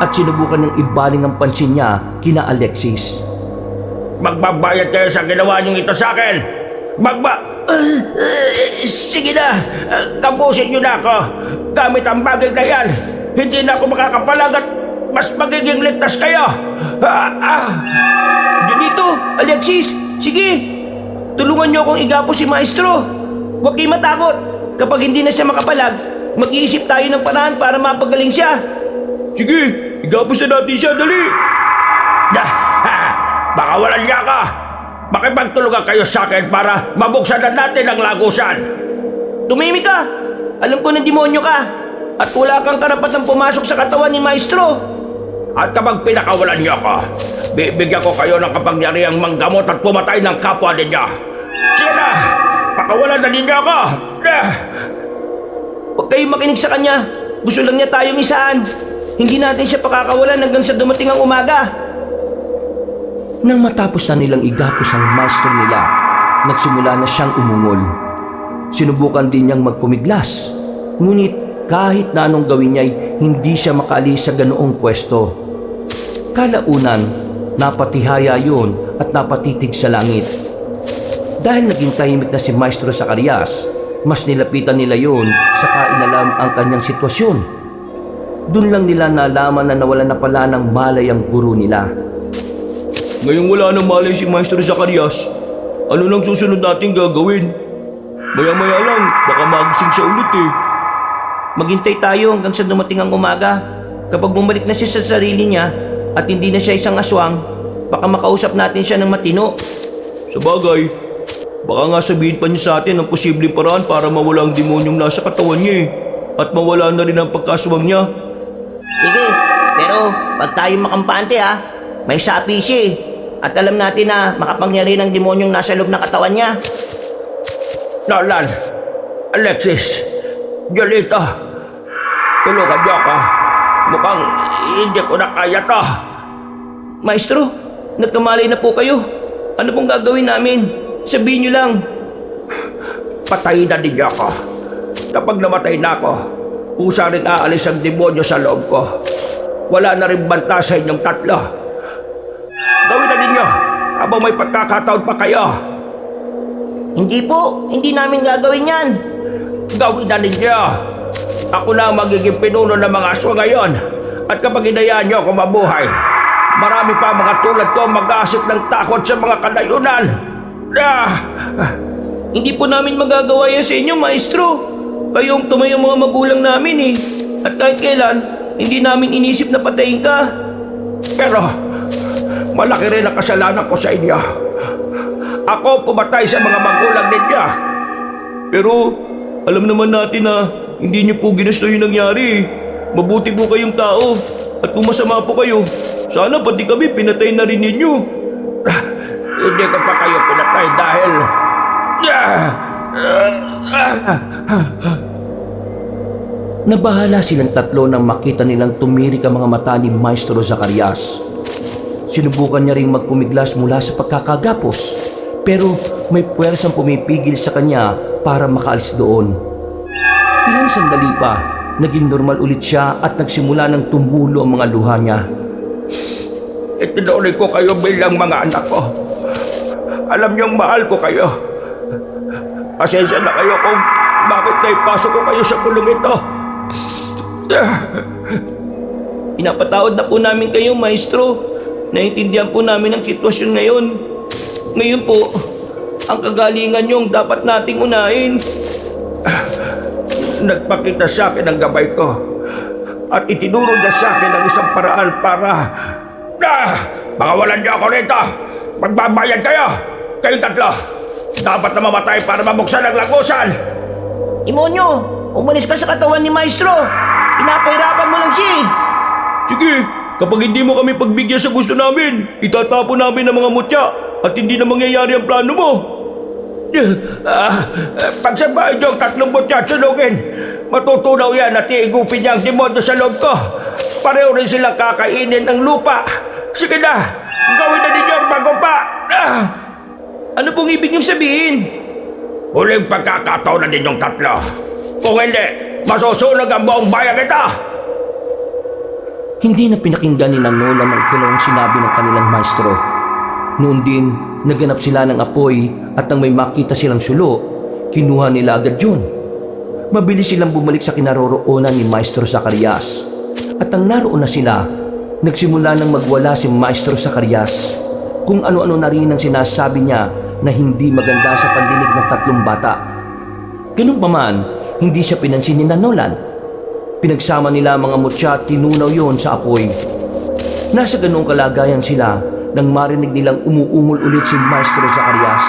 at sinubukan niyang ibaling ang pansin niya kina Alexis.
Magbabayad kayo sa ginawa niyong ito sa akin.
Sige na.
Tapusin niyo na ako. Gamit ang bagay na yan, hindi na ako makakapalag at mas magiging ligtas kayo.
Julito, Alexis, sige. Tulungan niyo akong igapos si Maestro. Huwag kayong matakot. Kapag hindi na siya makapalag, mag-iisip tayo ng paraan para mapagaling siya.
Sige, igapos na natin siya, dali. Baka walang niya ka. Makipagtulungan kayo sa akin para mabuksan na natin ang lagusan.
Tumimik ka. Alam ko na demonyo ka. At wala kang karapatang pumasok sa katawan ni Maestro.
At kapag pinakawalan niyo ako, bibigyan ko kayo ng kapangyarihang manggamot at pumatay ng kapwa ninyo. Sige na, pakawalan na ninyo ako.
Huwag kayong makinig sa kanya. Gusto lang niya tayong isaan. Hindi natin siya pakakawalan hanggang sa dumating ang umaga.
Nang matapos na nilang igapos ang maestro nila, nagsimula na siyang umungol. Sinubukan din niyang magpumiglas, ngunit kahit na anong gawin niya hindi siya makaalis sa ganoong pwesto. Kalaunan, napatihaya yun at napatitig sa langit. Dahil naging tahimik na si Maestro Zacarias, mas nilapitan nila yun sa kainalam ang kanyang sitwasyon. Doon lang nila nalaman na nawala na pala ng malay ang guro nila.
Ngayong wala nang malay si Maestro Zacarias, ano nang susunod natin gagawin? Maya-maya lang, baka magising siya ulit eh. Maghintay tayo hanggang sa dumating ang umaga. Kapag bumalik na siya sa sarili niya at hindi na siya isang aswang, baka makausap natin siya ng matino. Sa bagay, baka nga sabihin pa niya sa atin ang posibleng paraan para mawala ang demonyong nasa katawan niya eh. At mawala na rin ang pagkaswang niya.
Sige, pero pag tayo makampante ha, may sapi siya eh. At alam natin na makapangyarihan ng demonyong nasa loob ng katawan niya.
Nolan, Alexis, Julito, tulungan niyo ako. Mukhang hindi ko na kaya to.
Maestro, nagkamalay na po kayo. Ano pong gagawin namin? Sabihin niyo lang.
Patayin na ninyo ako. Kapag namatay na ako, pusa rin aalis ang demonyo sa loob ko. Wala na rin banta sa inyong tatlo. Gawin na ninyo habang may pagkakataon pa kayo.
Hindi po, hindi namin gagawin yan.
Gawin na ninyo. Ako na ang magiging pinuno ng mga aswa ngayon. At kapag hinayaan niyo ako mabuhay, marami pa mga tulad ko mag-aasip ng takot sa mga kanayunan.
Hindi po namin magagawa yan sa inyo, Maestro. Kayong tumayo mga magulang namin eh. At kahit kailan, hindi namin inisip na patayin ka.
Pero malaki rin ang kasalanan ko sa inyo. Ako pumatay sa mga magulang ninyo.
Pero alam naman natin na hindi niyo po ginusto yung nangyari. Mabuti po kayong tao. At kung masama po kayo, sana pati kami pinatay na rin ninyo.
Hindi ko pa kayo pinatay dahil...
Nabahala silang tatlo nang makita nilang tumirik ang mga mata ni Maestro Zacarias. Sinubukan niya ring magpumiglas mula sa pagkakagapos, pero may puwersang pumipigil sa kanya para makaalis doon. Ilang sandali pa, naging normal ulit siya at nagsimula ng tumulo ang mga luha niya.
Itinuloy ko kayo bilang mga anak ko. Alam niyong mahal ko kayo. Pasensya na kayo kung bakit naipasok ko kayo sa kulong ito.
Pinapatawad na po namin kayo, Maestro. Naiintindihan po namin ang sitwasyon ngayon. Ngayon po, ang kagalingan niyong dapat nating unahin.
Nagpakita sa akin ang gabay ko at itinuro niya sa akin ang isang paraan para... Pakawalan niyo ako rito! Magbabayad kayo! Kayong tatlo! Dapat na mamatay para mabuksan ang lagusan!
Demonyo, umalis ka sa katawan ni Maestro. Pinapahirapan mo lang siya eh.
Sige, kapag hindi mo kami pagbigyan sa gusto namin, itatapon namin ang mga mutya at hindi na mangyayari ang plano mo.
Pagsabahin niyo ang tatlong butya at sunugin, matutunaw yan at iigupin niya ang demonyo sa loob ko. Pareho rin silang kakainin ng lupa. Sige na, gawin na ninyo ang bago pa.
Ano pong ibig niyong sabihin?
Huling pagkakataon na ninyong tatlo. Kung hindi, masusunog ang buong bayan kita.
Hindi na pinakinggan ni Nolan ang kilawang sinabi ng kanilang maestro. Noon din, naganap sila ng apoy at nang may makita silang sulo, kinuha nila agad yun. Mabilis silang bumalik sa kinaroroonan ni Maestro Zacarias. At nang naroon na sila, nagsimula nang magwala si Maestro Zacarias. Kung ano-ano na rin ang sinasabi niya na hindi maganda sa pandinig ng tatlong bata. Ganun pa man, hindi siya pinansin ni Nolan. Pinagsama nila ang mga mutya at tinunaw yon sa apoy. Nasa ganung kalagayan sila nang marinig nilang umuungol ulit si Maestro Zacarias.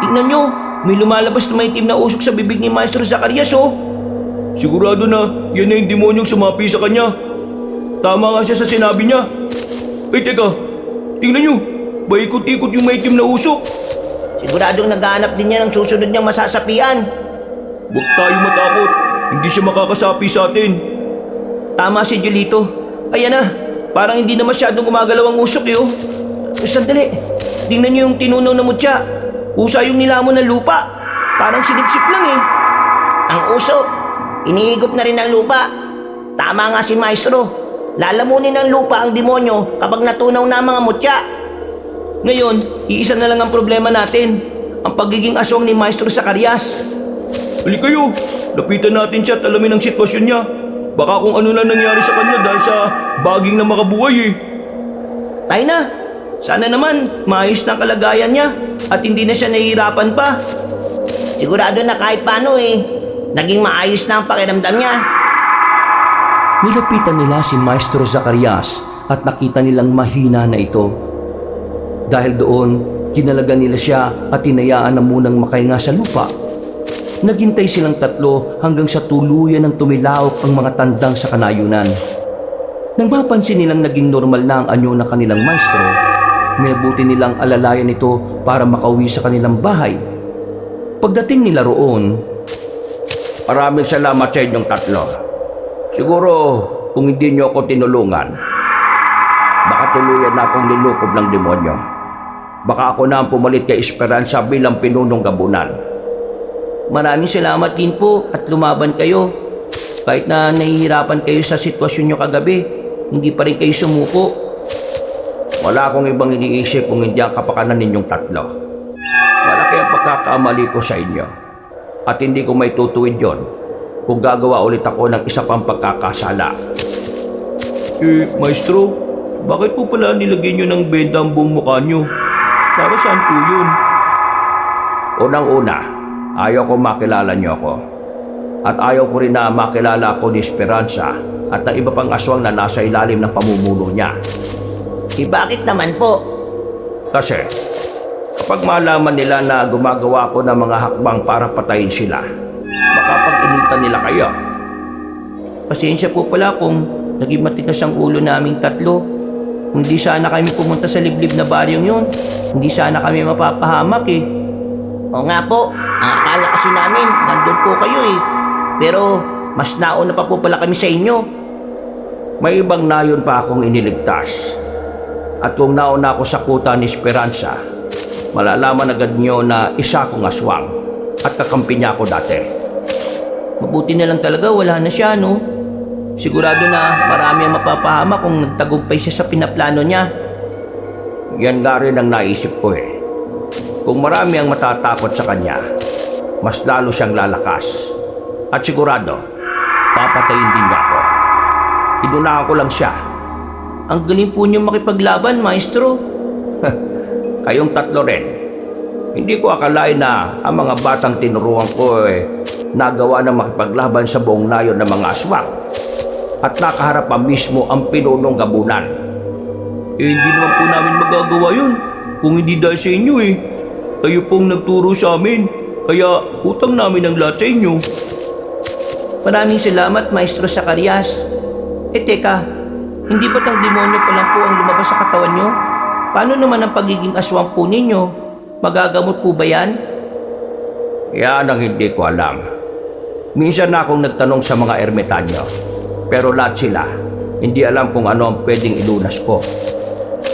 Tingnan nyo, may lumalabas na maitim na usok sa bibig ni Maestro Zacarias, oh. Sigurado na, yan na yung demonyong sumapi sa kanya. Tama nga siya sa sinabi niya. Ay, teka, tingnan nyo, baikot-ikot yung maitim na usok.
Siguradong naghahanap din niya ng susunod niyang masasapian.
Huwag tayo matakot, hindi siya makakasapi sa atin. Tama si Julito. Ayan na, parang hindi na masyadong gumagalaw ang usok, eh, oh. Sandali, tingnan nyo yung tinunaw na mutya. Kusa yung nilamon ng lupa. Parang sinipsip lang, eh.
Ang usok, iniigop na rin ng lupa. Tama nga si Maestro. Lalamunin ng lupa ang demonyo kapag natunaw na ang mga mutya.
Ngayon, iisa na lang ang problema natin. Ang pagiging aswang ni Maestro Zacarias. Hali kayo, lapitan natin siya at alamin ang sitwasyon niya. Baka kung ano na nangyari sa kanya dahil sa baging na makabuhay, eh. Tayo na. Sana naman maayos na ang kalagayan niya at hindi na siya nahihirapan pa.
Sigurado na kahit paano naging maayos na ang pakiramdam niya.
Nilapitan nila si Maestro Zacarias at nakita nilang mahina na ito. Dahil doon, ginalagan nila siya at tinayaan na munang makahinga sa lupa. Naghintay silang tatlo hanggang sa tuluyan ng tumilaok ang mga tandang sa kanayunan. Nang mapansin nilang naging normal na ang anyo ng kanilang maestro, minabuti nilang alalayan ito para makauwi sa kanilang bahay. Pagdating nila roon,
Maraming salamat sa inyong tatlo. Siguro kung hindi niyo ako tinulungan, baka tuluyan na akong nilukob ng demonyo. Baka ako na ang pumalit kay Esperanza bilang pinunong gabunan.
Maraming salamat din po at lumaban kayo. Kahit na nahihirapan kayo sa sitwasyon nyo kagabi, hindi pa rin kayo sumuko.
Wala akong ibang iniisip kung hindi ang kapakanan ninyong tatlo. Malaki ang pagkakamali ko sa inyo. At hindi ko may tutuwid yon kung gagawa ulit ako ng isa pang pagkakasala.
Maestro, bakit po pala nilagyan nyo ng benda ang buong mukha nyo? Para saan po yun?
Unang-una, ayaw ko makilala niyo ako. At ayaw ko rin na makilala ako ni Esperanza at ng iba pang aswang na nasa ilalim ng pamumuno niya.
Bakit naman po?
Kasi, kapag malaman nila na gumagawa ko ng mga hakbang para patayin sila, baka pag-initan nila kayo.
Pasensya po pala kung naging matigas ang ulo naming tatlo. Hindi sana kami pumunta sa liblib na baryong yun. Hindi sana kami mapapahamak eh.
O nga po, ang akala kasi namin, nandun po kayo eh. Pero mas nauna pa po pala kami sa inyo.
May ibang nayon pa akong iniligtas. At kung nauna ako sa kuta ni Esperanza, malalaman agad niyo na isa akong aswang at kakampi niya ako dati.
Mabuti na lang talaga wala na siya, no? Sigurado na marami ang mapapahamak kung nagtagumpay siya sa pinaplano niya.
Yan nga rin ang naisip ko eh. Kung marami ang matatakot sa kanya, mas lalo siyang lalakas. At sigurado, papatayin din niya ako. Inunahan ko lang siya.
Ang galing po niyo makipaglaban, maestro.
Kayong tatlo rin. Hindi ko akalain na ang mga batang tinuruan ko nagawa na makipaglaban sa buong nayon ng mga aswang. At nakaharap pa mismo ang pinunong gabunan.
Hindi naman po namin magagawa yun kung hindi dahil sa inyo eh. Kayo pong nagturo sa amin, kaya utang namin ang lahat sa inyo. Maraming salamat, Maestro Zacarias. Teka, hindi ba't ang demonyo pa lang po ang lumabas sa katawan nyo? Paano naman ang pagiging aswang po ninyo? Magagamot po ba yan?
Yan ang hindi ko alam. Minsan na akong nagtanong sa mga ermitanyo, pero lahat sila hindi alam kung ano ang pwedeng ilunas ko.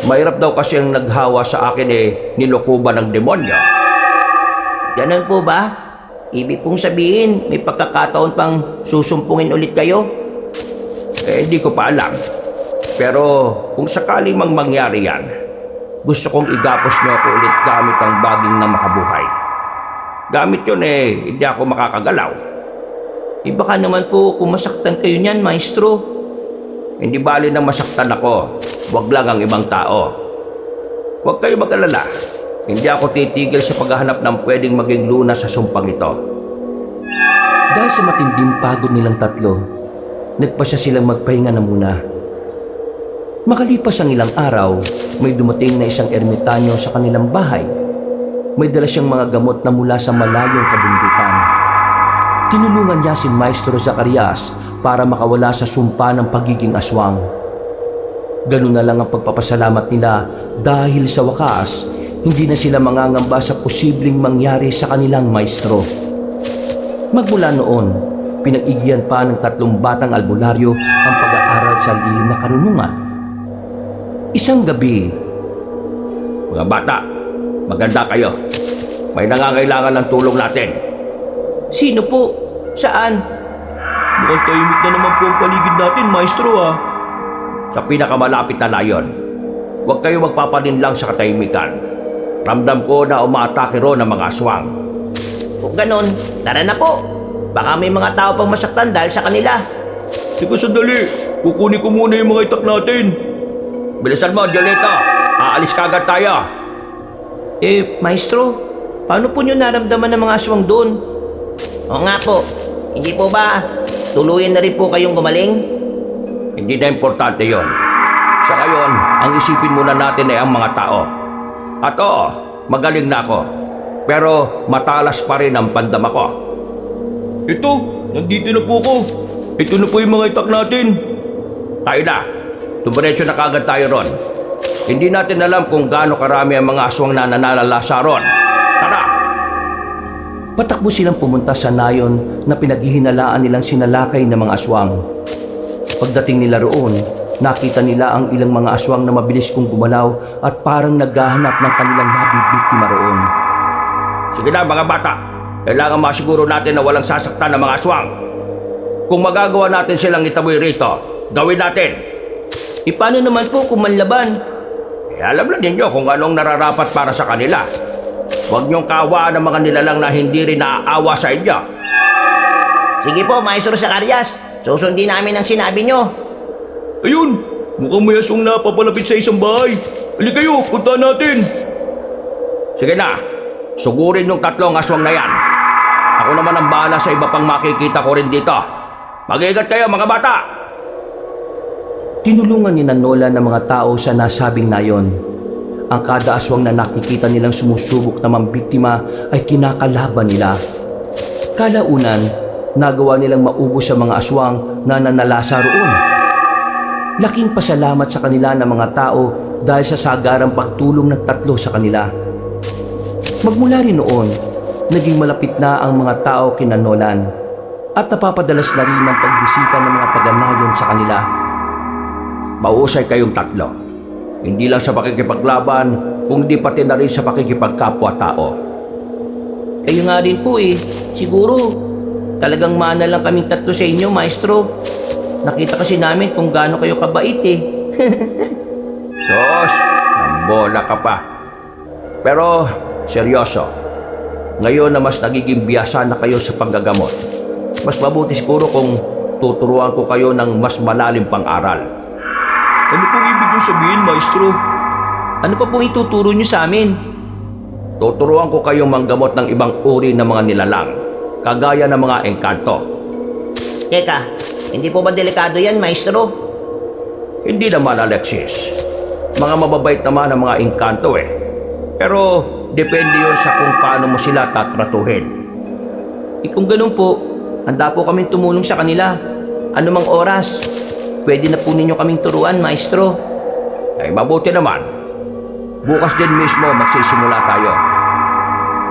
Mahirap daw kasi ang naghawa sa akin nilokoban ng demonyo.
Ganun po ba? Ibig pong sabihin, may pagkakataon pang susumpungin ulit kayo?
Hindi ko pa alam. Pero kung sakaling mangyari yan, gusto kong igapos niyo ako ulit gamit ang baging na makabuhay. Gamit yun hindi ako makakagalaw.
Baka naman po kung masaktan kayo niyan, Maestro.
Hindi bali na masaktan ako. Huwag lang ang ibang tao. Huwag kayo mag-alala. Hindi ako titigil sa paghahanap ng pwedeng maging lunas sa sumpang ito.
Dahil sa matinding pagod nilang tatlo, nagpasya silang magpahinga na muna. Makalipas ang ilang araw, may dumating na isang ermitanyo sa kanilang bahay. May dala siyang mga gamot na mula sa malayong kabundukan. Tinulungan niya si Maestro Zacarias para makawala sa sumpa ng pagiging aswang. Ganun na lang ang pagpapasalamat nila dahil sa wakas, hindi na sila mangangamba sa posibleng mangyari sa kanilang maestro. Magmula noon, pinag-igihan pa ng tatlong batang albularyo ang pag-aaral sa lihim na karunungan. Isang gabi,
Mga bata, maganda kayo. May nangangailangan ng tulong natin.
Sino po? Saan? Mukhang tahimik na naman po ang paligid natin, Maestro ah.
Sa pinakamalapit na layon. Huwag kayo magpapaninlang sa katahimikan. Ramdam ko na umaatake ron ng mga aswang.
Kung ganun, tara na po. Baka may mga tao pang masaktan dahil sa kanila.
Sige sandali, kukunin ko muna yung mga itak natin.
Bilisan mo, Jolito. Aalis ka agad tayo.
Maestro, paano po nyo naramdaman ng mga aswang doon?
O nga po, hindi po ba tuluyan na rin po kayong gumaling?
Hindi na importante yon. Sa ngayon, ang isipin muna natin ay ang mga tao. At oo, magaling na ako. Pero matalas pa rin ang pandama ko.
Ito, nandito na po ko. Ito na po yung mga itak natin.
Tayo na. Tumiretso na kagad tayo ron. Hindi natin alam kung gaano karami ang mga aswang na nanlalasa ron. Tara!
patakbo silang pumunta sa nayon na pinaghihinalaan nilang sinalakay ng mga aswang. Pagdating nila roon, nakita nila ang ilang mga aswang na mabilis kong gumalaw at parang naghahanap ng kanilang mabibiktima roon.
Sige na mga bata, kailangan masiguro natin na walang sasaktan ng mga aswang. Kung magagawa natin silang itaboy rito, gawin natin.
Paano naman po kung manlaban?
Alam lang ninyo kung anong nararapat para sa kanila. Huwag niyong kaawaan ng mga nilalang na hindi rin naaawa sa inyo.
Sige po, Maestro Zacarias. Susundin namin ang sinabi nyo.
Ayun, mukhang may aswang na papalapit sa isang bahay. Halika kayo, punta natin.
Sige na, sugurin yung tatlong aswang na yan. Ako naman ang bahala sa iba pang makikita ko rin dito. Mag-iingat kayo mga bata!
Tinulungan ni Nola ng mga tao sa nasabing nayon. Ang kada aswang na nakikita nilang sumusubok na mambiktima ay kinakalaban nila. Kalaunan, nagawa nilang maubos sa mga aswang na nanalasa roon. Laking pasalamat sa kanila ng mga tao dahil sa sagarang pagtulong ng tatlo sa kanila. Magmula rin noon, naging malapit na ang mga tao kina Nolan at napapadalas na rin ang pagbisita ng mga taga-nayon sa kanila.
Mahusay kayong tatlo. Hindi lang sa pakikipaglaban, kundi pati na rin sa pakikipagkapwa-tao.
Kayo nga rin po eh. Siguro, talagang mana lang kaming tatlo sa inyo, Maestro. Nakita kasi namin kung gaano kayo kabait eh.
Sos, nambola ka pa. Pero, seryoso. Ngayon na mas nagiging biyasa na kayo sa panggagamot, mas mabuti siguro kung tuturuan ko kayo ng mas malalim pang aral.
Ano pong ibig nyo sabihin, Maestro?
Ano pa pong ituturo nyo sa amin?
Tuturuan ko kayong manggamot ng ibang uri ng mga nilalang, kagaya ng mga engkanto.
Teka, hindi po ba delikado yan, Maestro?
Hindi naman, Alexis. Mga mababait naman ang mga engkanto eh. Pero depende yun sa kung paano mo sila tatratuhin.
Kung ganun po, handa po kaming tumulong sa kanila. Anumang oras, pwede na po ninyo kaming turuan, Maestro.
Ay mabuti naman. Bukas din mismo magsisimula tayo.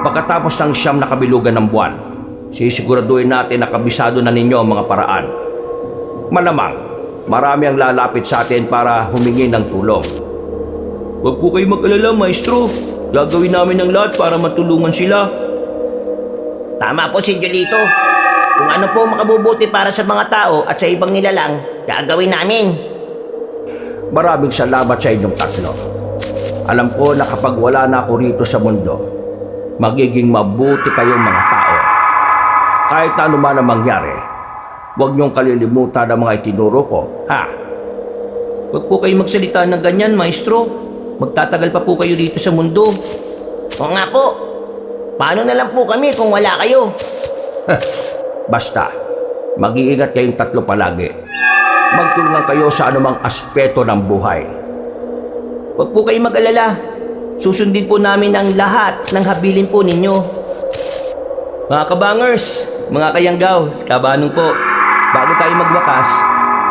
Pagkatapos ng 9 na kabilugan ng buwan, sisiguraduhin natin na kabisado na ninyo ang mga paraan. Malamang, marami ang lalapit sa atin para humingi ng tulong.
Huwag po kayo mag-alala, Maestro. Gagawin namin ang lahat para matulungan sila.
Tama po si Jolito. Kung ano po makabubuti para sa mga tao at sa ibang nilalang, gagawin namin.
Maraming salamat sa inyong tatlo. Alam ko na kapag wala na ako rito sa mundo, magiging mabuti kayong mga tao. Kahit ano man ang mangyari, huwag niyong kalilimutan ang mga itinuro ko, ha?
Huwag po kayo magsalita ng ganyan, Maestro. Magtatagal pa po kayo dito sa mundo. Oo nga po. Paano na lang po kami kung wala kayo?
Basta, mag-iingat kayong tatlo palagi. Magtulungan kayo sa anumang aspeto ng buhay.
Huwag po kayo mag-alala. Susundin po namin ang lahat ng habilin po ninyo.
Mga kabangers, mga kayanggaw, kabanong po. Bago tayo magwakas,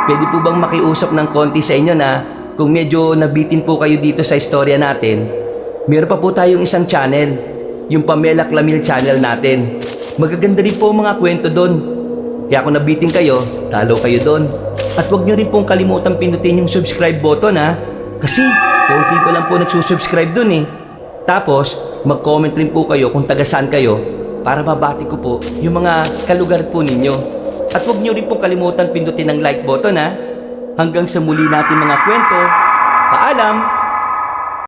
pwede po bang makiusap ng konti sa inyo na kung medyo nabitin po kayo dito sa istorya natin, meron pa po tayong isang channel, yung Pamela Clamil channel natin. Magaganda rin po mga kwento doon. Kaya kung nabitin kayo, talo kayo doon. At huwag nyo rin pong kalimutan pindutin yung subscribe button ha. Kasi, konti pa lang po nagsusubscribe doon eh. Tapos, mag-comment rin po kayo kung taga saan kayo para mabati ko po yung mga kalugar po ninyo. At huwag nyo rin pong kalimutan pindutin ang like button ha. Hanggang sa muli natin mga kwento. Paalam!